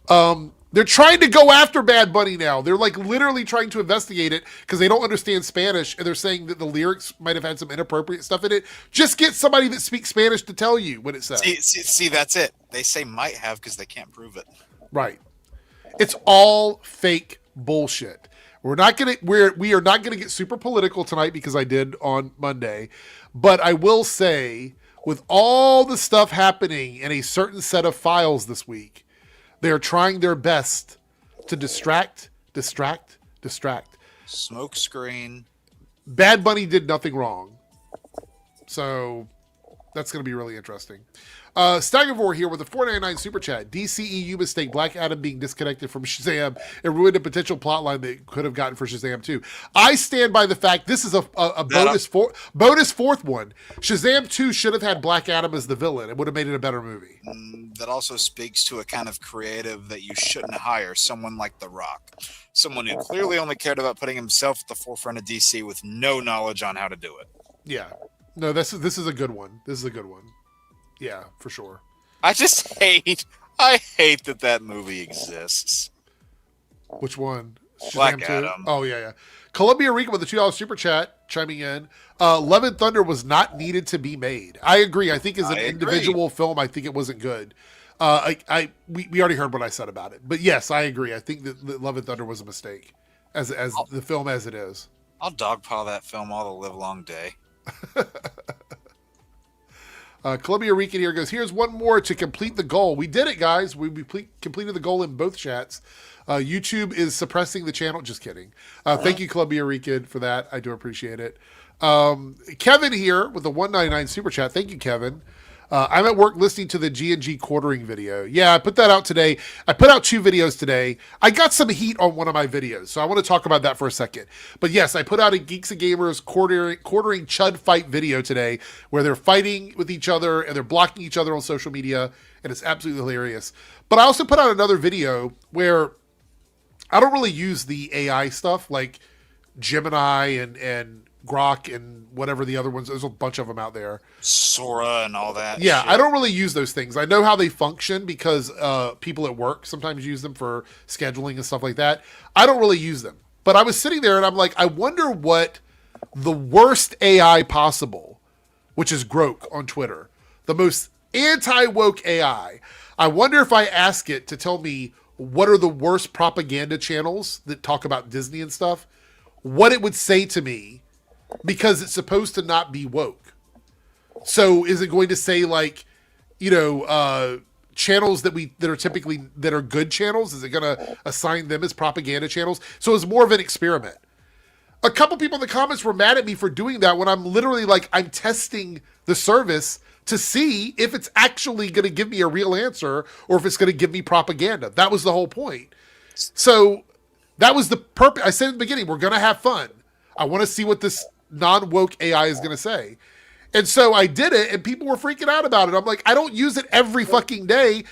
They're trying to go after Bad Bunny now. They're like literally trying to investigate it because they don't understand Spanish, and they're saying that the lyrics might have had some inappropriate stuff in it. Just get somebody that speaks Spanish to tell you what it says. See, that's it. They say might have because they can't prove it. Right. It's all fake bullshit. We are not gonna get super political tonight because I did on Monday, but I will say, with all the stuff happening in a certain set of files this week, they are trying their best to distract. Smoke screen. Bad Bunny did nothing wrong. So that's going to be really interesting. Staggervore here with a $4.99 super chat. DCEU mistake Black Adam being disconnected from Shazam and ruined a potential plotline they could have gotten for Shazam 2. I stand by the fact this is a bonus fourth one. Shazam 2 should have had Black Adam as the villain. It would have made it a better movie. That also speaks to a kind of creative that you shouldn't hire, someone like The Rock. Someone who clearly only cared about putting himself at the forefront of DC with no knowledge on how to do it. Yeah. No, this is a good one. This is a good one. Yeah, for sure. I hate that movie exists. Which one? Black Shazam 2? Adam. Oh, yeah. Columbia Rica with a $2 super chat chiming in. Love and Thunder was not needed to be made. I agree. I think as an individual film, I think it wasn't good. We already heard what I said about it. But yes, I agree. I think that Love and Thunder was a mistake as the film as it is. I'll dogpile that film all the live long day. Columbia Rican here goes, here's one more to complete the goal. We did it, guys. We completed the goal in both chats. YouTube is suppressing the channel. Just kidding. Thank you, Columbia Rican, for that. I do appreciate it. Kevin here with a $1.99 super chat. Thank you, Kevin. I'm at work listening to the G&G quartering video. Yeah, I put that out today. I put out 2 videos today. I got some heat on one of my videos, so I want to talk about that for a second. But yes, I put out a Geeks and Gamers quartering Chud fight video today where they're fighting with each other and they're blocking each other on social media, and it's absolutely hilarious. But I also put out another video where I don't really use the AI stuff like Gemini and Grok and whatever the other ones. There's a bunch of them out there. Sora and all that. Yeah, shit. I don't really use those things. I know how they function because people at work sometimes use them for scheduling and stuff like that. I don't really use them. But I was sitting there and I'm like, I wonder what the worst AI possible, which is Grok on Twitter, the most anti-woke AI. I wonder if I ask it to tell me what are the worst propaganda channels that talk about Disney and stuff, what it would say to me, because it's supposed to not be woke. So is it going to say like, channels that are good channels? Is it going to assign them as propaganda channels? So it's more of an experiment. A couple people in the comments were mad at me for doing that when I'm literally like, I'm testing the service to see if it's actually going to give me a real answer or if it's going to give me propaganda. That was the whole point. So that was the purpose. I said in the beginning, we're going to have fun. I want to see what this non-woke AI is going to say. And so I did it, and people were freaking out about it. I'm like, I don't use it every fucking day,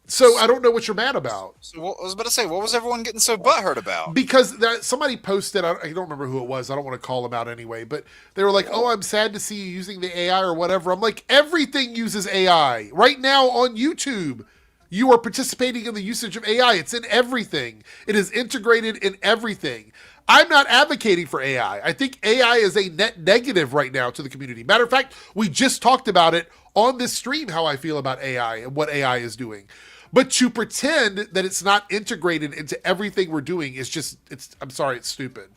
so I don't know what you're mad about. So I was about to say, what was everyone getting so butthurt about? Because somebody posted, I don't remember who it was. I don't want to call them out anyway, but they were like, oh, I'm sad to see you using the AI or whatever. I'm like, everything uses AI. Right now on YouTube, you are participating in the usage of AI. It's in everything. It is integrated in everything. I'm not advocating for AI. I think AI is a net negative right now to the community. Matter of fact, we just talked about it on this stream, how I feel about AI and what AI is doing. But to pretend that it's not integrated into everything we're doing is I'm sorry, it's stupid.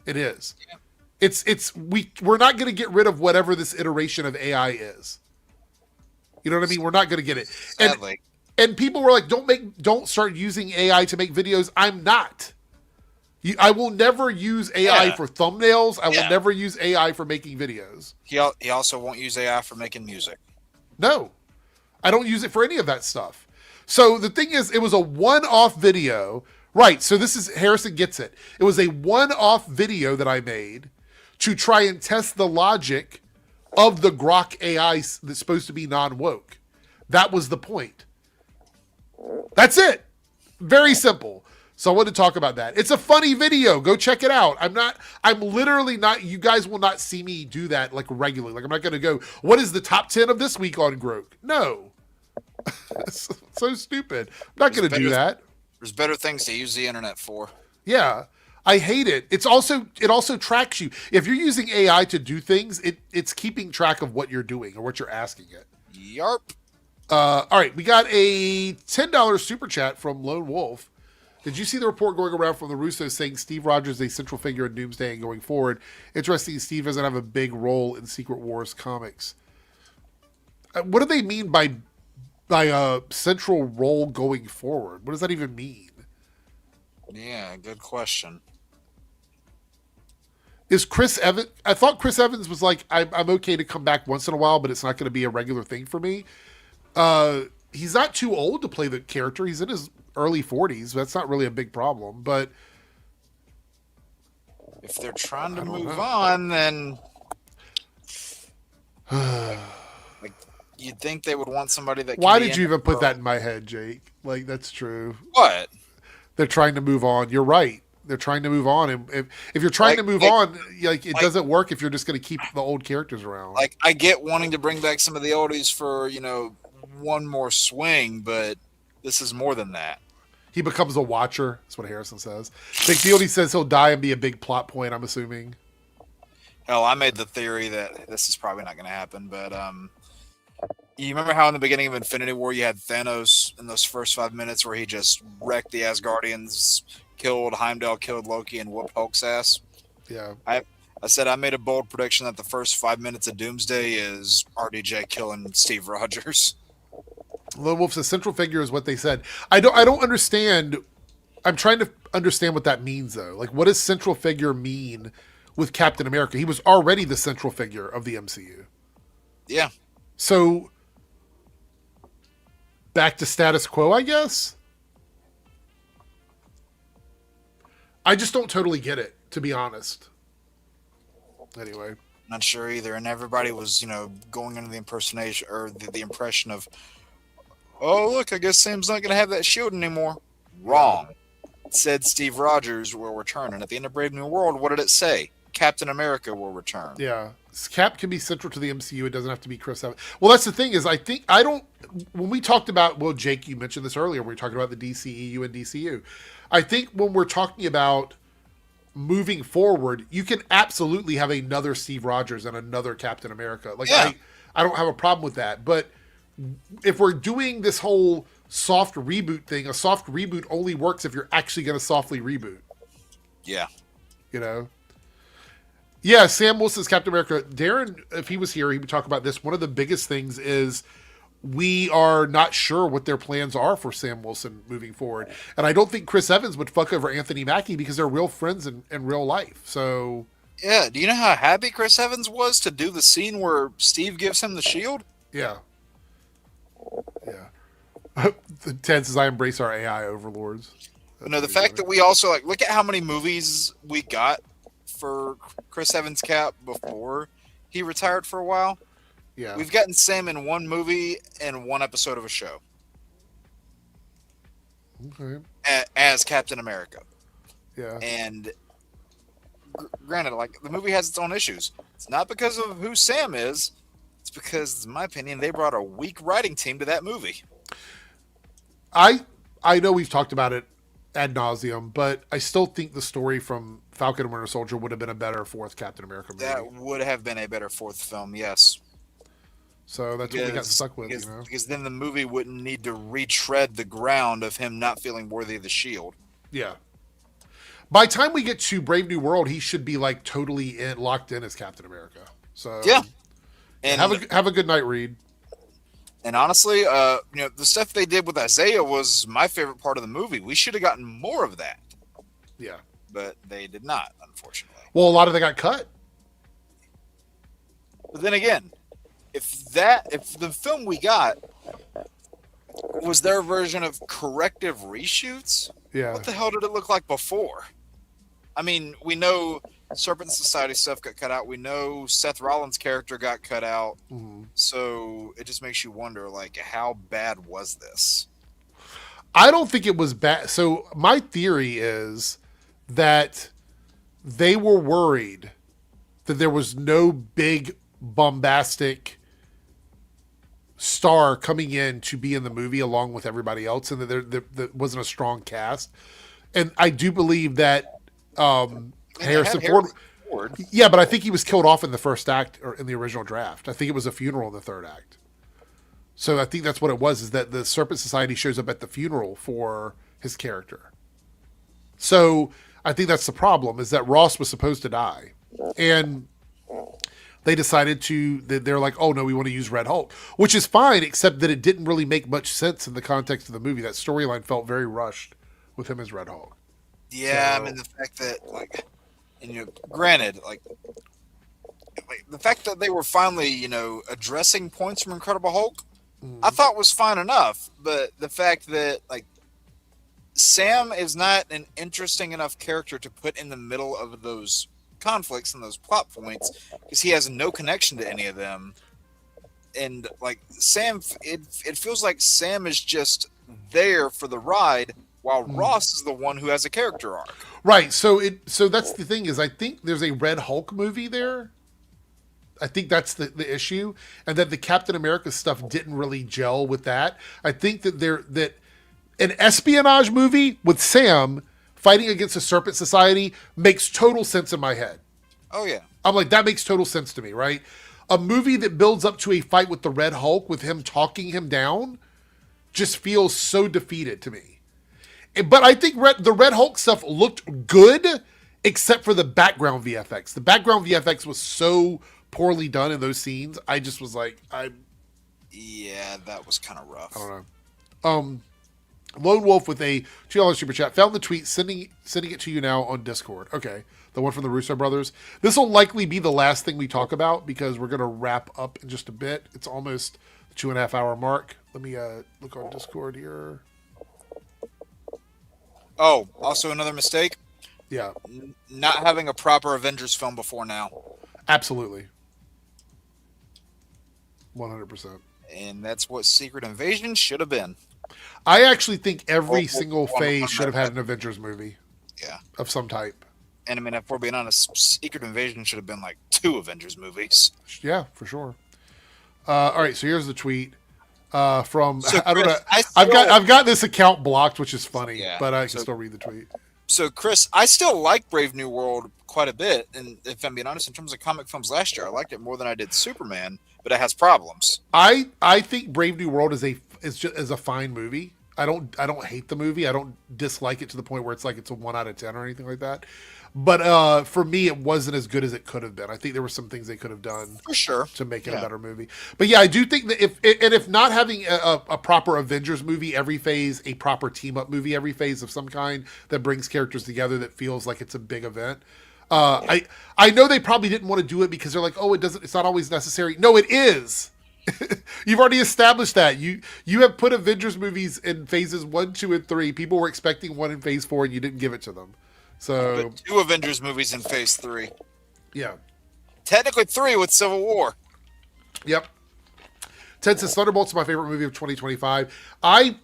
It is. Yeah. We're not going to get rid of whatever this iteration of AI is. You know what I mean? We're not going to get it. And people were like, don't start using AI to make videos. I'm not. I will never use AI Yeah. for thumbnails. I will Yeah. never use AI for making videos. He also won't use AI for making music. No, I don't use it for any of that stuff. So the thing is, it was a one-off video. Right, so this is, Harrison gets it. It was a one-off video that I made to try and test the logic of the Grok AI that's supposed to be non-woke. That was the point. That's it. Very simple. So I wanted to talk about that. It's a funny video. Go check it out. I'm literally not, you guys will not see me do that like regularly. Like I'm not going to go, what is the top 10 of this week on Grok? No. It's so stupid. I'm not going to do that. There's better things to use the internet for. Yeah. I hate it. It also tracks you. If you're using AI to do things, it's keeping track of what you're doing or what you're asking it. Yarp. All right, we got a $10 super chat from Lone Wolf. Did you see the report going around from the Russos saying Steve Rogers is a central figure in Doomsday and going forward? Interesting, Steve doesn't have a big role in Secret Wars comics. What do they mean by a central role going forward? What does that even mean? Yeah, good question. Is Chris Evans? I thought Chris Evans was like, I'm okay to come back once in a while, but it's not going to be a regular thing for me. He's not too old to play the character. He's in his early 40s. That's not really a big problem. But if they're trying to move on, then like you'd think they would want somebody that. Why did you even put that in my head, Jake? Like that's true. What? They're trying to move on. You're right. They're trying to move on, and if you're trying to move on, like it doesn't work if you're just going to keep the old characters around. Like I get wanting to bring back some of the oldies for one more swing, but this is more than that. He becomes a watcher. That's what Harrison says. Big deal. He says he'll die and be a big plot point. I'm assuming. Hell, I made the theory that this is probably not going to happen, but you remember how in the beginning of Infinity War you had Thanos in those first 5 minutes where he just wrecked the Asgardians, killed Heimdall, killed Loki, and whooped Hulk's ass? Yeah. I said I made a bold prediction that the first 5 minutes of Doomsday is RDJ killing Steve Rogers. Lone Wolf says central figure is what they said. I don't understand. I'm trying to understand what that means though. Like what does central figure mean with Captain America? He was already the central figure of the MCU. Yeah. So back to status quo, I guess. I just don't totally get it, to be honest. Anyway. Not sure either. And everybody was, going under the impersonation or the impression of, oh, look, I guess Sam's not going to have that shield anymore. Wrong. It said Steve Rogers will return. And at the end of Brave New World, what did it say? Captain America will return. Yeah. Cap can be central to the MCU. It doesn't have to be Chris Evans. Well, that's the thing is when we talked about, well, Jake, you mentioned this earlier, we were talking about the DCEU and DCU. I think when we're talking about moving forward, you can absolutely have another Steve Rogers and another Captain America. Like, yeah. I don't have a problem with that. But if we're doing this whole soft reboot thing, a soft reboot only works if you're actually going to softly reboot. Yeah. Yeah, Sam Wilson's Captain America. Darren, if he was here, he would talk about this. One of the biggest things is we are not sure what their plans are for Sam Wilson moving forward. And I don't think Chris Evans would fuck over Anthony Mackie because they're real friends in real life. So yeah, do you know how happy Chris Evans was to do the scene where Steve gives him the shield? Yeah. Yeah. Ted says, I embrace our AI overlords. The fact that we also look at how many movies we got for Chris Evans' Cap before he retired for a while. Yeah. We've gotten Sam in one movie and one episode of a show. Okay. As Captain America. Yeah. And granted, the movie has its own issues. It's not because of who Sam is. It's because, in my opinion, they brought a weak writing team to that movie. I know we've talked about it ad nauseum, but I still think the story from Falcon and Winter Soldier would have been a better fourth Captain America movie. That would have been a better fourth film, yes. So that's what we got stuck with, Because then the movie wouldn't need to retread the ground of him not feeling worthy of the shield. Yeah. By the time we get to Brave New World, he should be totally locked in as Captain America. So yeah. And have a good night, Reed. And honestly, the stuff they did with Isaiah was my favorite part of the movie. We should have gotten more of that. Yeah. but they did not, unfortunately. Well, a lot of them got cut. But then again, if the film we got was their version of corrective reshoots, yeah, what the hell did it look like before? I mean, we know Serpent Society stuff got cut out. We know Seth Rollins' character got cut out. So it just makes you wonder, like, how bad was this? I don't think it was bad. So my theory is that they were worried that there was no big bombastic star coming in to be in the movie along with everybody else, and that there wasn't a strong cast. And I do believe that Harrison Ford. Yeah, but I think he was killed off in the first act or in the original draft. I think it was a funeral in the third act. So I think that's what it was, is that the Serpent Society shows up at the funeral for his character. So I think that's the problem, is that Ross was supposed to die. And they decided they're like, oh no, we want to use Red Hulk, which is fine, except that it didn't really make much sense in the context of the movie. That storyline felt very rushed with him as Red Hulk. Yeah, I mean, the fact that, like, and granted, like the fact that they were finally, addressing points from Incredible Hulk, I thought was fine enough. But the fact that, like, Sam is not an interesting enough character to put in the middle of those conflicts and those plot points, because he has no connection to any of them. And, like, Sam, it feels like Sam is just there for the ride, while Ross is the one who has a character arc. Right. So that's the thing, is I think there's a Red Hulk movie there. I think that's the issue, and that the Captain America stuff didn't really gel with that. I think that an espionage movie with Sam fighting against a Serpent Society makes total sense in my head. Oh yeah. I'm like, that makes total sense to me, right? A movie that builds up to a fight with the Red Hulk with him talking him down just feels so defeated to me. But I think the Red Hulk stuff looked good, except for the background VFX. The background VFX was so poorly done in those scenes. I just was like, yeah, that was kind of rough. I don't know. Lone Wolf with a $2 super chat. Found the tweet, sending it to you now on Discord. Okay, the one from the Russo brothers. This will likely be the last thing we talk about, because we're going to wrap up in just a bit. It's almost the 2.5 hour mark. Let me look on Discord here. Oh, also another mistake. Yeah. Not having a proper Avengers film before now. Absolutely. 100%. And that's what Secret Invasion should have been. I actually think every single phase should have had an Avengers movie. Yeah. Of some type. And I mean, if we're being honest, Secret Invasion should have been like 2 Avengers movies. Yeah, for sure. All right, so here's the tweet. From So, I don't Chris, know. I've got this account blocked, which is funny, but I can still read the tweet. So, Chris, I still like Brave New World quite a bit, and if I'm being honest, in terms of comic films last year, I liked it more than I did Superman, but it has problems. I think Brave New World is a fine movie. I don't hate the movie. I don't dislike it to the point where it's like it's a 1 out of 10 or anything like that. But for me, it wasn't as good as it could have been. I think there were some things they could have done for sure to make it a better movie. But yeah, I do think that if not having a proper Avengers movie every phase, a proper team up movie every phase of some kind that brings characters together that feels like it's a big event. I know they probably didn't want to do it because they're like, oh, it's not always necessary. No, it is. You've already established that. You have put Avengers movies in phases 1, 2, and 3. People were expecting one in phase 4, and you didn't give it to them. So but 2 Avengers movies in phase 3. Yeah. Technically 3 with Civil War. Yep. Ted says Thunderbolts is my favorite movie of 2025. I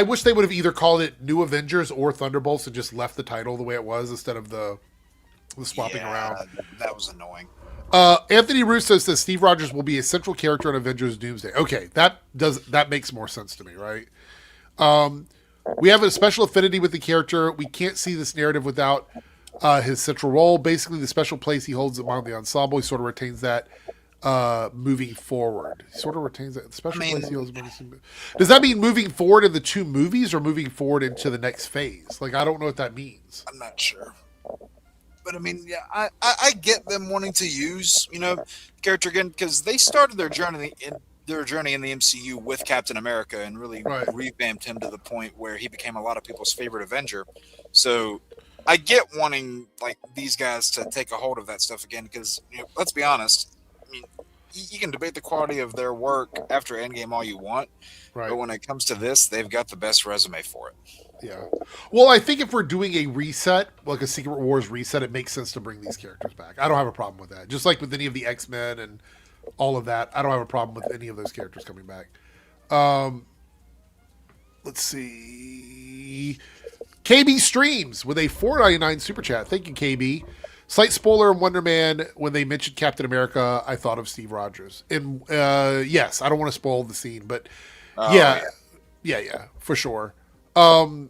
wish they would have either called it New Avengers or Thunderbolts and just left the title the way it was instead of the swapping around. That was annoying. Anthony Russo says Steve Rogers will be a central character in Avengers Doomsday. Okay, that makes more sense to me, right? We have a special affinity with the character. We can't see this narrative without his central role. Basically, the special place he holds among the ensemble, he sort of retains that moving forward. He sort of retains that special place he holds among the... Does that mean moving forward in the 2 movies or moving forward into the next phase? Like, I don't know what that means. I'm not sure. But I mean, yeah, I get them wanting to use, character again, because they started their journey in the MCU with Captain America and really revamped him to the point where he became a lot of people's favorite Avenger. So I get wanting like these guys to take a hold of that stuff again because let's be honest. I mean, you can debate the quality of their work after Endgame all you want, but when it comes to this, they've got the best resume for it. Yeah. Well, I think if we're doing a reset, like a Secret Wars reset, it makes sense to bring these characters back. I don't have a problem with that. Just like with any of the X-Men and all of that, I don't have a problem with any of those characters coming back. Let's see. KB Streams with a $4.99 super chat. Thank you, KB. Slight spoiler in Wonder Man, when they mentioned Captain America, I thought of Steve Rogers. And yes, I don't want to spoil the scene, but yeah, for sure. I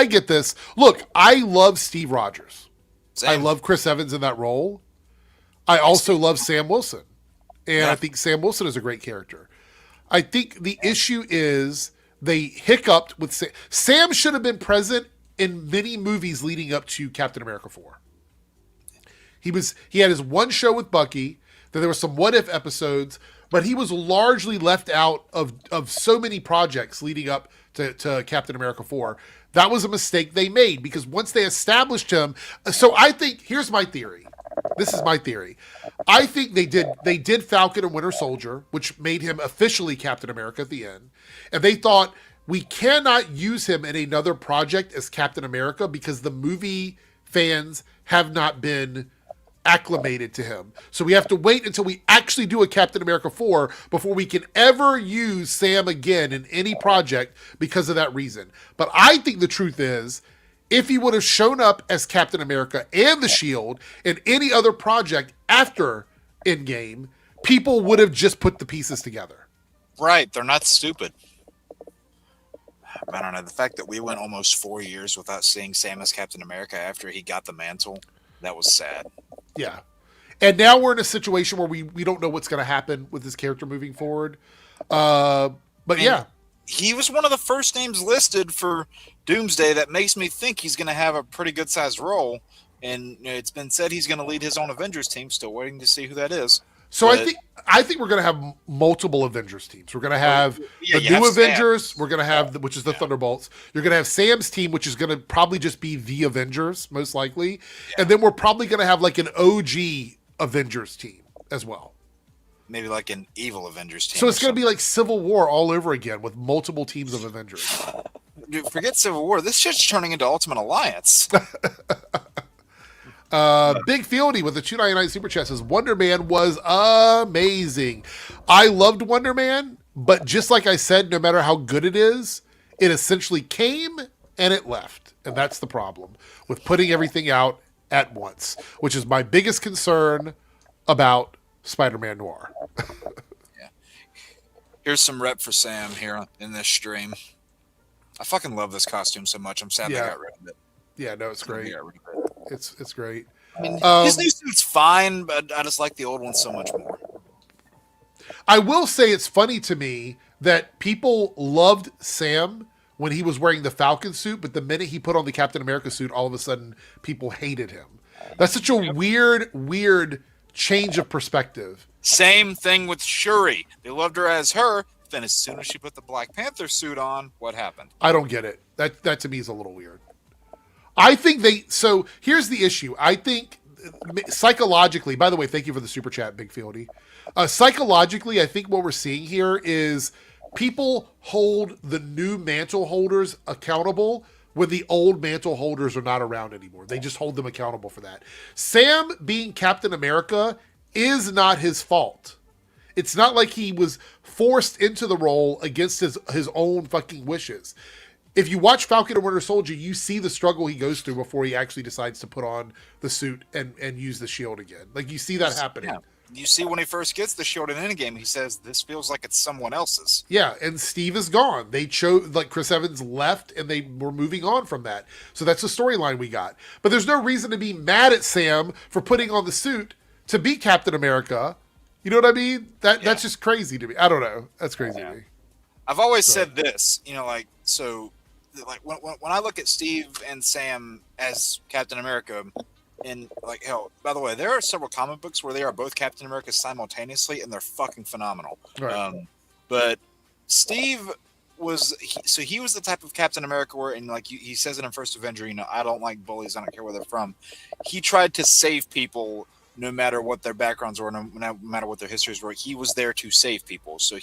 get this. Look, I love Steve Rogers. Same. I love Chris Evans in that role. I also love Sam Wilson. And I think Sam Wilson is a great character. I think the issue is they hiccuped with Sam. Sam should have been present in many movies leading up to Captain America 4. He had his one show with Bucky, then there were some what if episodes, but he was largely left out of so many projects leading up to Captain America 4. That was a mistake they made because once they established him, so I think here's my theory. This is my theory. I think they did Falcon and Winter Soldier, which made him officially Captain America at the end. And they thought we cannot use him in another project as Captain America because the movie fans have not been acclimated to him. So we have to wait until we actually do a Captain America 4 before we can ever use Sam again in any project because of that reason. But I think the truth is, if he would have shown up as Captain America and the Shield in any other project after Endgame, people would have just put the pieces together. Right. They're not stupid. I don't know. The fact that we went almost 4 years without seeing Sam as Captain America after he got the mantle, that was sad. Yeah. And now we're in a situation where we don't know what's going to happen with this character moving forward. But yeah. He was one of the first names listed for Doomsday that makes me think he's going to have a pretty good sized role. And it's been said he's going to lead his own Avengers team. Still waiting to see who that is. So I think we're going to have multiple Avengers teams. We're going to have the new Avengers. Sam. We're going to have which is the Thunderbolts. You're going to have Sam's team, which is going to probably just be the Avengers, most likely. Yeah. And then we're probably going to have like an OG Avengers team as well. Maybe like an evil Avengers team. So it's going to be like Civil War all over again with multiple teams of Avengers. Dude, forget Civil War. This shit's turning into Ultimate Alliance. Big Fieldy with the $2.99 super chat says Wonder Man was amazing. I loved Wonder Man, but just like I said, no matter how good it is, it essentially came and it left. And that's the problem with putting everything out at once, which is my biggest concern about Spider-Man Noir. Yeah. Here's some rep for Sam here in this stream. I fucking love this costume so much. I'm sad they got rid of it. Yeah, no, it's great. It's great. I mean, his new suit's fine, but I just like the old one so much more. I will say it's funny to me that people loved Sam when he was wearing the Falcon suit, but the minute he put on the Captain America suit, all of a sudden people hated him. That's such a weird change of perspective. Same thing with Shuri. They loved her as her, then as soon as she put the Black Panther suit on, what happened? I don't get it. That to me is a little weird. I think so here's the issue. I think psychologically, by the way, thank you for the super chat, Big Fieldy. Psychologically, I think what we're seeing here is people hold the new mantle holders accountable when the old mantle holders are not around anymore. They just hold them accountable for that. Sam being Captain America is not his fault. It's not like he was forced into the role against his own fucking wishes. If you watch Falcon and Winter Soldier, you see the struggle he goes through before he actually decides to put on the suit and use the shield again. Like, you see that happening. Yeah. You see when he first gets the shield in Endgame, he says, this feels like it's someone else's. Yeah, and Steve is gone. They chose, like, Chris Evans left, and they were moving on from that. So that's the storyline we got. But there's no reason to be mad at Sam for putting on the suit to be Captain America. You know what I mean? That's just crazy to me. I don't know. That's crazy to me. I've always said this, when I look at Steve and Sam as Captain America, and like, hell, by the way, there are several comic books where they are both Captain America simultaneously, and they're fucking phenomenal. Right. But Steve he was the type of Captain America where, and like he says it in First Avenger, I don't like bullies, I don't care where they're from. He tried to save people no matter what their backgrounds were, no matter what their histories were. He was there to save people. So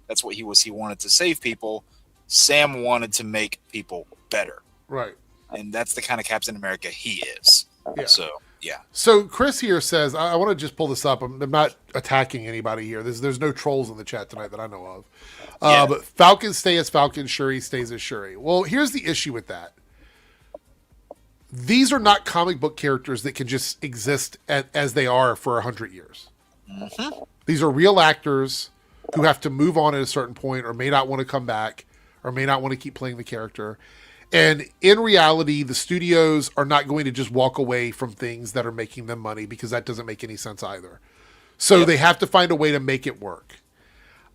that's what he was. He wanted to save people. Sam wanted to make people better. Right. And that's the kind of Captain America he is. Yeah. So, yeah. So Chris here says, I want to just pull this up. I'm not attacking anybody here. There's no trolls in the chat tonight that I know of. But Falcon stay as Falcon, Shuri stays as Shuri. Well, here's the issue with that. These are not comic book characters that can just exist as they are for 100 years. Mm-hmm. These are real actors who have to move on at a certain point or may not want to come back or may not want to keep playing the character. And in reality, the studios are not going to just walk away from things that are making them money because that doesn't make any sense either. So they have to find a way to make it work.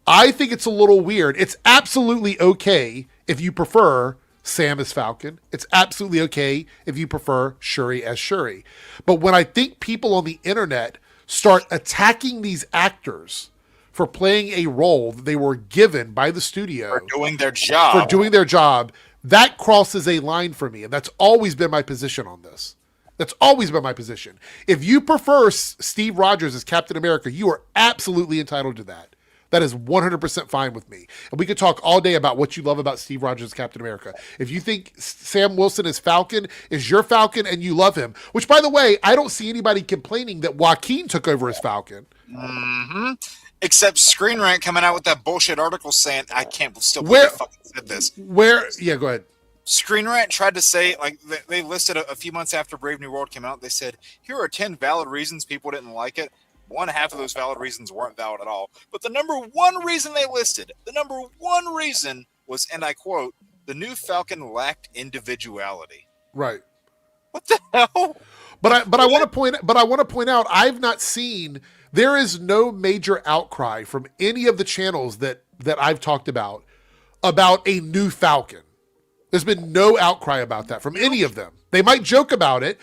I think it's a little weird. It's absolutely okay if you prefer Sam as Falcon. It's absolutely okay if you prefer Shuri as Shuri. But when I think people on the internet start attacking these actors for playing a role that they were given by the studio for doing their job, that crosses a line for me. And that's always been my position on this. That's always been my position. If you prefer Steve Rogers as Captain America, you are absolutely entitled to that. That is 100% fine with me. And we could talk all day about what you love about Steve Rogers as Captain America. If you think Sam Wilson as Falcon is your Falcon and you love him, which, by the way, I don't see anybody complaining that Joaquin took over as Falcon. Mm-hmm. Except Screen Rant coming out with that bullshit article saying, I can't still believe they fucking said this. Yeah, go ahead. Screen Rant tried to say, like, they listed a few months after Brave New World came out, they said, here are 10 valid reasons people didn't like it. One half of those valid reasons weren't valid at all. But the number one reason they listed, was, and I quote, the new Falcon lacked individuality. Right. What the hell? But I want to point out I've not seen, there is no major outcry from any of the channels that I've talked about a new Falcon. There's been no outcry about that from any of them. They might joke about it,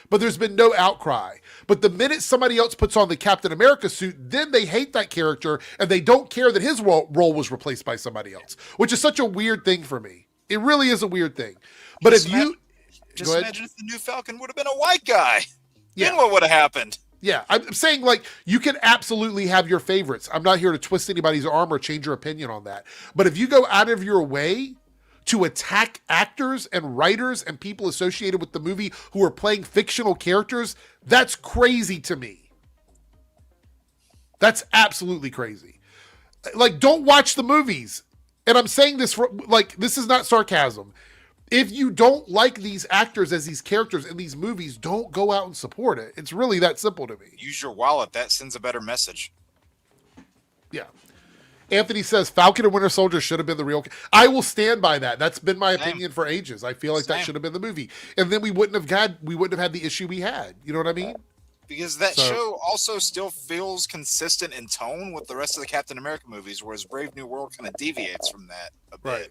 but there's been no outcry. But the minute somebody else puts on the Captain America suit, then they hate that character and they don't care that his role was replaced by somebody else, which is such a weird thing for me. It really is a weird thing. But imagine if the new Falcon would have been a white guy. Yeah. Then what would have happened? Yeah, I'm saying, like, you can absolutely have your favorites. I'm not here to twist anybody's arm or change your opinion on that. But if you go out of your way to attack actors and writers and people associated with the movie who are playing fictional characters, that's crazy to me. That's absolutely crazy. Like, don't watch the movies. And I'm saying this this is not sarcasm. If you don't like these actors as these characters in these movies, don't go out and support it. It's really that simple to me. Use your wallet. That sends a better message. Yeah. Anthony says Falcon and Winter Soldier should have been the real. I will stand by that. That's been my opinion for ages. I feel like that should have been the movie, and then we wouldn't have had the issue we had. You know what I mean? Because that show also still feels consistent in tone with the rest of the Captain America movies, whereas Brave New World kind of deviates from that a bit. Right.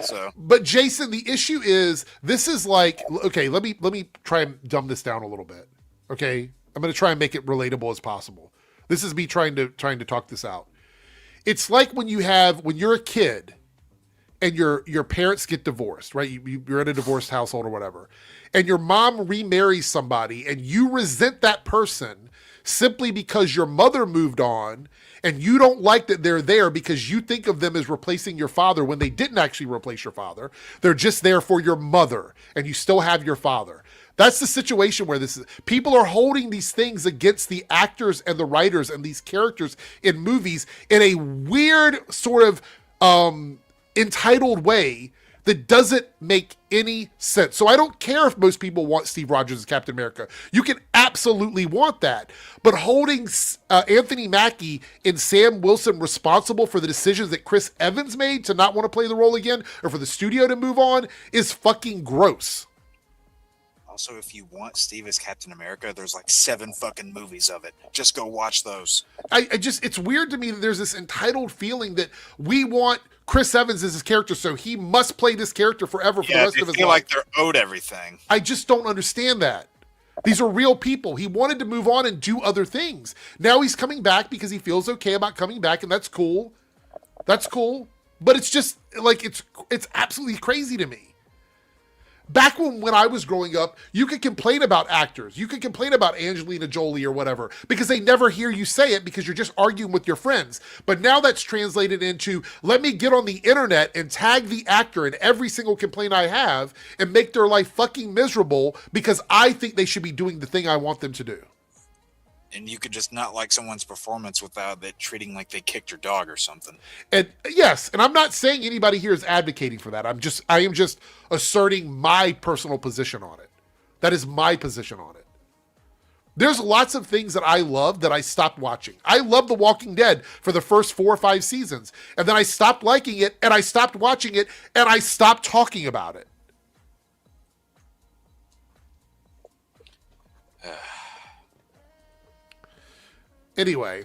So, but Jason, the issue is this is like, okay, let me try and dumb this down a little bit. Okay, I'm going to try and make it relatable as possible. This is me trying to talk this out. It's like when you're a kid and your parents get divorced, right? You're in a divorced household or whatever, and your mom remarries somebody and you resent that person simply because your mother moved on and you don't like that they're there because you think of them as replacing your father when they didn't actually replace your father. They're just there for your mother and you still have your father. That's the situation where this is. People are holding these things against the actors and the writers and these characters in movies in a weird sort of entitled way that doesn't make any sense. So I don't care if most people want Steve Rogers as Captain America. You can absolutely want that. But holding Anthony Mackie and Sam Wilson responsible for the decisions that Chris Evans made to not want to play the role again or for the studio to move on is fucking gross. Also, if you want Steve as Captain America, there's like 7 fucking movies of it. Just go watch those. It's weird to me that there's this entitled feeling that we want Chris Evans as his character, so he must play this character forever for the rest of his life. Feel like they're owed everything. I just don't understand that. These are real people. He wanted to move on and do other things. Now he's coming back because he feels okay about coming back, and that's cool. That's cool. But it's just like it's absolutely crazy to me. Back when I was growing up, you could complain about actors. You could complain about Angelina Jolie or whatever because they never hear you say it because you're just arguing with your friends. But now that's translated into, let me get on the internet and tag the actor in every single complaint I have and make their life fucking miserable because I think they should be doing the thing I want them to do. And you could just not like someone's performance without it treating like they kicked your dog or something. And yes, and I'm not saying anybody here is advocating for that. I am just asserting my personal position on it. That is my position on it. There's lots of things that I love that I stopped watching. I love The Walking Dead for the first 4 or 5 seasons. And then I stopped liking it, and I stopped watching it, and I stopped talking about it. Anyway,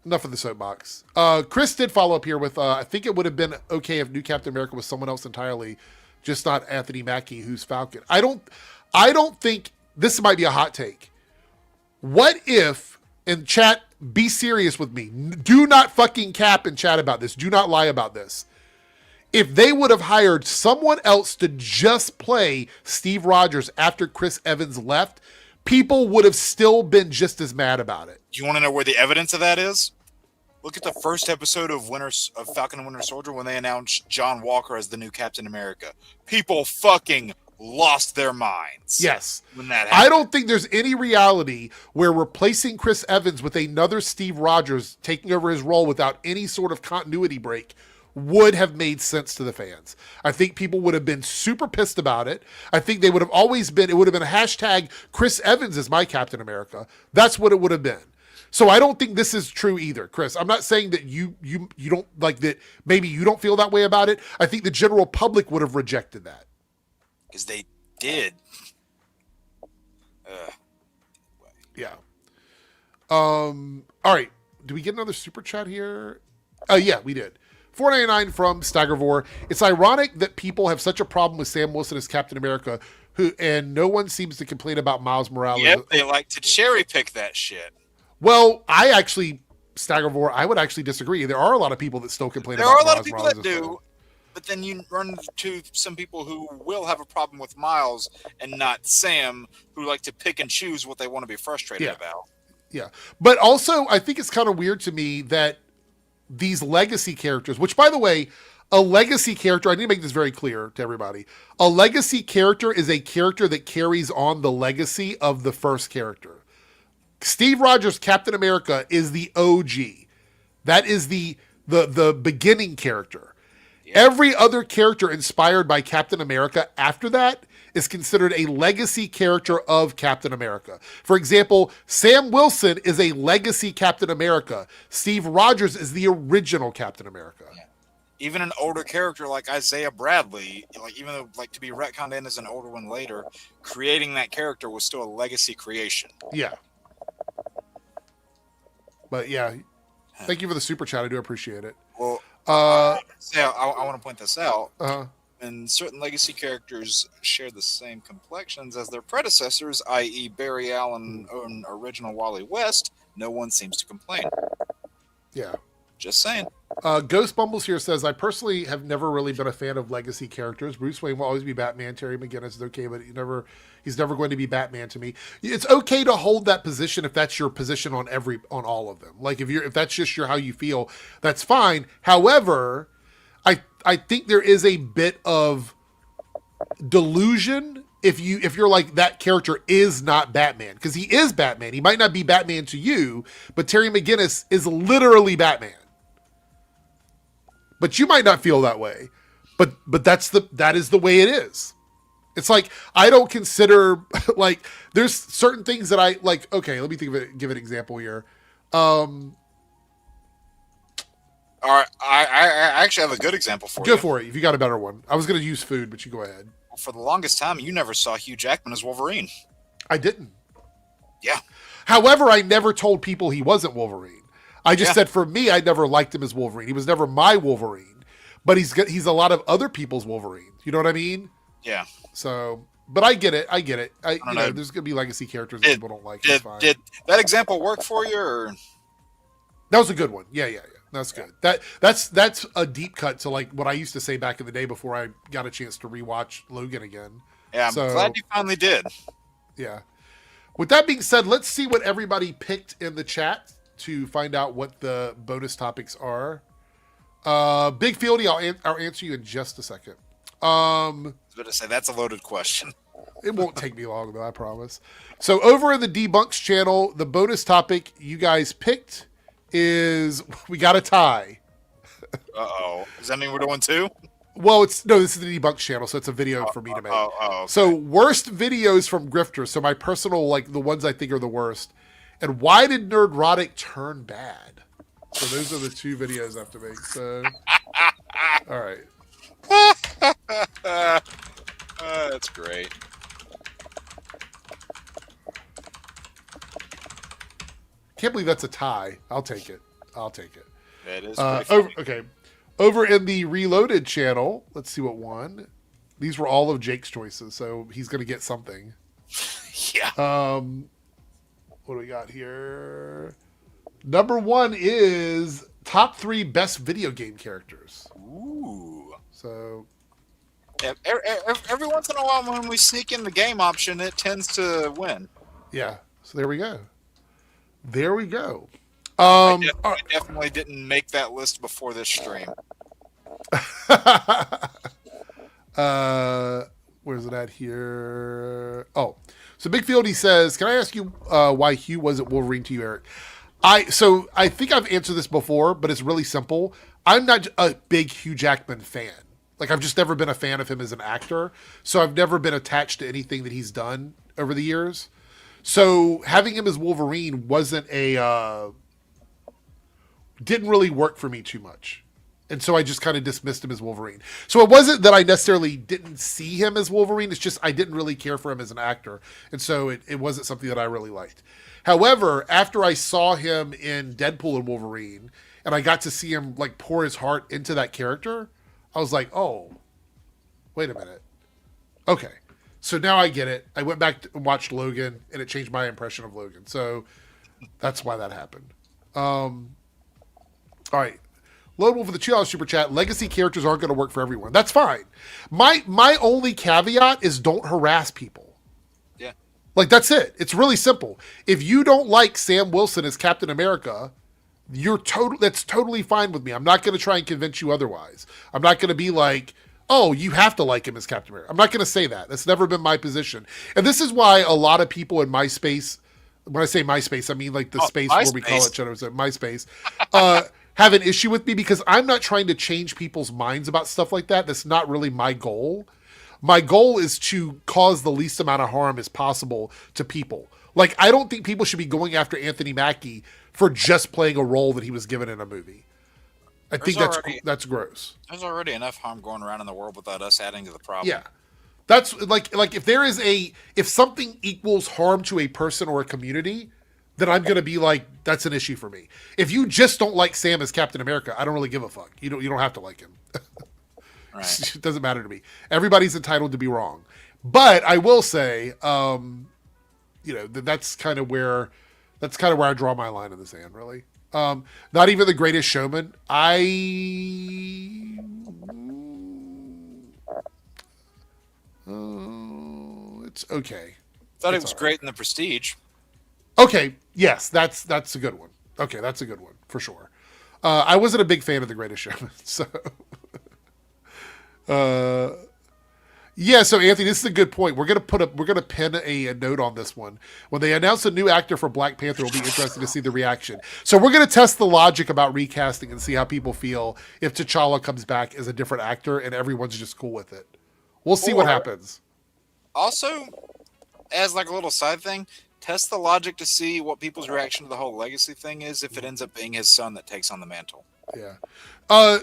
enough of the soapbox. Chris did follow up here with, I think it would have been okay if New Captain America was someone else entirely, just not Anthony Mackie, who's Falcon. I don't think, this might be a hot take. What if, and chat, be serious with me. Do not fucking cap and chat about this. Do not lie about this. If they would have hired someone else to just play Steve Rogers after Chris Evans left, people would have still been just as mad about it. Do you want to know where the evidence of that is? Look at the first episode of Falcon and Winter Soldier when they announced John Walker as the new Captain America. People fucking lost their minds. Yes. When that happened. I don't think there's any reality where replacing Chris Evans with another Steve Rogers taking over his role without any sort of continuity break would have made sense to the fans. I think people would have been super pissed about it. I think they would have always been, it would have been a hashtag Chris Evans is my Captain America. That's what it would have been. So I don't think this is true either, Chris. I'm not saying that you don't like that. Maybe you don't feel that way about it. I think the general public would have rejected that. Because they did. Yeah. All right. Do we get another super chat here? Yeah, we did. $4.99 from Staggervore. It's ironic that people have such a problem with Sam Wilson as Captain America, and no one seems to complain about Miles Morales. Yep, they like to cherry pick that shit. Well, Staggervore, I would actually disagree. There are a lot of people that still complain about Miles Morales. There are a lot of people that do, but then you run into some people who will have a problem with Miles and not Sam, who like to pick and choose what they want to be frustrated about. Yeah. But also, I think it's kind of weird to me that these legacy characters, which, by the way, a legacy character, I need to make this very clear to everybody. A legacy character is a character that carries on the legacy of the first character. Steve Rogers, Captain America, is the OG. That is the beginning character. Yeah. Every other character inspired by Captain America after that is considered a legacy character of Captain America. For example, Sam Wilson is a legacy Captain America. Steve Rogers is the original Captain America. Yeah. Even an older character like Isaiah Bradley, like even though like to be retconned in as an older one later, creating that character was still a legacy creation. Yeah. But yeah, thank you for the super chat. I do appreciate it. Well, I want to point this out. Uh-huh. And certain legacy characters share the same complexions as their predecessors, i.e. Barry Allen and original Wally West, no one seems to complain. Yeah. Just saying. Ghost Bumbles here says, I personally have never really been a fan of legacy characters. Bruce Wayne will always be Batman. Terry McGinnis is okay, but he's never going to be Batman to me. It's okay to hold that position if that's your position on all of them. Like if that's just how you feel, that's fine. However, I think there is a bit of delusion if you're like that character is not Batman, because he is Batman. He might not be Batman to you, but Terry McGinnis is literally Batman. But you might not feel that way. But that is the way it is. It's like, I don't consider, like, there's certain things that I like. Okay, let me give an example here. All right, I actually have a good example for you. Go for it. If you got a better one. I was going to use food, but you go ahead. For the longest time, you never saw Hugh Jackman as Wolverine. I didn't. Yeah. However, I never told people he wasn't Wolverine. I just said for me, I never liked him as Wolverine. He was never my Wolverine, but he's a lot of other people's Wolverine. You know what I mean? Yeah. So, but I get it. I know. There's gonna be legacy characters that people don't like. Did that example work for you? Or? That was a good one. Yeah. That's good. That's a deep cut to like what I used to say back in the day before I got a chance to rewatch Logan again. Yeah, I'm glad you finally did. Yeah. With that being said, let's see what everybody picked in the chat to find out what the bonus topics are. Big Fieldy, I'll answer you in just a second. I was going to say, that's a loaded question. It won't take me long, though, I promise. So over in the Debunks channel, the bonus topic you guys picked is we got a tie. Uh-oh. Does that mean we're doing 2? Well, this is the Debunks channel, so it's a video for me to make. Okay. So worst videos from grifters. So my personal, like the ones I think are the worst. And why did Nerdrotic turn bad? So those are the 2 videos I have to make. So, all right. That's great. Can't believe that's a tie. I'll take it. It is okay. Over in the Reloaded channel, let's see what won. These were all of Jake's choices, so he's going to get something. Yeah. What do we got here? Number 1 is top 3 best video game characters. Ooh. So every once in a while when we sneak in the game option, it tends to win. Yeah. So there we go. I definitely didn't make that list before this stream. Where's it at here? Oh, so Big Fieldy says, can I ask you why Hugh wasn't Wolverine to you, Eric? I think I've answered this before, but it's really simple. I'm not a big Hugh Jackman fan. Like, I've just never been a fan of him as an actor. So I've never been attached to anything that he's done over the years. So having him as Wolverine didn't really work for me too much. And so I just kind of dismissed him as Wolverine. So it wasn't that I necessarily didn't see him as Wolverine. It's just I didn't really care for him as an actor. And so it wasn't something that I really liked. However, after I saw him in Deadpool and Wolverine, and I got to see him like pour his heart into that character, I was like, oh, wait a minute. Okay. So now I get it. I went back and watched Logan, and it changed my impression of Logan. So that's why that happened. All right. Loadable for the $2 super chat. Legacy characters aren't going to work for everyone. That's fine. My only caveat is don't harass people. Yeah. Like, that's it. It's really simple. If you don't like Sam Wilson as Captain America, that's totally fine with me. I'm not going to try and convince you otherwise. I'm not going to be like, oh, you have to like him as Captain America. I'm not going to say that. That's never been my position. And this is why a lot of people in MySpace, when I say MySpace, I mean like the space where we call each other MySpace, have an issue with me because I'm not trying to change people's minds about stuff like that. That's not really my goal. My goal is to cause the least amount of harm as possible to people. Like, I don't think people should be going after Anthony Mackie for just playing a role that he was given in a movie. I think that's gross. There's already enough harm going around in the world without us adding to the problem. Yeah. That's like if something equals harm to a person or a community, then I'm going to be like, that's an issue for me. If you just don't like Sam as Captain America, I don't really give a fuck. You don't have to like him. Right. It doesn't matter to me. Everybody's entitled to be wrong. But I will say, that's kind of where I draw my line in the sand, really. Not even The Greatest Showman. It's okay. Thought it was great in The Prestige. Okay, yes, that's a good one. Okay, that's a good one for sure. I wasn't a big fan of The Greatest Showman, so. Yeah, so Anthony, this is a good point. We're gonna pin a note on this one. When they announce a new actor for Black Panther, it'll be interesting to see the reaction. So we're gonna test the logic about recasting and see how people feel if T'Challa comes back as a different actor and everyone's just cool with it. We'll see what happens. Also, as like a little side thing, test the logic to see what people's reaction to the whole legacy thing is if it ends up being his son that takes on the mantle. Yeah.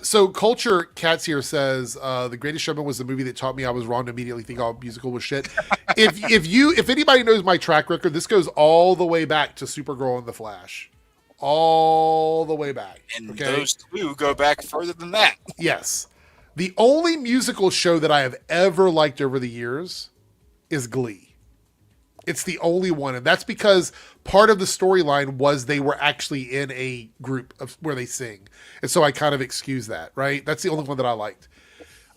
So Culture Cats here says The Greatest Showman was the movie that taught me I was wrong to immediately think all musical was shit. If anybody knows my track record, this goes all the way back to Supergirl and The Flash. All the way back. And those two go back further than that. Yes. The only musical show that I have ever liked over the years is Glee. It's the only one. And that's because part of the storyline was they were actually in a group of where they sing. And so I kind of excuse that, right? That's the only one that I liked.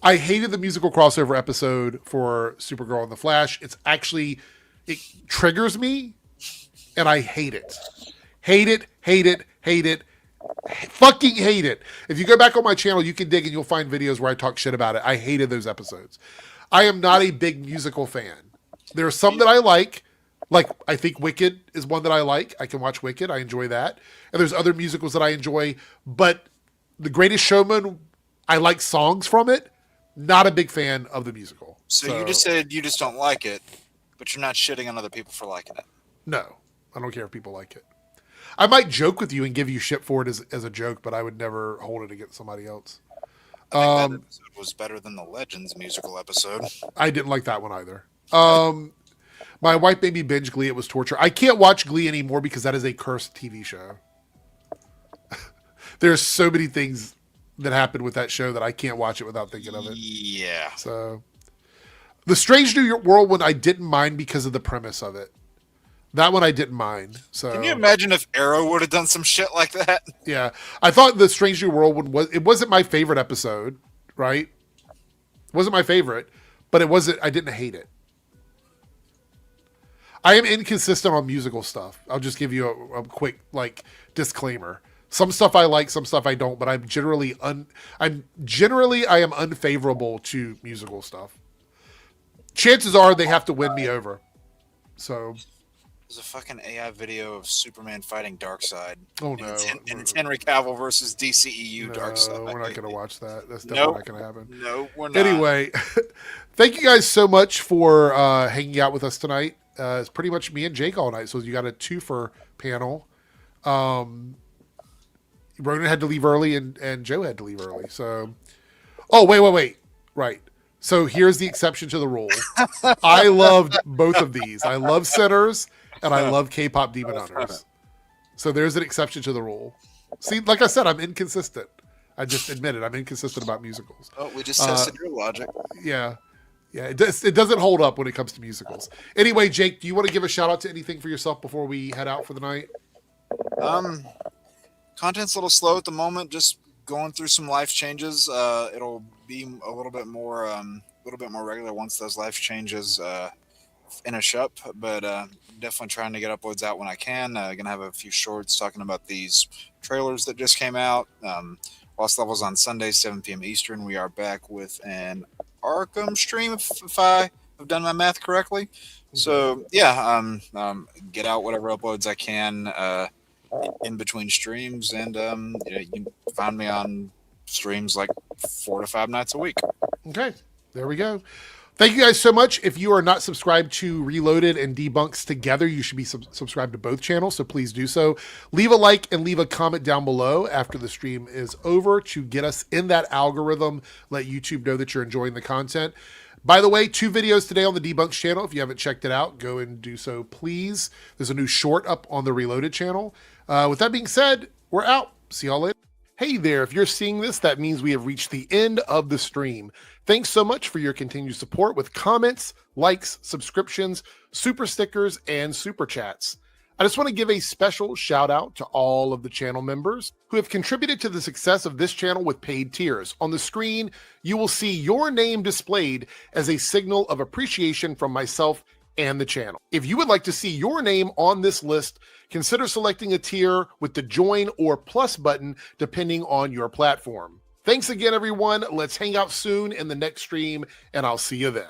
I hated the musical crossover episode for Supergirl and the Flash. It triggers me, and I hate it. Hate it, hate it, hate it. Fucking hate it. If you go back on my channel, you can dig and you'll find videos where I talk shit about it. I hated those episodes. I am not a big musical fan. There are some that I like I think Wicked is one that I like. I can watch Wicked. I enjoy that. And there's other musicals that I enjoy. But The Greatest Showman, I like songs from it. Not a big fan of the musical. So you just said you just don't like it, but you're not shitting on other people for liking it. No, I don't care if people like it. I might joke with you and give you shit for it as a joke, but I would never hold it against somebody else. I think that episode was better than the Legends musical episode. I didn't like that one either. My wife made me binge Glee. It was torture. I can't watch Glee anymore because that is a cursed TV show. There's so many things that happened with that show that I can't watch it without thinking of it. Yeah. So the Strange New World one I didn't mind because of the premise of it. That one I didn't mind. So can you imagine if Arrow would have done some shit like that? Yeah. I thought the Strange New World one wasn't my favorite episode, right? It wasn't my favorite, but I didn't hate it. I am inconsistent on musical stuff. I'll just give you a quick disclaimer. Some stuff I like, some stuff I don't, but I'm generally I am unfavorable to musical stuff. Chances are they have to win me over. So there's a fucking AI video of Superman fighting Darkseid. Oh no. And it's Henry Cavill versus DCEU Darkseid. We're not gonna watch that. That's definitely not gonna happen. No, we're not. Anyway, thank you guys so much for hanging out with us tonight. It's pretty much me and Jake all night, so you got a twofer panel. Ronan had to leave early, and Joe had to leave early. So, wait. Right. So here's the exception to the rule. I loved both of these. I love Sinners, and I love K-pop Demon Hunters. So there's an exception to the rule. See, like I said, I'm inconsistent. I just admitted I'm inconsistent about musicals. Oh, we just tested your logic. Yeah. Yeah, it doesn't hold up when it comes to musicals. Anyway, Jake, do you want to give a shout out to anything for yourself before we head out for the night? Content's a little slow at the moment. Just going through some life changes. It'll be a little bit more regular once those life changes finish up. But definitely trying to get uploads out when I can. Gonna have a few shorts talking about these trailers that just came out. Lost Levels on Sunday, 7 p.m. Eastern. We are back with an Arkham stream, if I have done my math correctly. So yeah, get out whatever uploads I can in between streams, and you can find me on streams like 4 to 5 nights a week. Okay, there we go. Thank you guys so much. If you are not subscribed to Reloaded and Debunks together, you should be subscribed to both channels, so please do so. Leave a like and leave a comment down below after the stream is over to get us in that algorithm, let YouTube know that you're enjoying the content. By the way, 2 videos today on the Debunks channel. If you haven't checked it out, go and do so, please. There's a new short up on the Reloaded channel. With that being said, we're out. See y'all later. Hey there, if you're seeing this, that means we have reached the end of the stream. Thanks so much for your continued support with comments, likes, subscriptions, super stickers, and super chats. I just want to give a special shout out to all of the channel members who have contributed to the success of this channel with paid tiers. On the screen, you will see your name displayed as a signal of appreciation from myself and the channel. If you would like to see your name on this list, consider selecting a tier with the join or plus button depending on your platform. Thanks again, everyone. Let's hang out soon in the next stream, and I'll see you then.